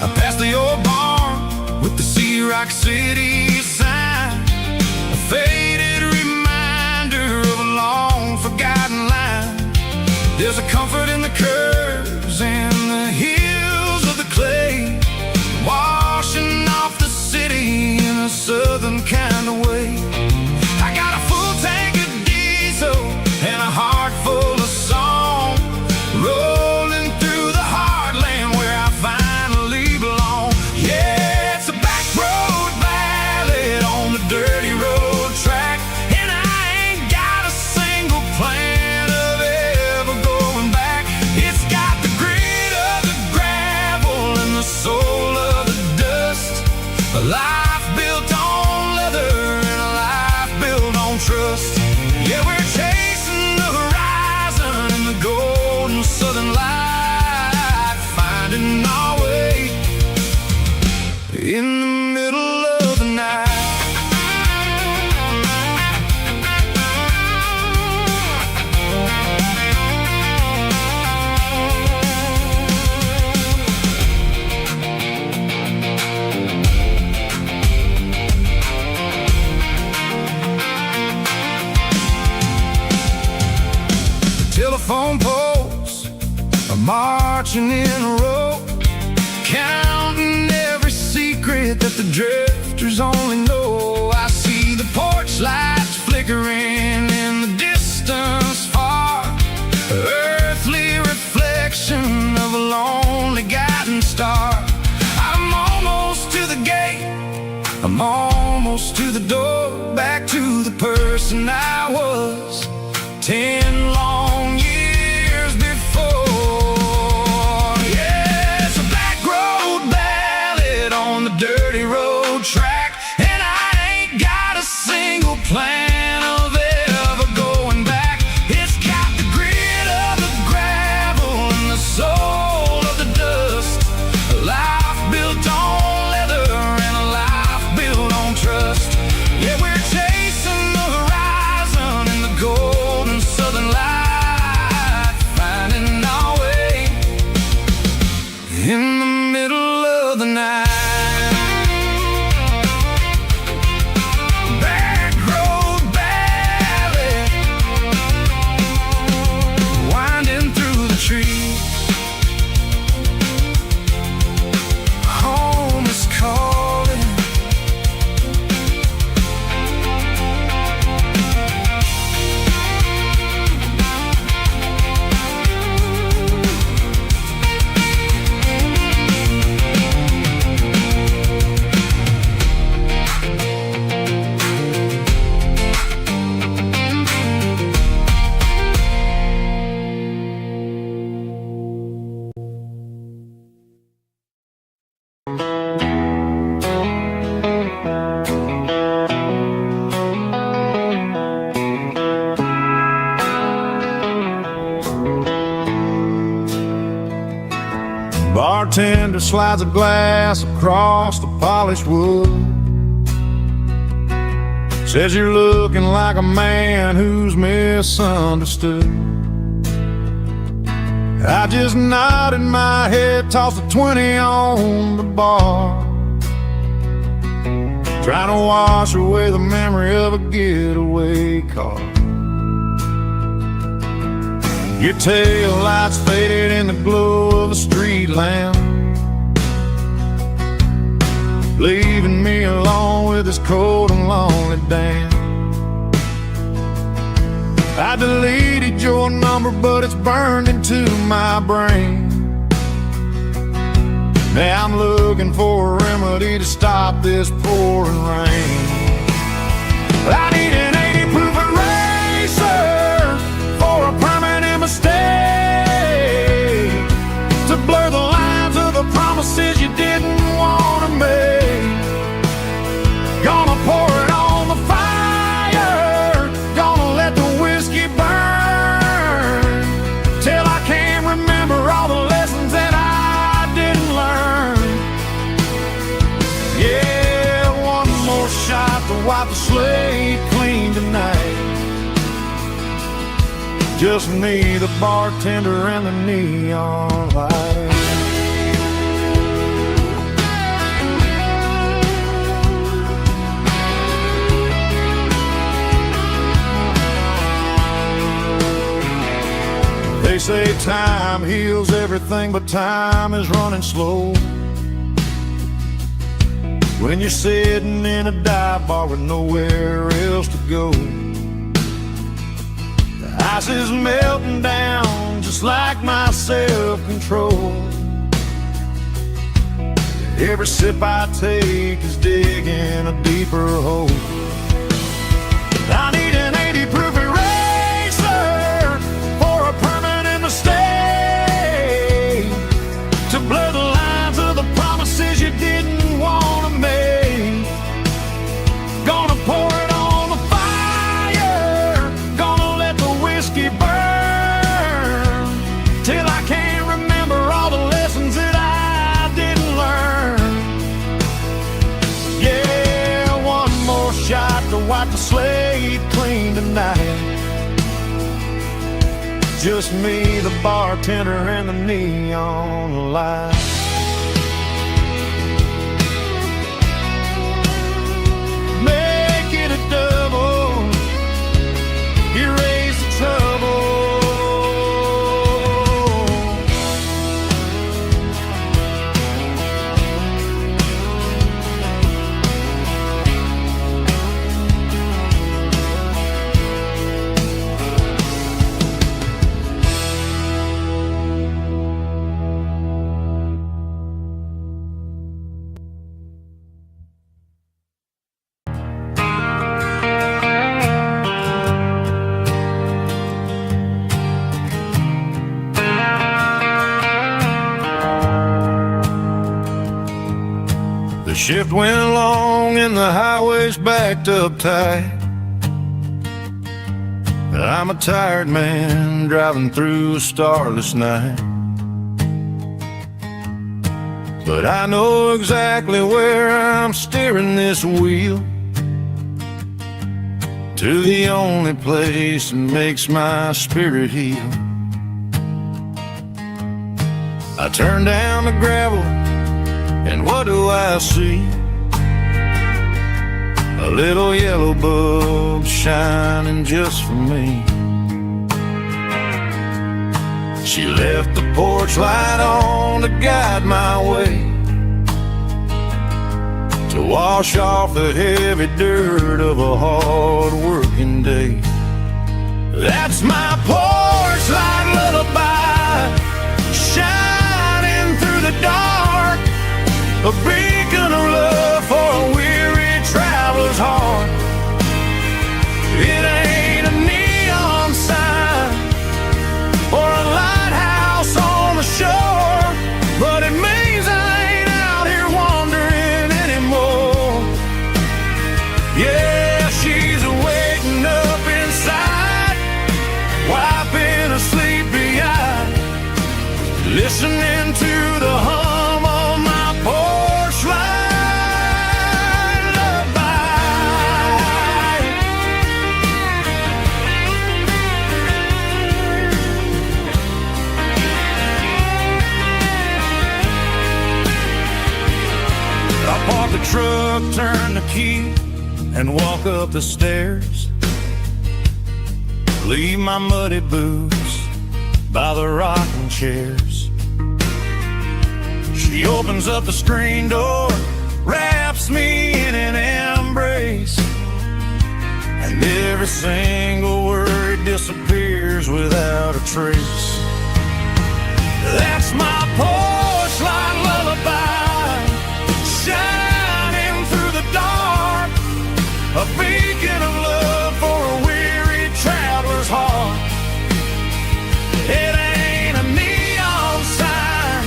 I passed the old barn with the Sea Rock City sign, a telephone poles are marching in a row, counting every secret that the drifters only know. I see the porch lights flickering in the distance far, earthly reflection of a lonely guiding star. I'm almost to the gate, I'm almost to the door, back to the person I was 10 long years before. Yeah, it's a back road ballad on the dirty road track, and I ain't got a single plan of ever going back. It's got the grit of the gravel and the soul of the dust, a life built on leather and a life built on trust. Yeah, we're chasing the horizon in the golden southern light, finding our way in the middle of the night. Back road ballad, winding through the trees. Home is calling. Bartender slides a glass across the polished wood, says you're looking like a man who's misunderstood. I just nodded my head, tossed a 20 on the bar, trying to wash away the memory of a getaway car. Your tail lights faded in the glow of a street lamp, leaving me alone with this cold and lonely dance. I deleted your number, but it's burned into my brain. Now I'm looking for a remedy to stop this pouring rain. I need an 80 proof eraser for a permanent mistake, to blur the lines of the promises you didn't want to make. Gonna pour it on the fire, gonna let the whiskey burn, till I can't remember all the lessons that I didn't learn. Yeah, one more shot to wipe the slate clean tonight. Just me, the bartender, and the neon light. They say time heals everything, but time is running slow when you're sitting in a dive bar with nowhere else to go. Ice is melting down just like my self-control. Every sip I take is digging a deeper hole. I need an 80 proof eraser for a permanent mistake, to blur the lines of the promises you didn't want to make. Gonna pour it on the fire, gonna let the whiskey burn, till I can't remember all the lessons that I didn't learn. Yeah, one more shot to wipe the slate clean tonight. Just me, the bartender, and the neon light. Make it a double, erase the trouble. Shift went long and the highway's backed up tight. I'm a tired man driving through a starless night, but I know exactly where I'm steering this wheel, to the only place that makes my spirit heal. I turn down the gravel, and what do I see? A little yellow bulb shining just for me. She left the porch light on to guide my way, to wash off the heavy dirt of a hard-working day. That's my porch light lullaby, shining through the dark, a beacon of love for a weary traveler's heart. It ain't a neon sign or a lighthouse on the shore, but it means I ain't out here wandering anymore. Yeah, she's waiting up inside, wiping a sleepy eye, listening to the hum of my porch light lullaby. I park the truck, turn the key, and walk up the stairs. Leave my muddy boots by the rocking chairs. She opens up the screen door, wraps me in an embrace, and every single word disappears without a trace. That's my porch light lullaby, shining through the dark, a beacon of love for a weary traveler's heart. It ain't a neon sign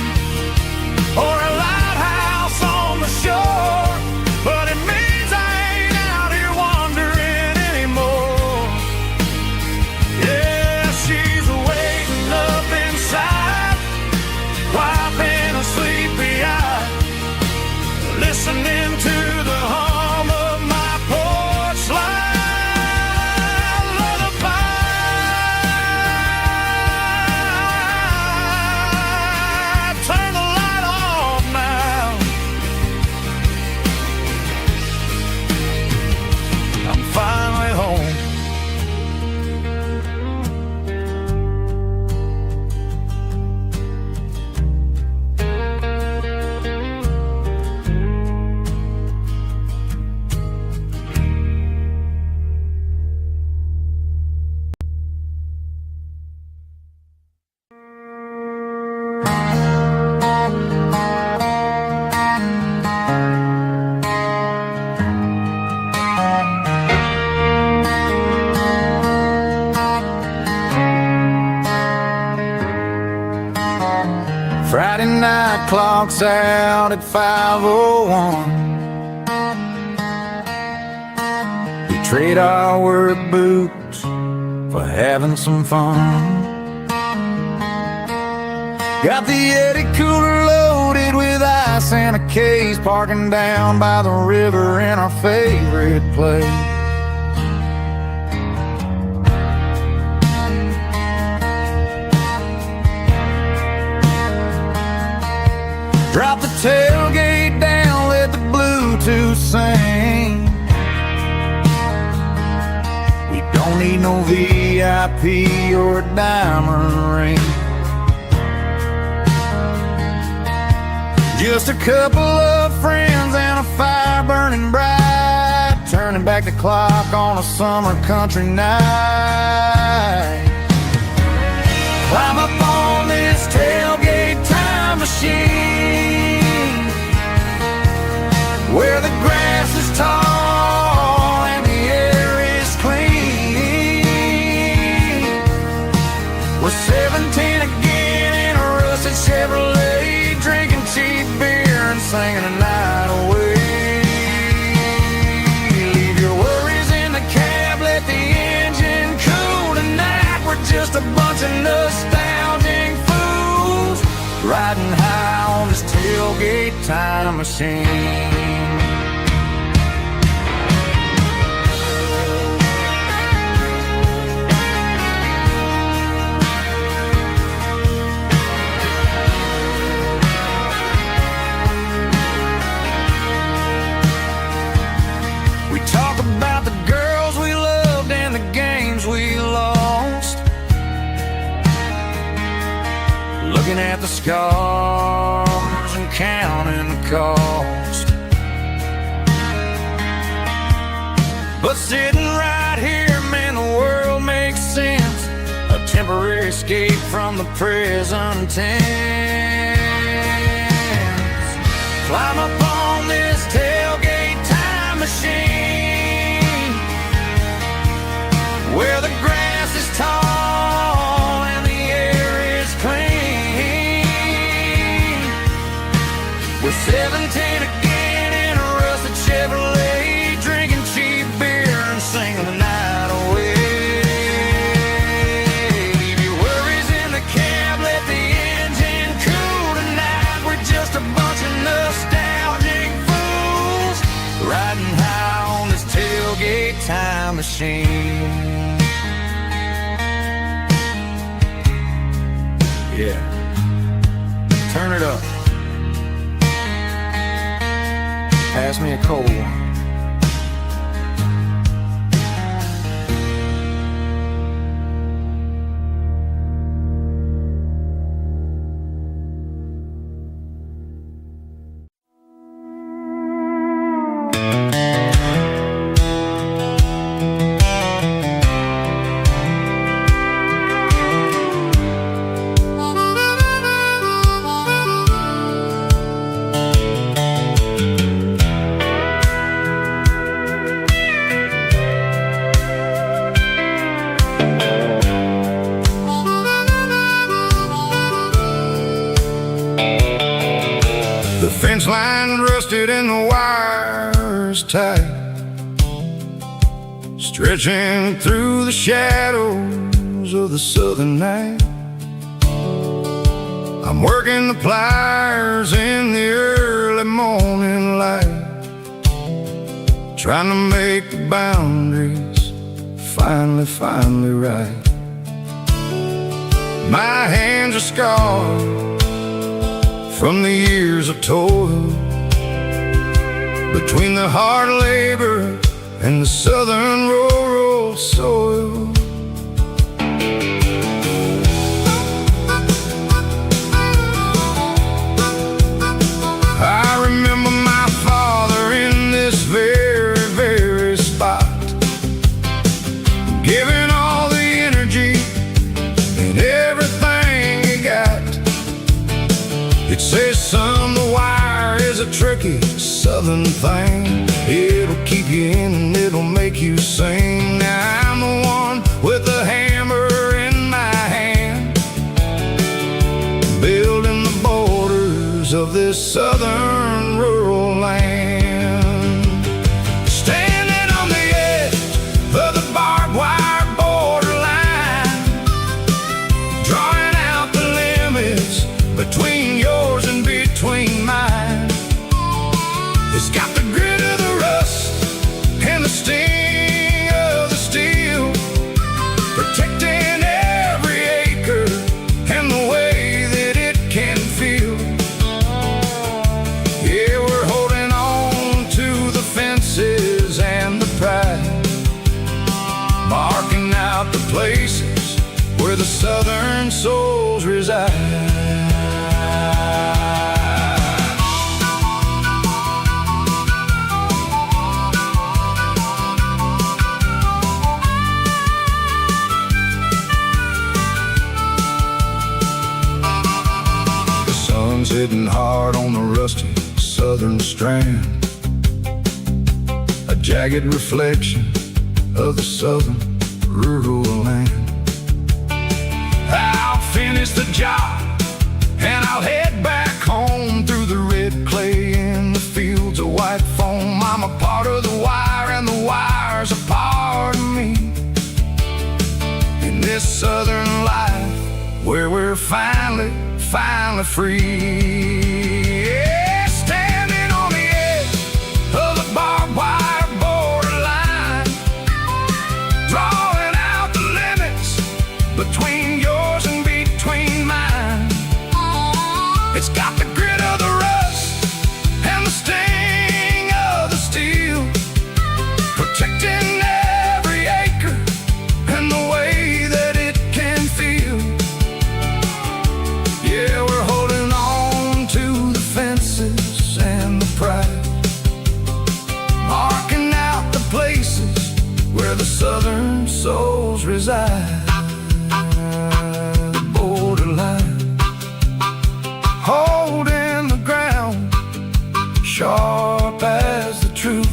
or a lighthouse on the shore, but it means I ain't out here wandering anymore. Yeah, she's waiting up inside, wiping a sleepy eye, listening to the hum of my porch light lullaby. Turn the light off now, I'm finally home. Friday night clock's out at 5:01. We trade our work boots for having some fun. Got the Yeti cooler loaded with ice and a case, parking down by the river in our favorite place. Drop the tailgate down, let the Bluetooth sing. We don't need no VIP or a diamond ring. Just a couple of friends and a fire burning bright, turning back the clock on a summer country night. Climb up on this tailgate time machine, where the grass is tall and the air is clean. We're 17 again in a rusted Chevrolet, drinking cheap beer and singing the night away. just a bunch of nostalgic fools riding high on this tailgate time machine. We talk about the girls we loved and the games we lost, looking at the scars and counting the cost. But sitting right here, man, the world makes sense. A temporary escape from the present tense. Climb up on this tailgate time machine, where the grass is tall and the air is clean. We're 17 again in a rusted Chevrolet, drinking cheap beer and singing the night away. Leave your worries in the cab, let the engine cool tonight. We're just a bunch of nostalgic fools riding high on this tailgate time machine. Yeah, turn it up. Pass me a cold one. The fence line rusted and the wires tight, stretching through the shadows of the southern night. I'm working the pliers in the early morning light, trying to make the boundaries finally right. My hands are scarred from the years of toil, between the hard labor and the southern rural soil. I remember my father in this very spot, giving all the energy and everything he got. It says, son, the wire is a tricky southern thing. It'll keep you in and it'll make you sing. Now I'm the one with the hammer in my hand, building the borders of this southern rural land. Standing on the edge of the barbed wire borderline, drawing out the limits between yours and between mine. It's got the grit of the rust and the sting of the steel, protecting every acre and the way that it can feel. Yeah, we're holding on to the fences and the pride, marking out the places where the southern souls reside. Hitting hard on the rusty southern strand, a jagged reflection of the southern rural land. I'll finish the job and I'll head back home through the red clay in the fields of white foam. I'm a part of the wire and the wire's a part of me. In this southern finally free. Yeah, standing on the edge of the barbed wire borderline, drawing out the limits between yours and between mine. It's got the grit of the rust and the sting of the steel, protecting every acre and the way that it can feel. Yeah, we're holding on to the fences and the pride, marking out the places where the southern souls reside. The borderline, holding the ground, sharp as the truth.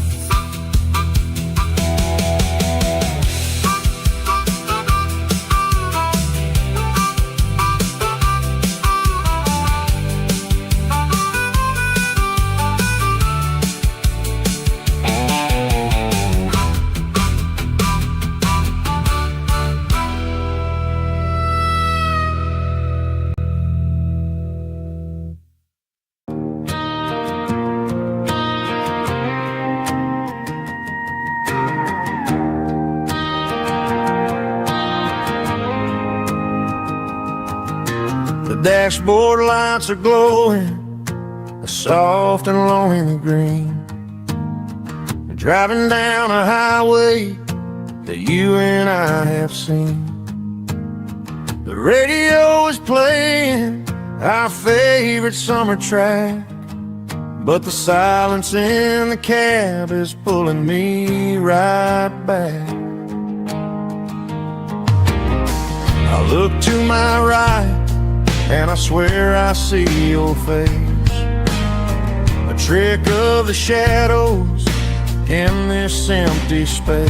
The dashboard lights are glowing, a soft and lonely green. We're driving down a highway that you and I have seen. The radio is playing our favorite summer track, but the silence in the cab is pulling me right back. I look to my right and I swear I see your face, a trick of the shadows in this empty space.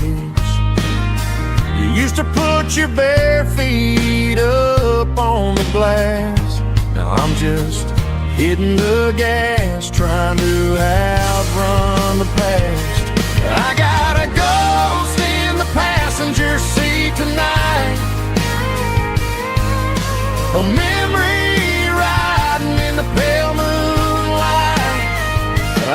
You used to put your bare feet up on the glass. Now I'm just hitting the gas, trying to outrun the past. I got a ghost in the passenger seat tonight, a memory riding in the pale moonlight.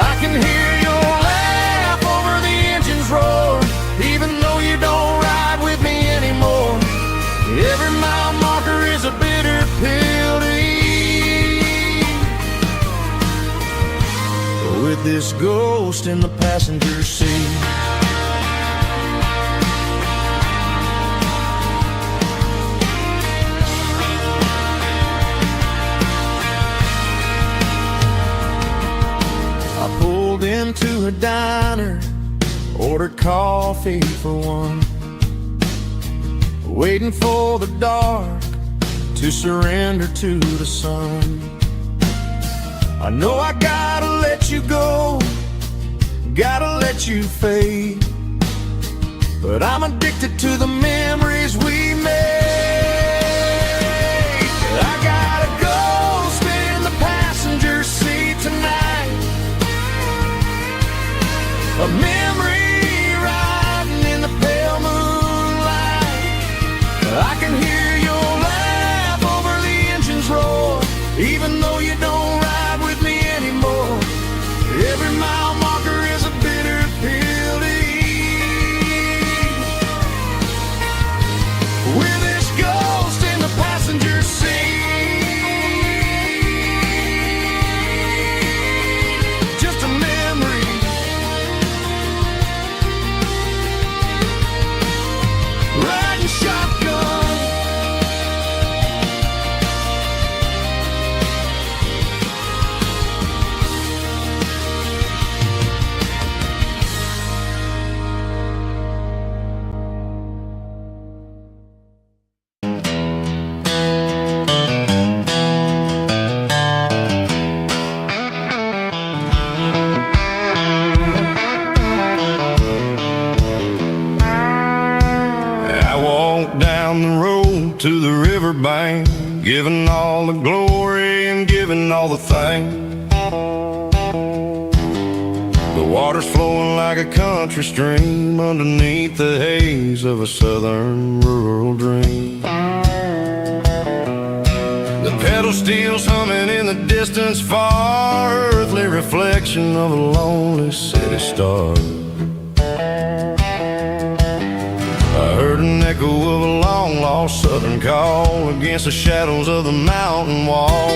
I can hear your laugh over the engine's roar, even though you don't ride with me anymore. Every mile marker is a bitter pill to eat. With this ghost in the passenger seat, into a diner, ordered coffee for one, waiting for the dark to surrender to the sun. I know I gotta let you go, gotta let you fade, but I'm addicted to the memories we made. I got a ghost in the passenger seat tonight, a memory riding in the pale moonlight. I can hear your laugh over the engine's roar, even though you don't ride with me anymore. Every mile marker is a bitter pill to eat. With this ghost in the passenger seat, just a memory, riding shotgun. Down the road to the riverbank, giving all the glory and giving all the thanks. The water's flowing like a country stream underneath the haze of a southern rural dream. The pedal steel's humming in the distance far, earthly reflection of a lonely city star. I heard an echo of a long-lost southern call against the shadows of the mountain wall,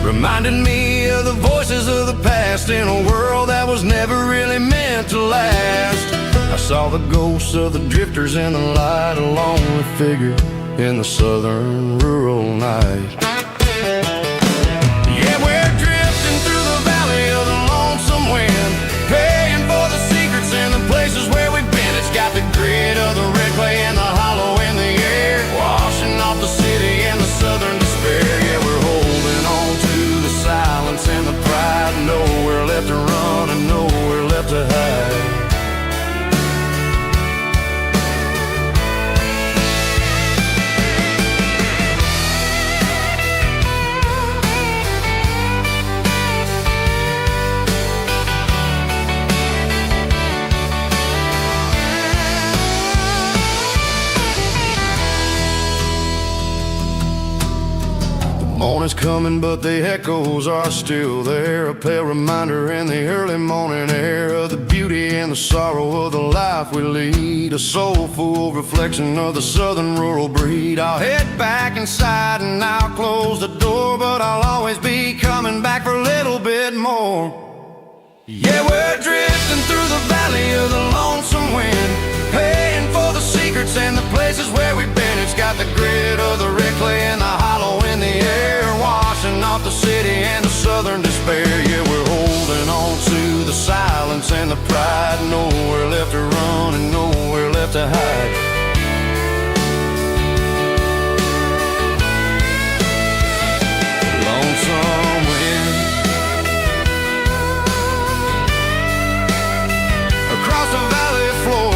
reminded me of the voices of the past in a world that was never really meant to last. I saw the ghosts of the drifters in the light, a lonely figure in the southern rural night. Yeah, we're drifting through the valley of the lonesome wind, paying for the secrets and the places where we've been. It's got the grit of the red clay and the hollow in the air, washing off the city and the southern despair. Yeah, we're holding on to the silence and the pride, nowhere left to run and nowhere left to hide. Morning's coming, but the echoes are still there, a pale reminder in the early morning air of the beauty and the sorrow of the life we lead, a soulful reflection of the southern rural breed. I'll head back inside and I'll close the door, but I'll always be coming back for a little bit more. Yeah, we're drifting through the valley of the lonesome wind, paying for the secrets and the places where we've been. It's got the grit of the red clay and the hollow in the air, washing off the city and the southern despair. Yeah, we're holding on to the silence and the pride, nowhere left to run and nowhere left to hide. Lonesome wind across the valley floor,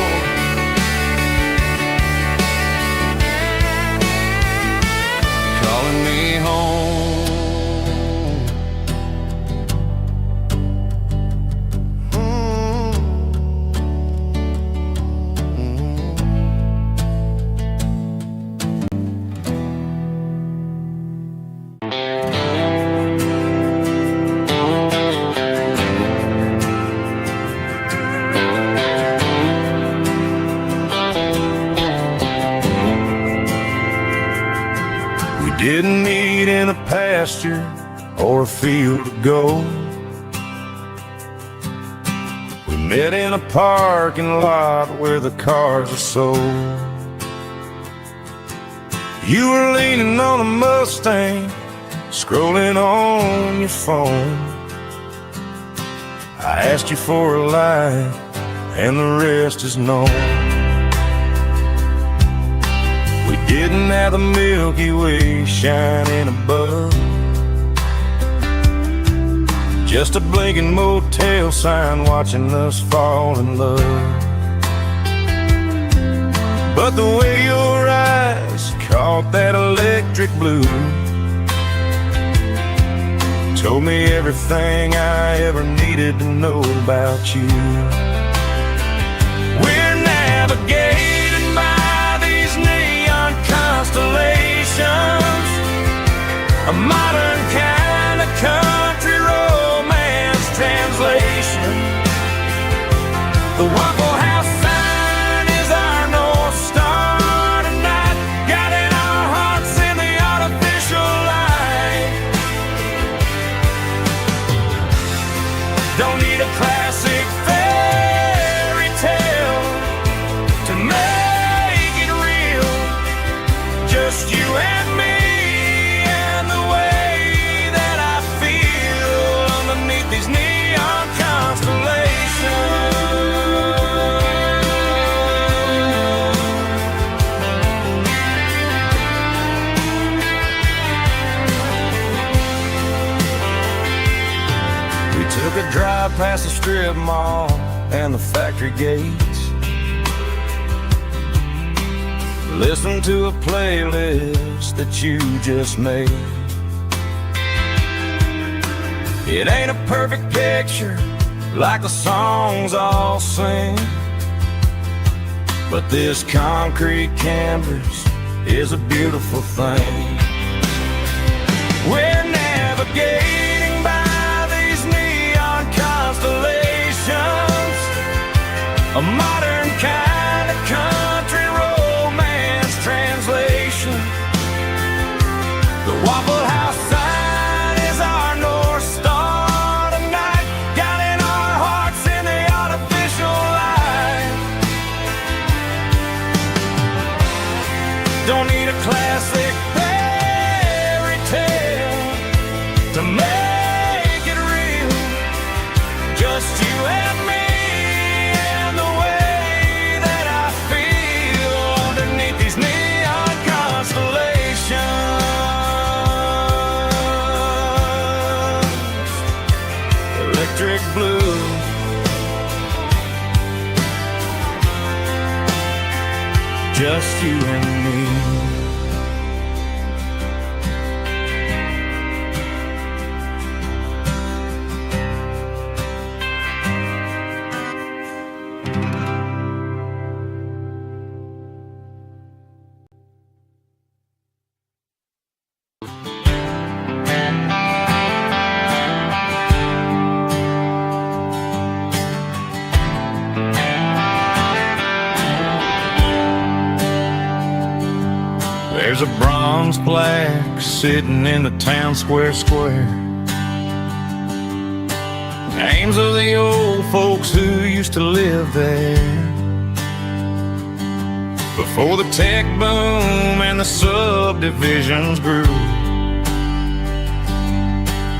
calling me home. Didn't meet in a pasture or a field of gold. We met in a parking lot where the cars are sold. You were leaning on a Mustang, scrolling on your phone. I asked you for a light, and the rest is known. Didn't have the Milky Way shining above, just a blinking motel sign watching us fall in love. But the way your eyes caught that electric blue told me everything I ever needed to know about you. We're navigated by these neon constellations, a modern kind of country romance translation. The Waffle House sign is our North Star tonight, guiding our hearts in the artificial light. Don't need a classic fairy tale to make it real, just you and me and the way that I feel underneath these neon constellations. We took a drive past the strip mall and the factory gates, listen to a playlist that you just made. It ain't a perfect picture like the songs all sing, but this concrete canvas is a beautiful thing. We're navigating by these neon constellations, a modern kind of country romance translation. The Waffle House sign is our North Star tonight, guiding our hearts in the artificial light. Don't need a classic fairy tale to make it real. Just you and me and the way that I feel underneath these neon constellations. Electric blue, just you and me. There's a bronze plaque sitting in the town square. Names of the old folks who used to live there before the tech boom and the subdivisions grew,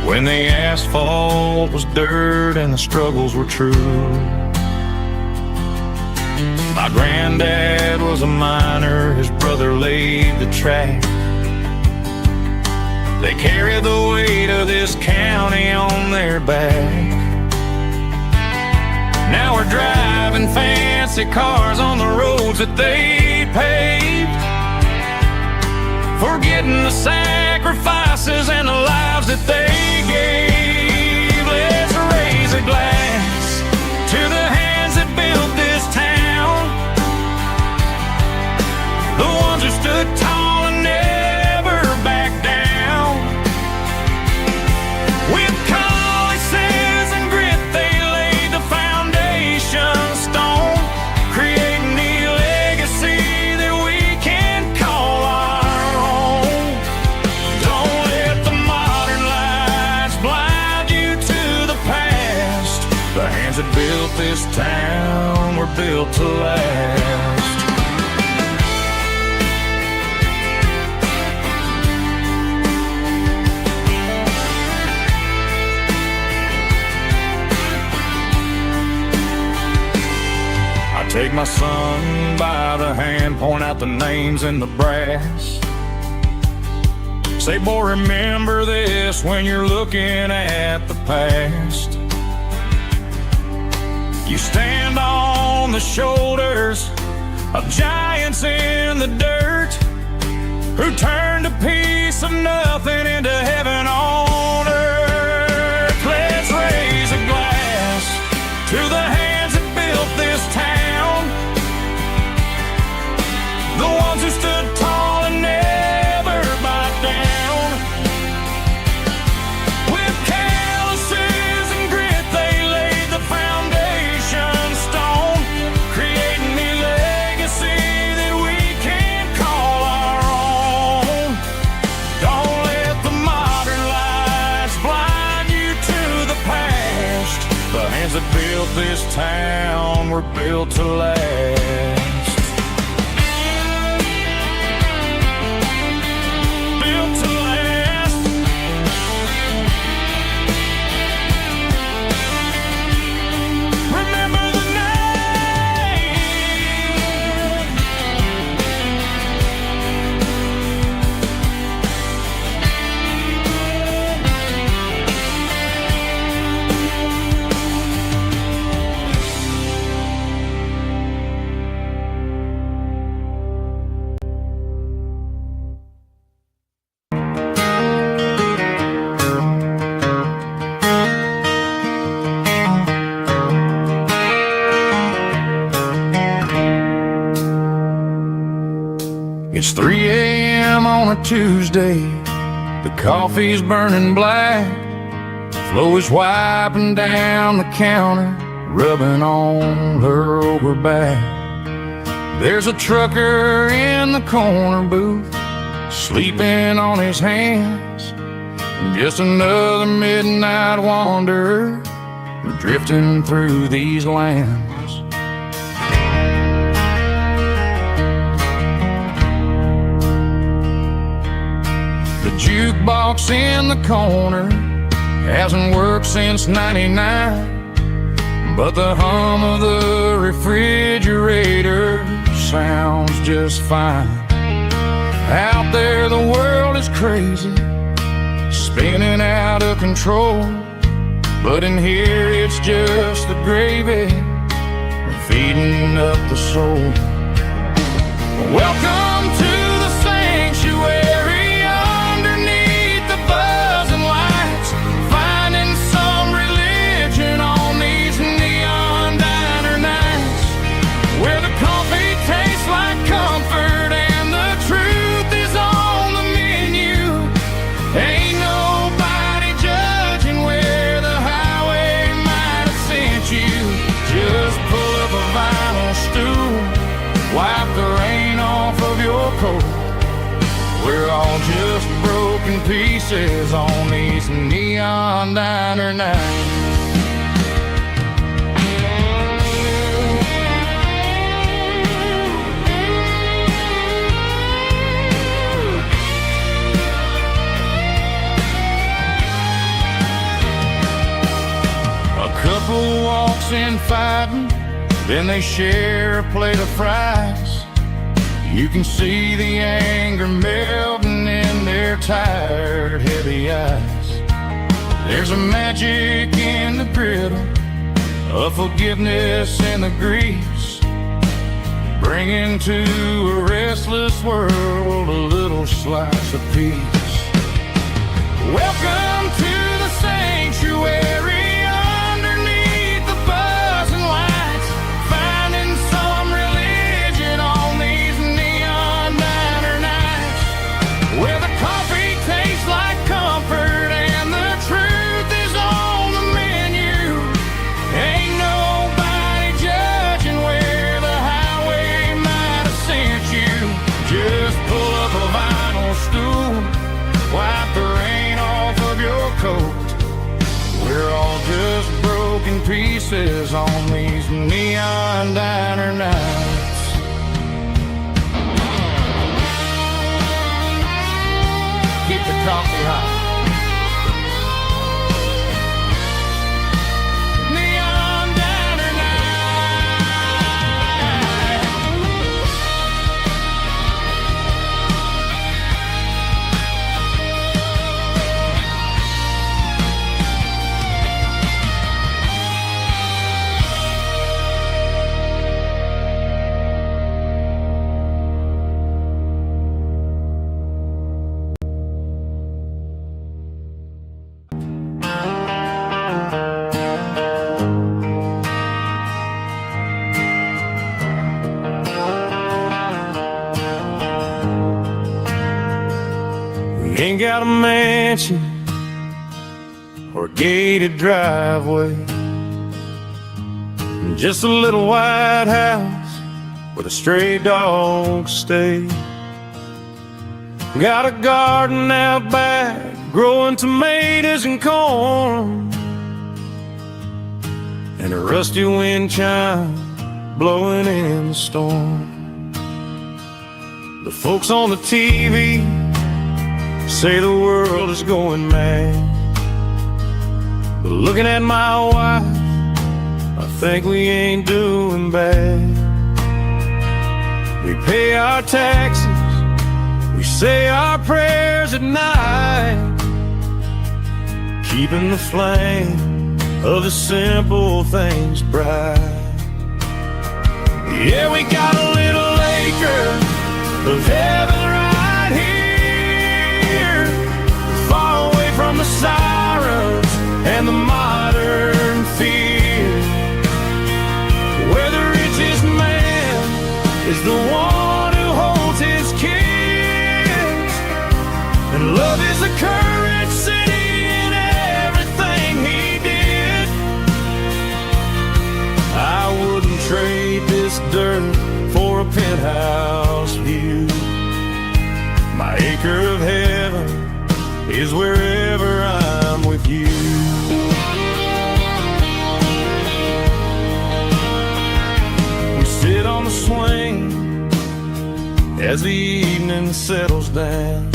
when the asphalt was dirt and the struggles were true. My granddad was a miner, his brother laid the track. They carried the weight of this county on their back. Now we're driving fancy cars on the roads that they paved, forgetting the sacrifices and the lives that they gave. Let's raise a glass to the hands that built this town, the ones who stood tall and never backed down. With calluses and grit, they laid the foundation stone, creating the legacy that we can call our own. Don't let the modern lights blind you to the past. The hands that built this town were built to last. Take my son by the hand, point out the names in the brass. Say, boy, remember this when you're looking at the past. You stand on the shoulders of giants in the dirt, who turned a piece of nothing into heaven on earth. Let's raise a glass to the hands that built this town, the ones who stood tall and never backed down. With calluses and grit, they laid the foundation stone, creating the legacy that we can call our own. Don't let the modern lights blind you to the past. The hands that built this town were built to last. It's 3 a.m. on a Tuesday, The coffee's burning black, Flo is wiping down the counter, rubbing on her over back. There's a trucker in the corner booth, sleeping on his hands. Just another midnight wanderer, drifting through these lands. The jukebox in the corner hasn't worked since '99, but the hum of the refrigerator sounds just fine. Out there the world is crazy, spinning out of control, but in here it's just the gravy feeding up the soul. Welcome to the sanctuary underneath the buzzing lights, finding some religion on these neon diner nights, where the coffee tastes like comfort and the truth is on the menu. Ain't nobody judging where the highway might have sent you. Just pull up a vinyl stool, wipe the rain off of your coat. We're all just broken pieces on these neon diner nights. A couple walks in fighting, then they share a plate of fries. You can see the anger melting in their tired, heavy eyes. There's a magic in the griddle, a forgiveness in the grease, bringing to a restless world a little slice of peace. Welcome to the sanctuary underneath the buzzing lights, finding some religion on these neon diner nights, where the coffee tastes like comfort and the truth is on the menu. Ain't nobody judging where the highway might have sent you. Just pull up a vinyl stool, wipe the rain off of your coat. We're all just broken pieces on these neon diner nights. Keep the coffee hot. Neon diner Ain't got a mansion or a gated driveway, just a little white house where the stray dogs stay. Got a garden out back, growing tomatoes and corn, and a rusty wind chime blowing in the storm. The folks on the TV say the world is going mad, but looking at my wife, I think we ain't doing bad. We pay our taxes, we say our prayers at night, keeping the flame of the simple things bright. Yeah, we got a little acre of heaven right here, far away from the sirens and the modern fear, where the richest man is the one who holds his kids, and love is a curse acre of heaven is wherever I'm with you. We sit on the swing as the evening settles down,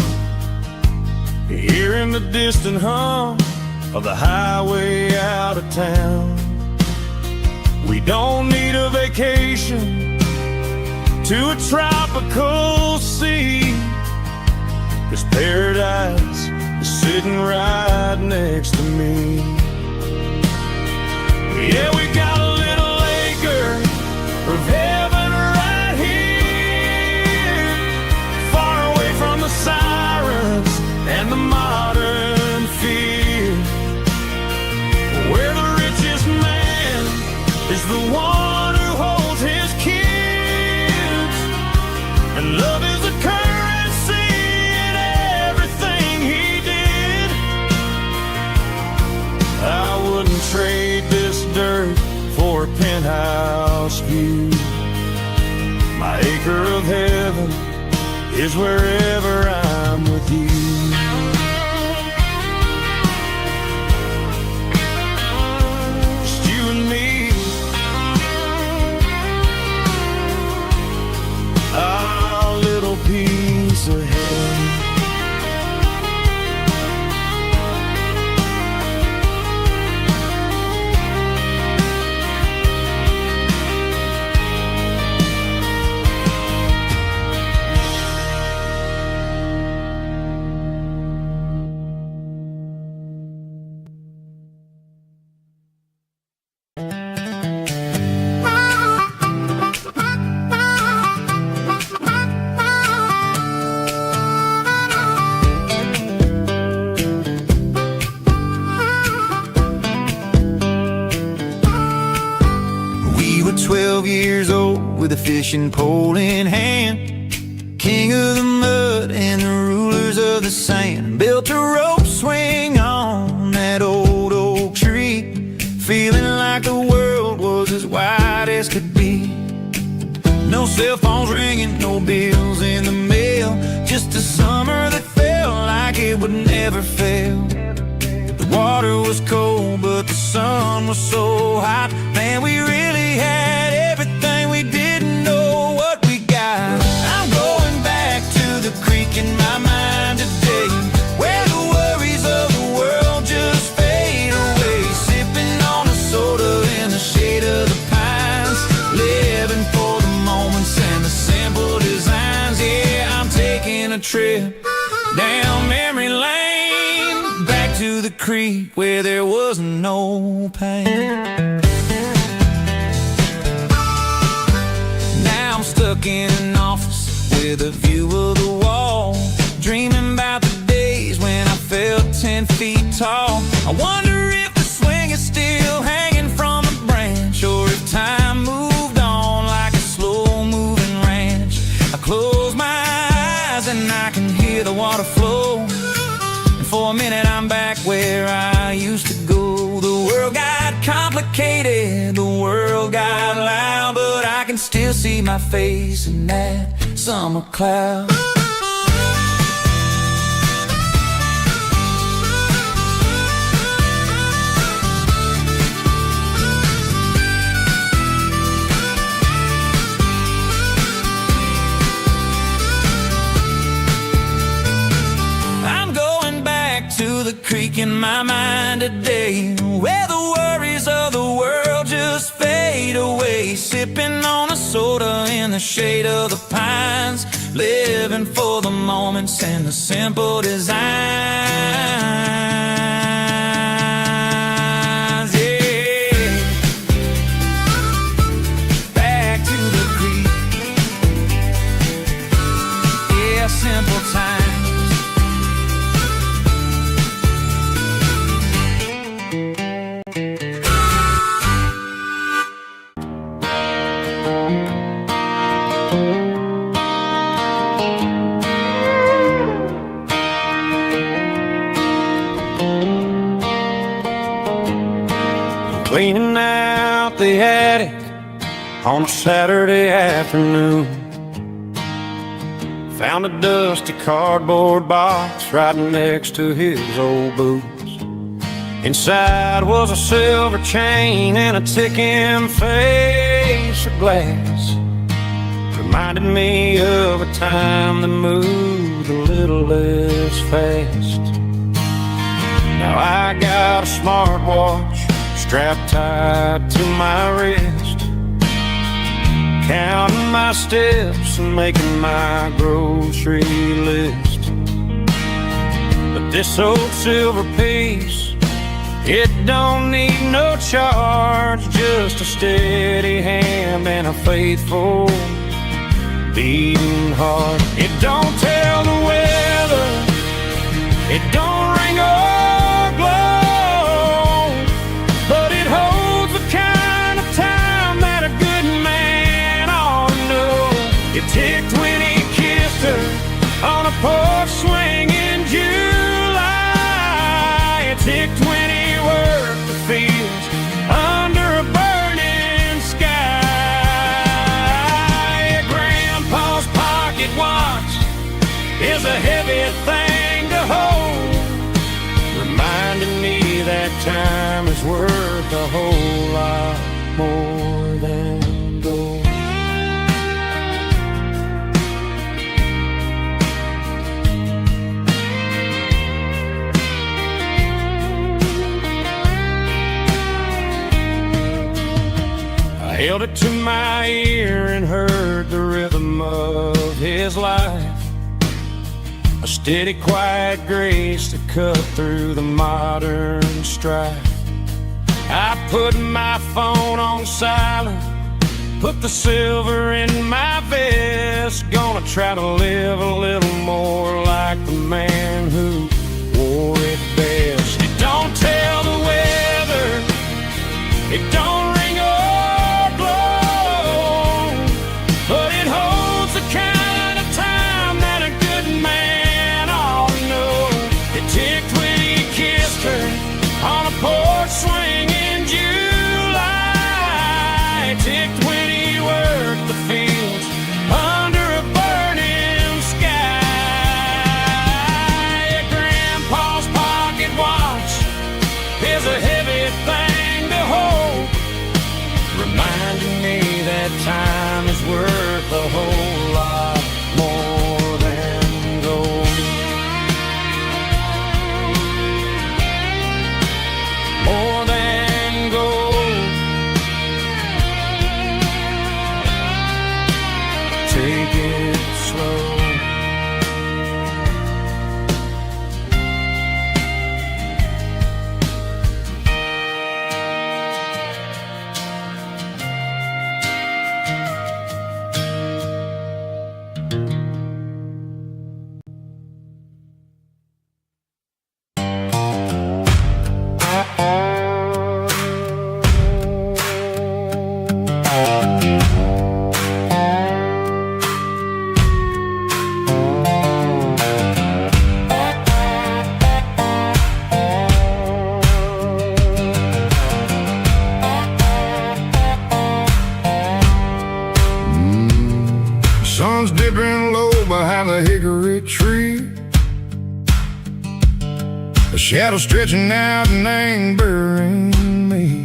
hearing the distant hum of the highway out of town. We don't need a vacation to a tropical sea, 'cause paradise is sitting right next to me. Yeah, we got a little acre of heaven right here, far away from the sirens and the modern fear, where the richest man is the one who holds his kids, and love is the currency in everything he did. I wouldn't trade this dirt for a penthouse view. My acre of heaven is wherever I'm with you. Just you and me, our little piece of heaven. We were 12 years old with a fishing pole in hand, king of the mud and the rulers of the sand. Built a rope swing on that old oak tree, feeling like the world was as wide as could be. No cell phones ringing, no bills in the mail, just a summer that felt like it would never fail. The water was cold, but the sun was so hot. Man, we really had everything, we didn't know what we got. I'm going back to the creek in my mind today, where the worries of the world just fade away. Sipping on a soda in the shade of the pines, living for the moments and the simple designs. Yeah, I'm taking a trip down memory lane, back to the creek where there was no pain. Now I'm stuck in an office with a view of the wall, dreaming about the days when I felt 10 feet tall. I wonder if the swing is still hanging from the branch, or if time moved on like a slow-moving ranch. I close my eyes and I can hear the water flow, and for a minute I'm back where I used to go. The world got complicated, the world got loud, but I can still see my face in that summer cloud. To the creek in my mind today, where the worries of the world just fade away. Sipping on a soda in the shade of the pines, living for the moments and the simple designs. Yeah, back to the creek. Yeah, simple times. Cleaning out the attic on a Saturday afternoon, Found a dusty cardboard box right next to his old boots. Inside was a silver chain and a ticking face of glass. Reminded me of a time that moved a little less fast. Now I got a smartwatch strapped tight to my wrist, counting my steps and making my grocery list. But this old silver piece, it don't need no charge, just a steady hand and a faithful beating heart. It don't tell the weather, it don't ring or glow, but it holds the kind of time that a good man ought to know. It ticked when he kissed her on a porch swing in July. It ticked when he worked the fields under a burning sky. Grandpa's pocket watch is a heavy thing to hold, reminding me that time is worth a whole lot more than gold. I held it to my ear and heard the rhythm of his life, a steady, quiet grace that cut through the modern strife. I put my phone on silent, put the silver in my vest. Gonna try to live a little more like the man who wore it best. It don't tell the weather, it don't ring or glow, but it holds the kind of time that a good man ought to know. It ticked when he kissed her on a porch swing in July. It ticked when he worked the fields under a burning sky. Grandpa's pocket watch is a heavy thing to hold, reminding me that time is worth a whole lot more than gold. More than gold. Take it slow. Sun's dipping low behind the hickory tree, a shadow stretching out and angering me.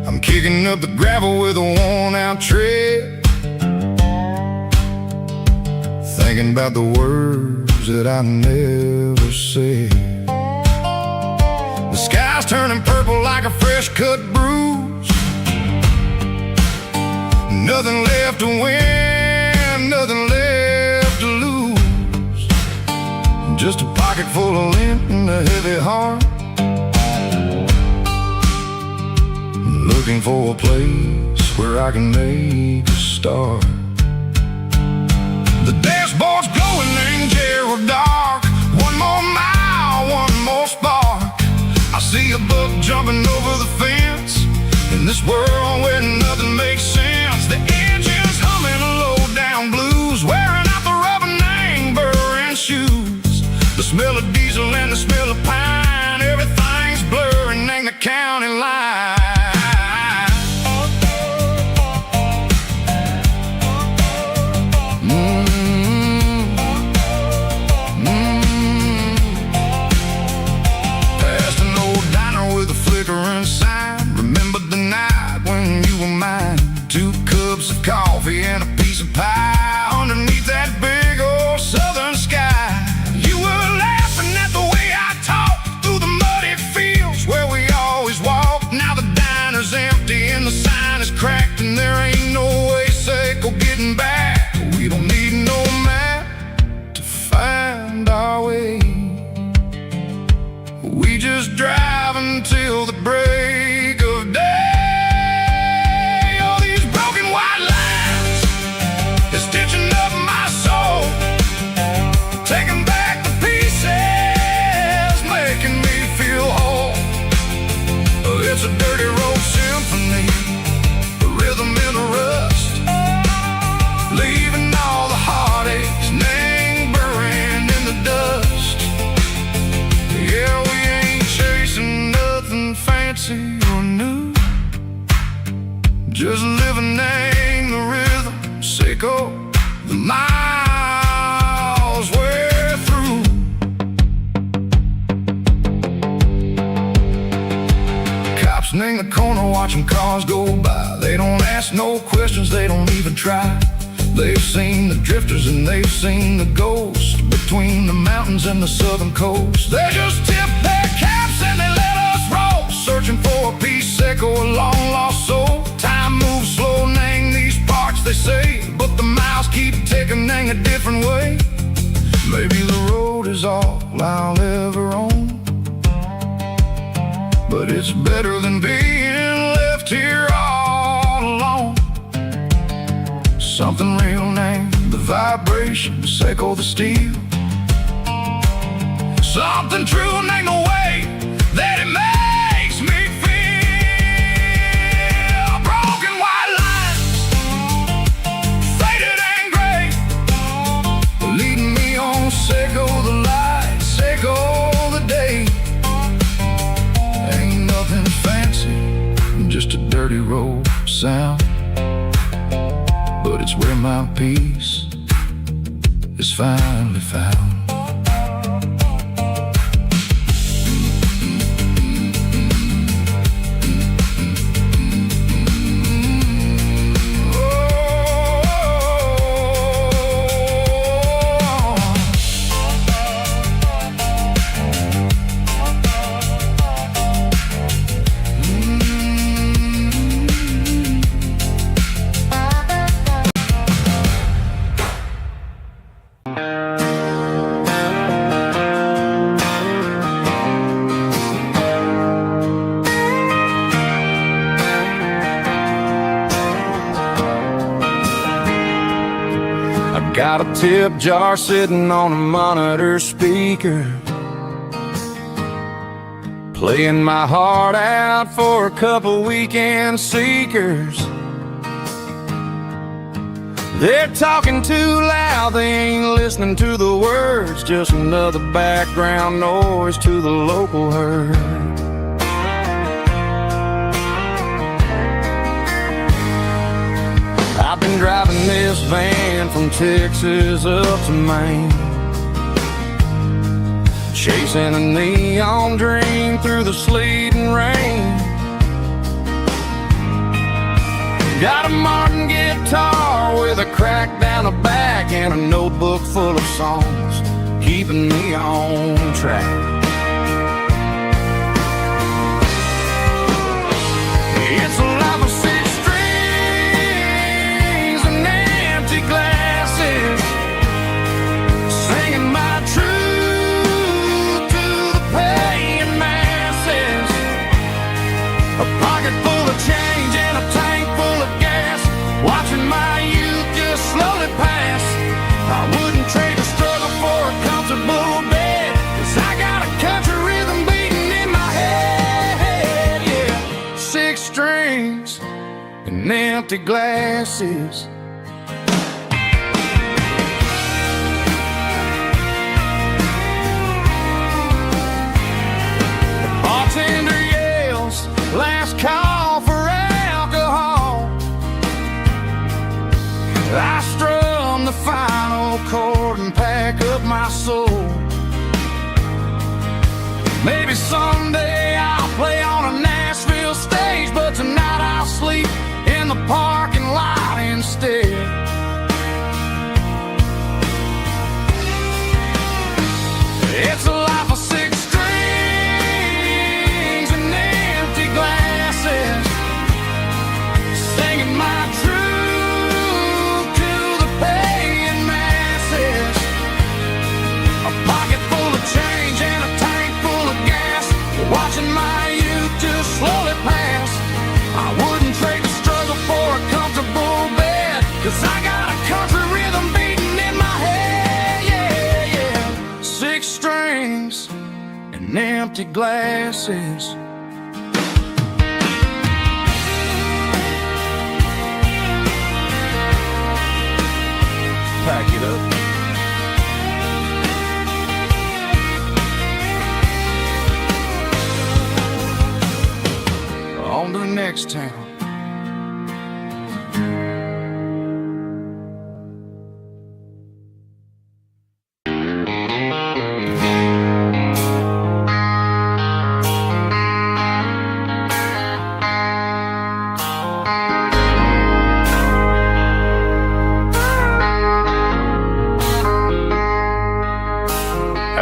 I'm kicking up the gravel with a worn-out tread, thinking about the words that I never said. The sky's turning purple like a fresh-cut bruise. Nothing left to win, nothing left to lose. Just a pocket full of lint and a heavy heart, looking for a place where I can make a start. The dashboard's glowing in Gerald dark. One more mile, one more spark. I see a buck jumping over the fence in this world where nothing makes sense. The engine's humming a low-down blues, wearing out the rubber name burring shoes. The smell of diesel and the smell of pine, everything's blurring in the county line. turning the corner, watching cars go by. They don't ask no questions, they don't even try. They've seen the drifters and they've seen the ghosts between the mountains and the southern coast. They just tip their caps and they let us roll, searching for a piece sick or a long-lost soul. Time moves slow, nang these parts, they say, but the miles keep ticking, nang a different way. Maybe the road is all I'll ever own, but it's better than being left here all alone. Something real named the vibration, echo the steel. Something true named the way that it makes me feel. Broken white lines, faded and gray, leading me on, echo the light, echo the day. Ain't nothing fancy, just a dirty road sound, but it's where my peace is finally found. Got a tip jar sitting on a monitor speaker, playing my heart out for a couple weekend seekers. They're talking too loud, they ain't listening to the words, just another background noise to the local herd. I've been driving this van from Texas up to Maine, chasing a neon dream through the sleet and rain. Got a Martin guitar with a crack down the back and a notebook full of songs, keeping me on track. It's a life of six strings and empty glasses, singing my truth to the paying masses. A pocket full of change and a tank full of gas, watching my youth just slowly pass. I wouldn't trade the struggle for a comfortable bed, 'cause I got a country rhythm beating in my head, yeah. Six strings and empty glasses. The bartender yells, last call for alcohol. I strum the final chord and pack up my soul. Maybe someday I'll play on a Nashville stage, but tonight I'll sleep in the parking lot instead. It's a life of six strings and empty glasses, singing my truth to the paying masses. A pocket full of change and a tank full of gas, watching my youth just slowly pass. I wouldn't trade the struggle for a comfortable bed, 'cause I got a country rhythm beating in my head, yeah, yeah. Six strings and empty glasses. Pack it up. On to the next town.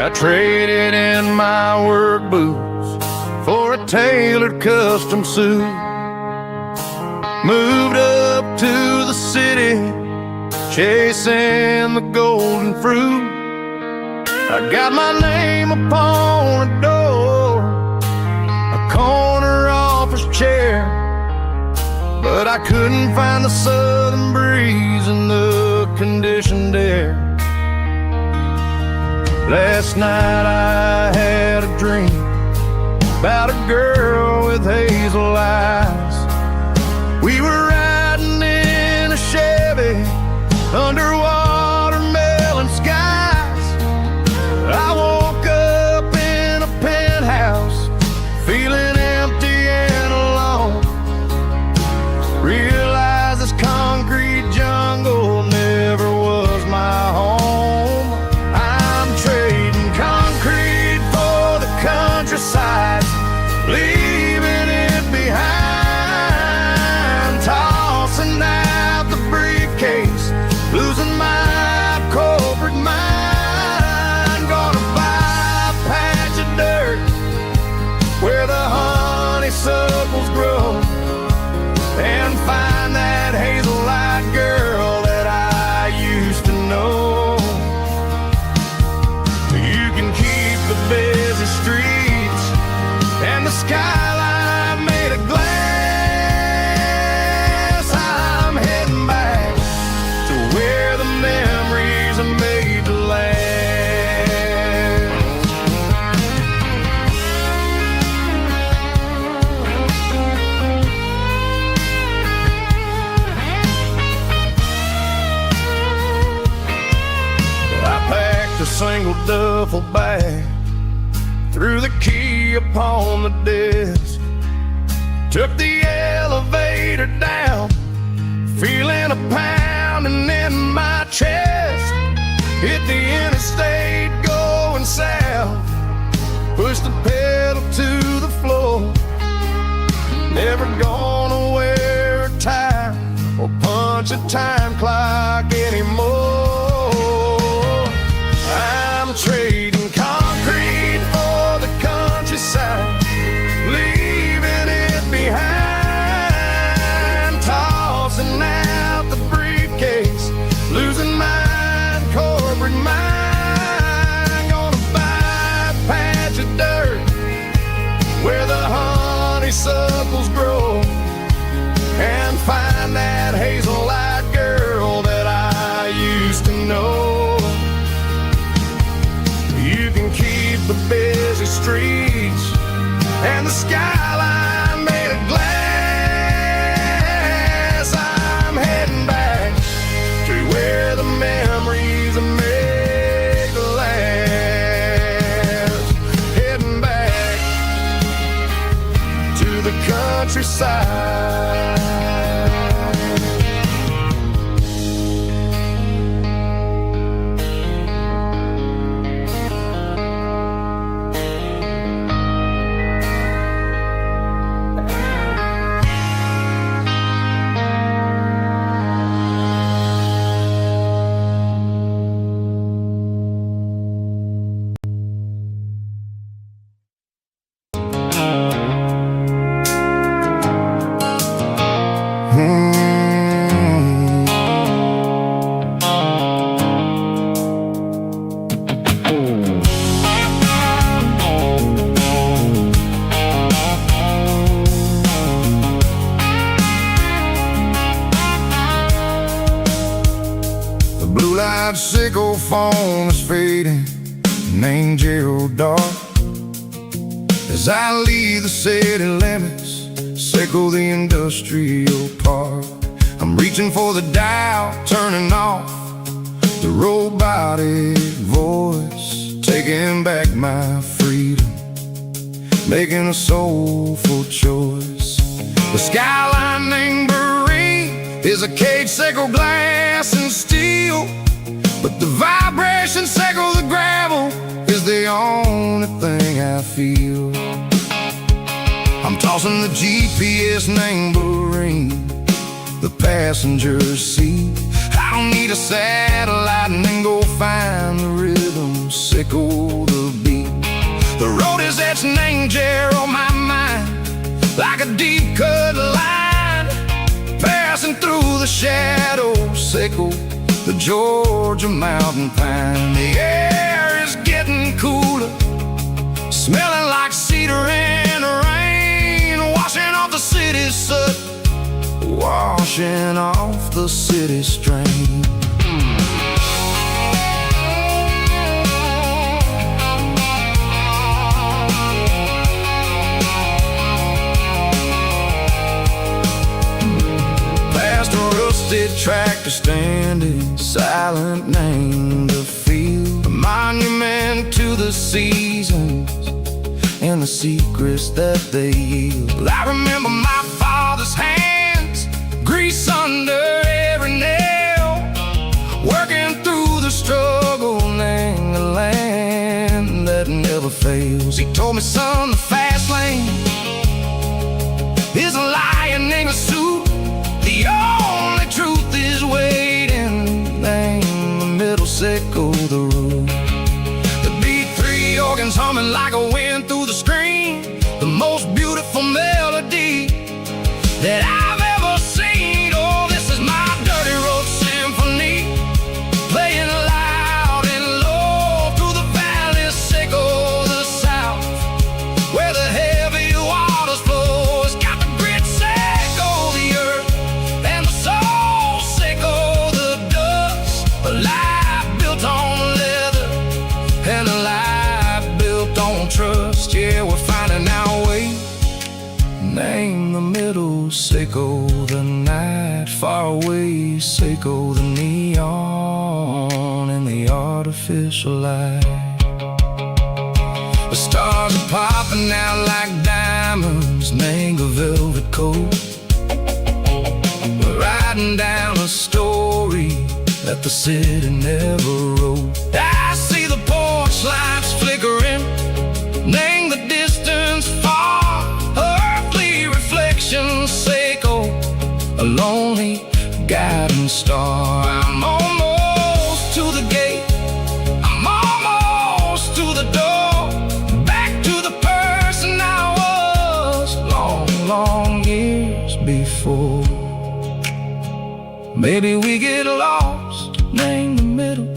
I traded in my work boots for a tailored custom suit. Moved up to the city, chasing the golden fruit. I got my name upon a door, a corner office chair, but I couldn't find the southern breeze in the conditioned air. Last night I had a dream about a girl with hazel eyes. We were riding in a Chevy under watermelon skies. I woke up in a penthouse, feeling empty and alone. Realized this concrete jungle never was my home. I'm trading concrete for the countryside, leaving it behind. Tossing out the briefcase, losing my corporate mind. Gonna buy a patch of dirt where the honeysuckles grow, and find that hazel-eyed girl that I used to know. You can keep the busy streets and the skyline made of glass. I'm heading back to where the memories are made to last. I packed a single duffel bag, threw the key upon the desk, took the elevator down, feeling a pounding in my chest. Hit the interstate going south, pushed the pedal to the floor. Never gonna wear a tie or punch a time clock anymore. I'm trading concrete for the countryside, leaving it behind. Tossing out the briefcase, losing my corporate mind. Gonna buy a patch of dirt where the honeysuckles grow, and find that hazel-eyed girl that I used to know. You can keep the busy streets and the skyline made of glass. I'm heading back to where the memories are made to last. Heading back to the countryside. Sickle phone is fading, named Gerald dark. As I leave the city limits, sickle the industrial park. I'm reaching for the dial, turning off the robotic voice, taking back my freedom, making a soulful choice. The skyline named Marine is a cage, sickle glass and steel, but the vibration sickle the gravel is the only thing I feel. I'm tossing the GPS named Marine, the passenger seat. I don't need a satellite and then go find the rhythm, sickle the shadow, Seco, the Georgia mountain pine. The air is getting cooler, smelling like cedar and rain, washing off the city's soot, washing off the city's strain. Past a rusted tractor standing silent, named a field, a monument to the seasons and the secrets that they yield. I remember my father's hands, grease under every nail, working through the struggle, laying the land that never fails. He told me, son, the fast lane is a lion in a suit. The only truth is waiting. Name the middle, Seco, the road. The beat, three organs humming like a wind through the screen, the most beautiful melody that I've ever seen. Oh, this is my dirty road symphony, playing loud and low through the valley, Seco, the south, where the heavy waters flow. It's got the grit, Seco, the earth, and the soul, Seco, the dust. A life built on leather and a life built on trust. Yeah, we're finding our way. Name the middle, Seco, the night far away, Seco, the neon and the artificial light. The stars are popping out like diamonds, mango velvet coat. We're riding down a story that the city never wrote. I see the porch lights flickering, name the distance far, earthly reflections, Seco, a lonely guiding star. I'm almost to the gate, I'm almost to the door, back to the person I was long, long years before. Maybe we get lost, name the middle,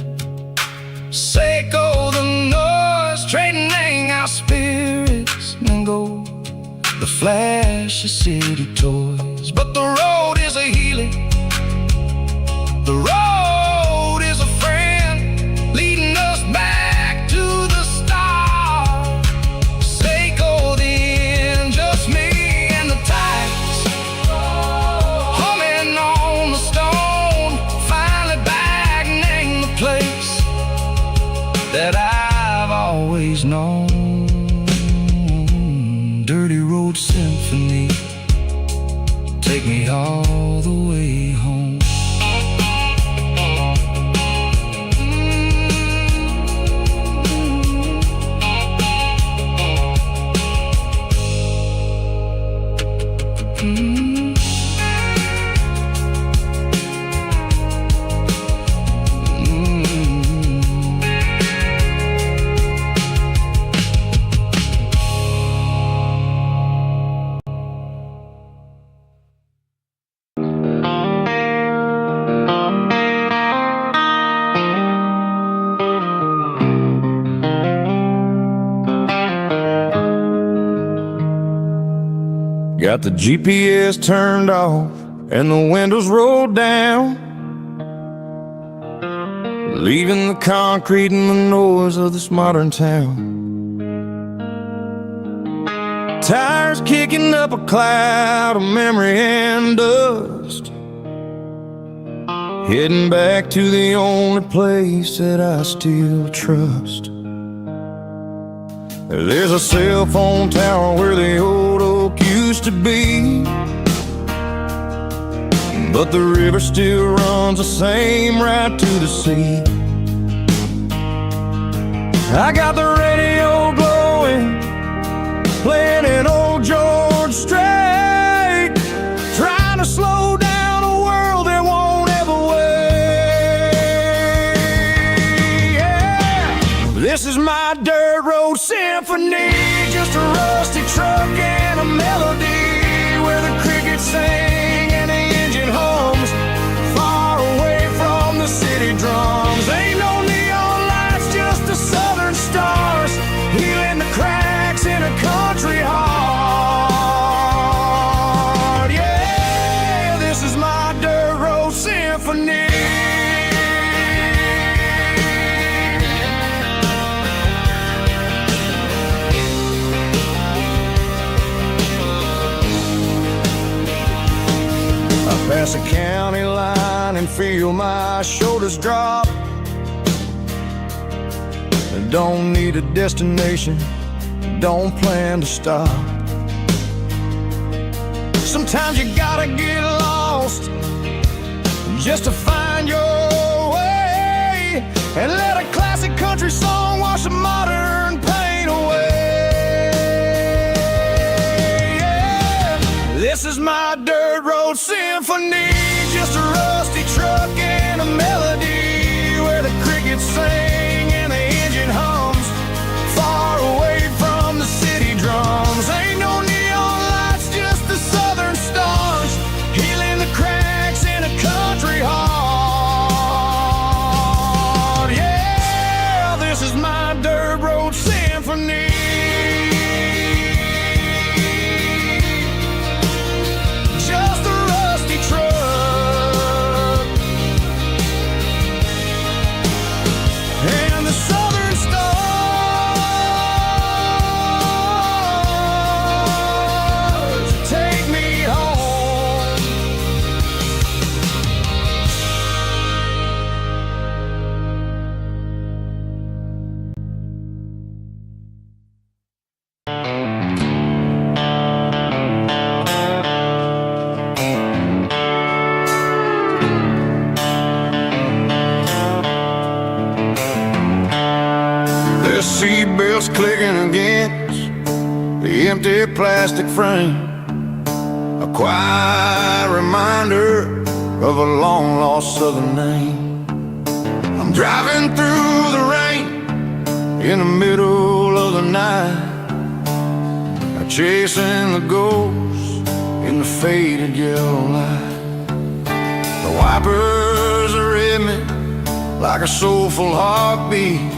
Seco, the noise, trading our spirits and gold, the flash of city toys. But the road is a healing, the road is a friend, leading us back to the start. Seco, the end, just me and the tides, humming on the stone, finally back, name the place that I've always known. Dirty road symphony, take me all the way home. Got the GPS turned off and the windows rolled down, leaving the concrete and the noise of this modern town. Tires kicking up a cloud of memory and dust, heading back to the only place that I still trust. There's a cell phone tower where the old oak used to be, but the river still runs the same right to the sea. I got the radio glowing, playing an old George Strait, trying to slow down a world that won't ever wait. Yeah. This is my dirt road symphony, just a rusty truck and a melody, where the crickets sing and the engine hums can feel my shoulders drop. I don't need a destination, don't plan to stop. Sometimes you gotta get lost just to find your way, and let a classic country song wash the modern pain away. Yeah. This is my dirt road symphony, just a rusty truck and a melody where the crickets sing and the engine hums, far away from the city drums. Ain't no neon lights, just the southern stars, healing the cracks in a country heart. Yeah, this is my dirt road symphony. Just a rusty truck and the southern stars take me home. The seatbelts clicking against the empty plastic frame, a quiet reminder of a long-lost southern name. I'm driving through the rain in the middle of the night, chasing the ghosts in the faded yellow light. The wipers are in me like a soulful heartbeat,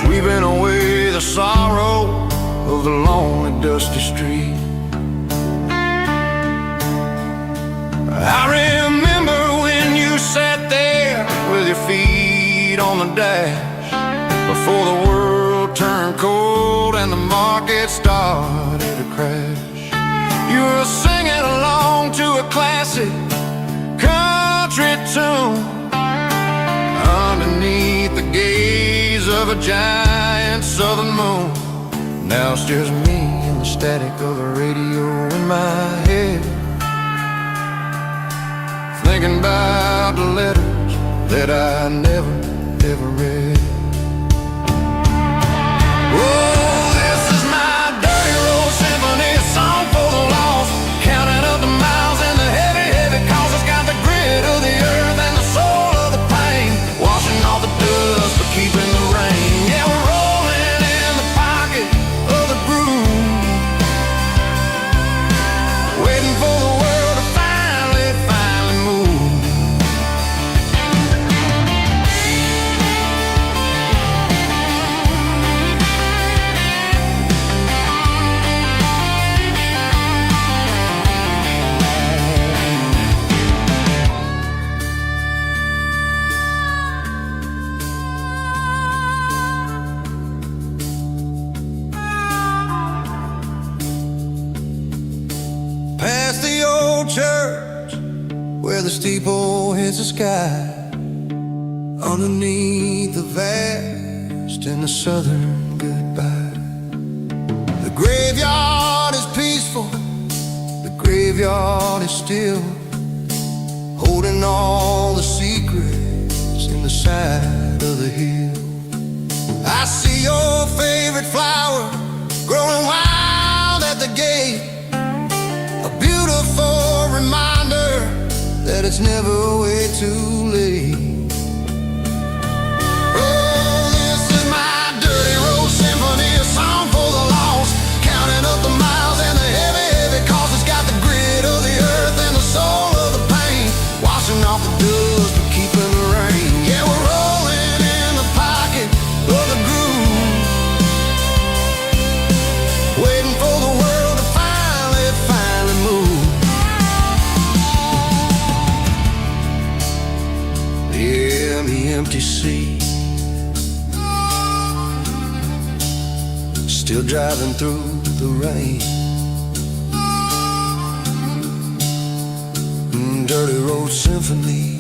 sweeping away the sorrow of the lonely dusty street. I remember when you sat there with your feet on the dash, before the world turned cold and the market started to crash. You were singing along to a classic country tune underneath the gaze of a giant southern moon. Now it's just me and the static of the radio in my head, thinking about the letters that I never, ever read. Oh, this is my dirty road symphony, a song for the lost, counting up the miles and the heavy, heavy calls. It's got the grit of the earth and the soul of the pain, washing off the dust but keeping the rain. Yeah, we're rolling in the pocket of the groove, waiting for the world to finally move. Past the old church where the steeple hits the sky, underneath the vast and the southern goodbye. The graveyard is peaceful, the graveyard is still, holding all the secrets in the side of the hill. I see your favorite flower growing wild at the gate, a beautiful reminder that it's never way too late. Oh, this is my dirty road symphony, a song for the lost, counting up the miles and the heavy, heavy calls. It's got the grit of the earth and the soul of the pain, washing off the dust but keeping the rain. Yeah, we're rolling in the pocket of the groove, waiting for the world to finally move. Yeah, the empty sea, still driving through the rain. and dirty road symphony.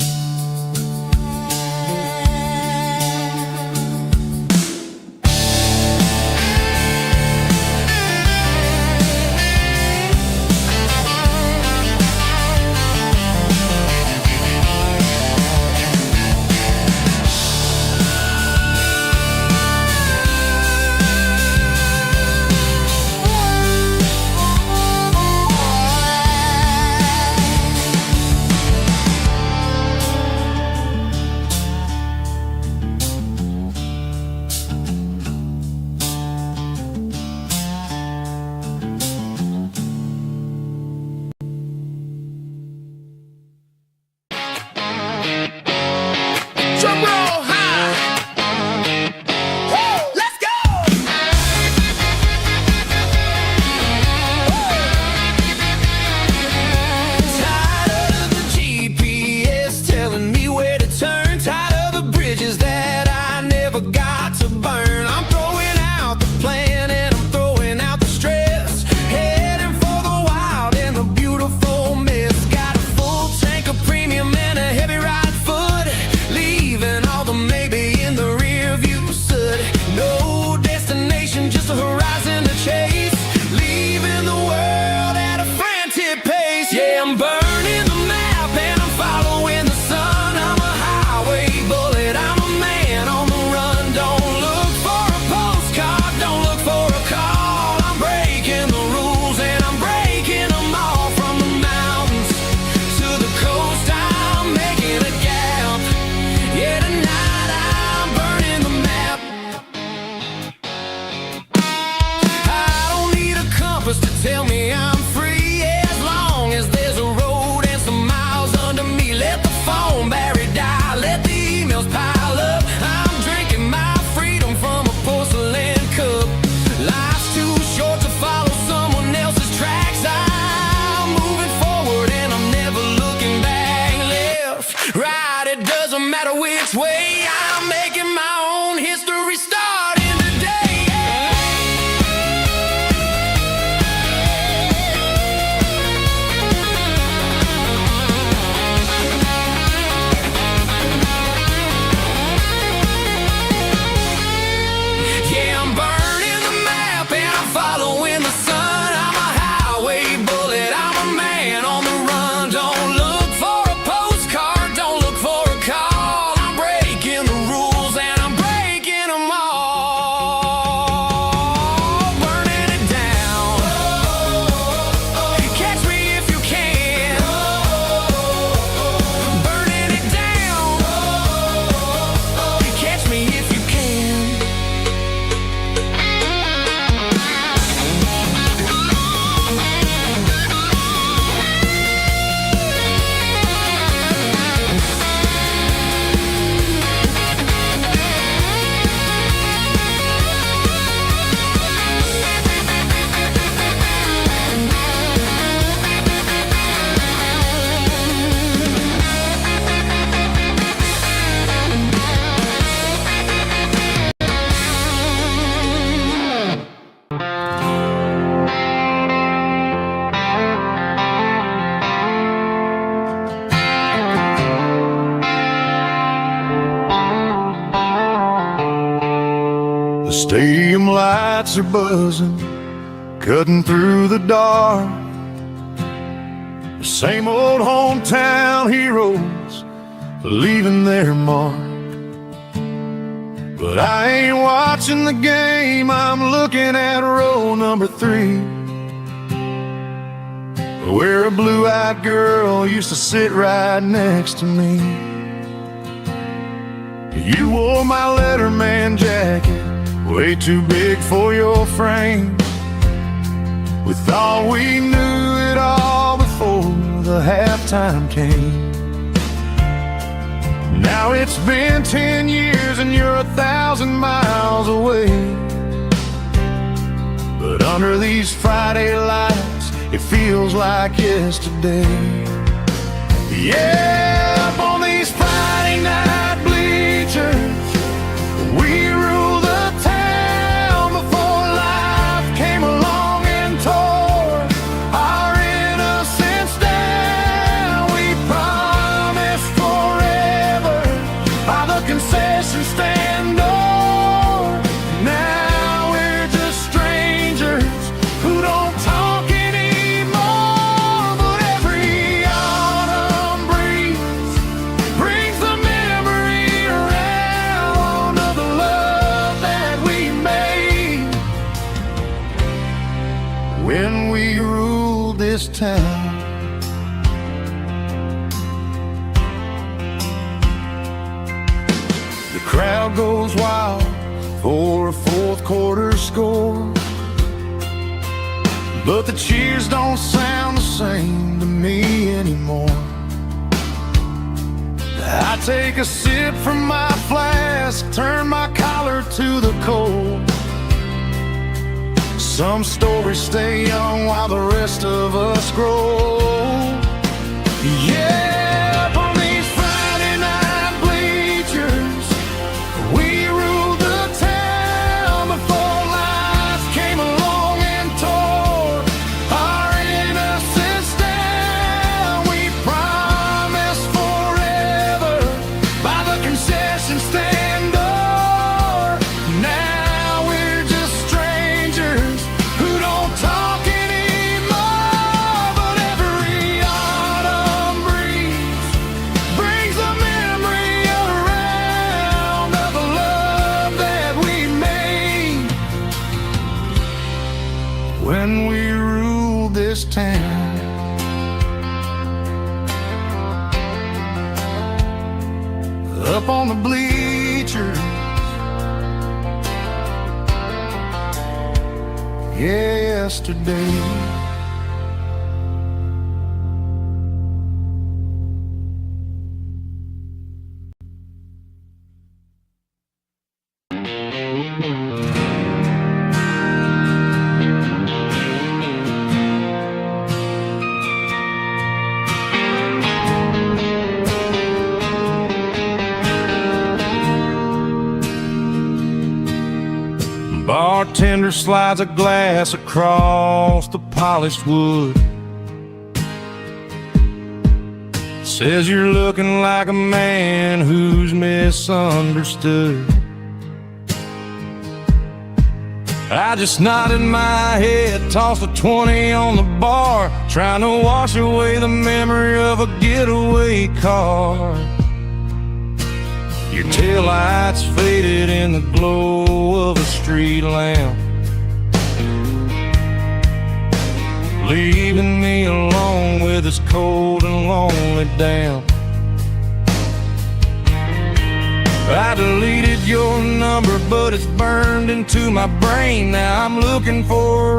Drum roll high. Woo, let's go. Tired of the GPS telling me where to turn. Tired of the bridges that I never got to burn. I'm throwing out the plan and I'm throwing out the stress. Heading for the wild and the beautiful mess. Got a full tank of premium and a heavy right foot. Leaving all the maybe in the rear view soot. No destination, just a horizon to chase. Leaving the world at a frantic pace. Yeah, I'm burning the map and I'm following the sun. I'm a highway bullet, I'm a man on the run. Don't look for a postcard, don't look for a call. I'm breaking the rules and I'm breaking them all. From the mountains to the coast, I'm making a gap. Yeah, tonight I'm burning the map. I don't need a compass to tell me I'm free. As long as there's a road and some miles under me. Let the phone battery die, let the emails pile up. I'm drinking my freedom from a porcelain cup. Life's too short to follow someone else's tracks. I'm moving forward and I'm never looking back. Left, right, it doesn't matter which way. I'm making my own history starting today. Yeah, I'm burning the map and I'm following the sun. I'm a highway bullet, I'm a man on the run. Don't look for a postcard, don't look for a call. I'm breaking the rules and I'm breaking them all. Burning it down. Catch me if you can. Burning it down. Catch me if you can. The stadium lights are buzzing, cutting through the dark. The same old hometown heroes leaving their mark. But I ain't watching the game, I'm looking at row number 3, where a blue-eyed girl used to sit right next to me. You wore my Letterman jacket, way too big for your frame. We thought we knew it all before the halftime came. Now it's been 10 years and you're 1,000 miles away. But under these Friday lights, it feels like yesterday. Yeah, up on these Friday night bleachers, we rule the town before life came along and tore our innocence down. We crowd goes wild for a fourth quarter score. But the cheers don't sound the same to me anymore. I take a sip from my flask, turn my collar to the cold. Some stories stay young while the rest of us grow. Yeah, up on these Friday night bleachers, we ruled the town before life came along and tore our innocence down. We promised forever by the concession stand door. Now we're just strangers who don't talk anymore. But every autumn breeze brings a memory around of the love that we made when we ruled this town. Up on the bleachers, yesterday. Bartender slides a glass across the polished wood. Says you're looking like a man who's misunderstood. I just nodded my head, tossed a 20 on the bar, trying to wash away the memory of a getaway car. Your taillights faded in the glow of a street lamp, leaving me alone with this cold and lonely damp. I deleted your number, but it's burned into my brain. Now I'm looking for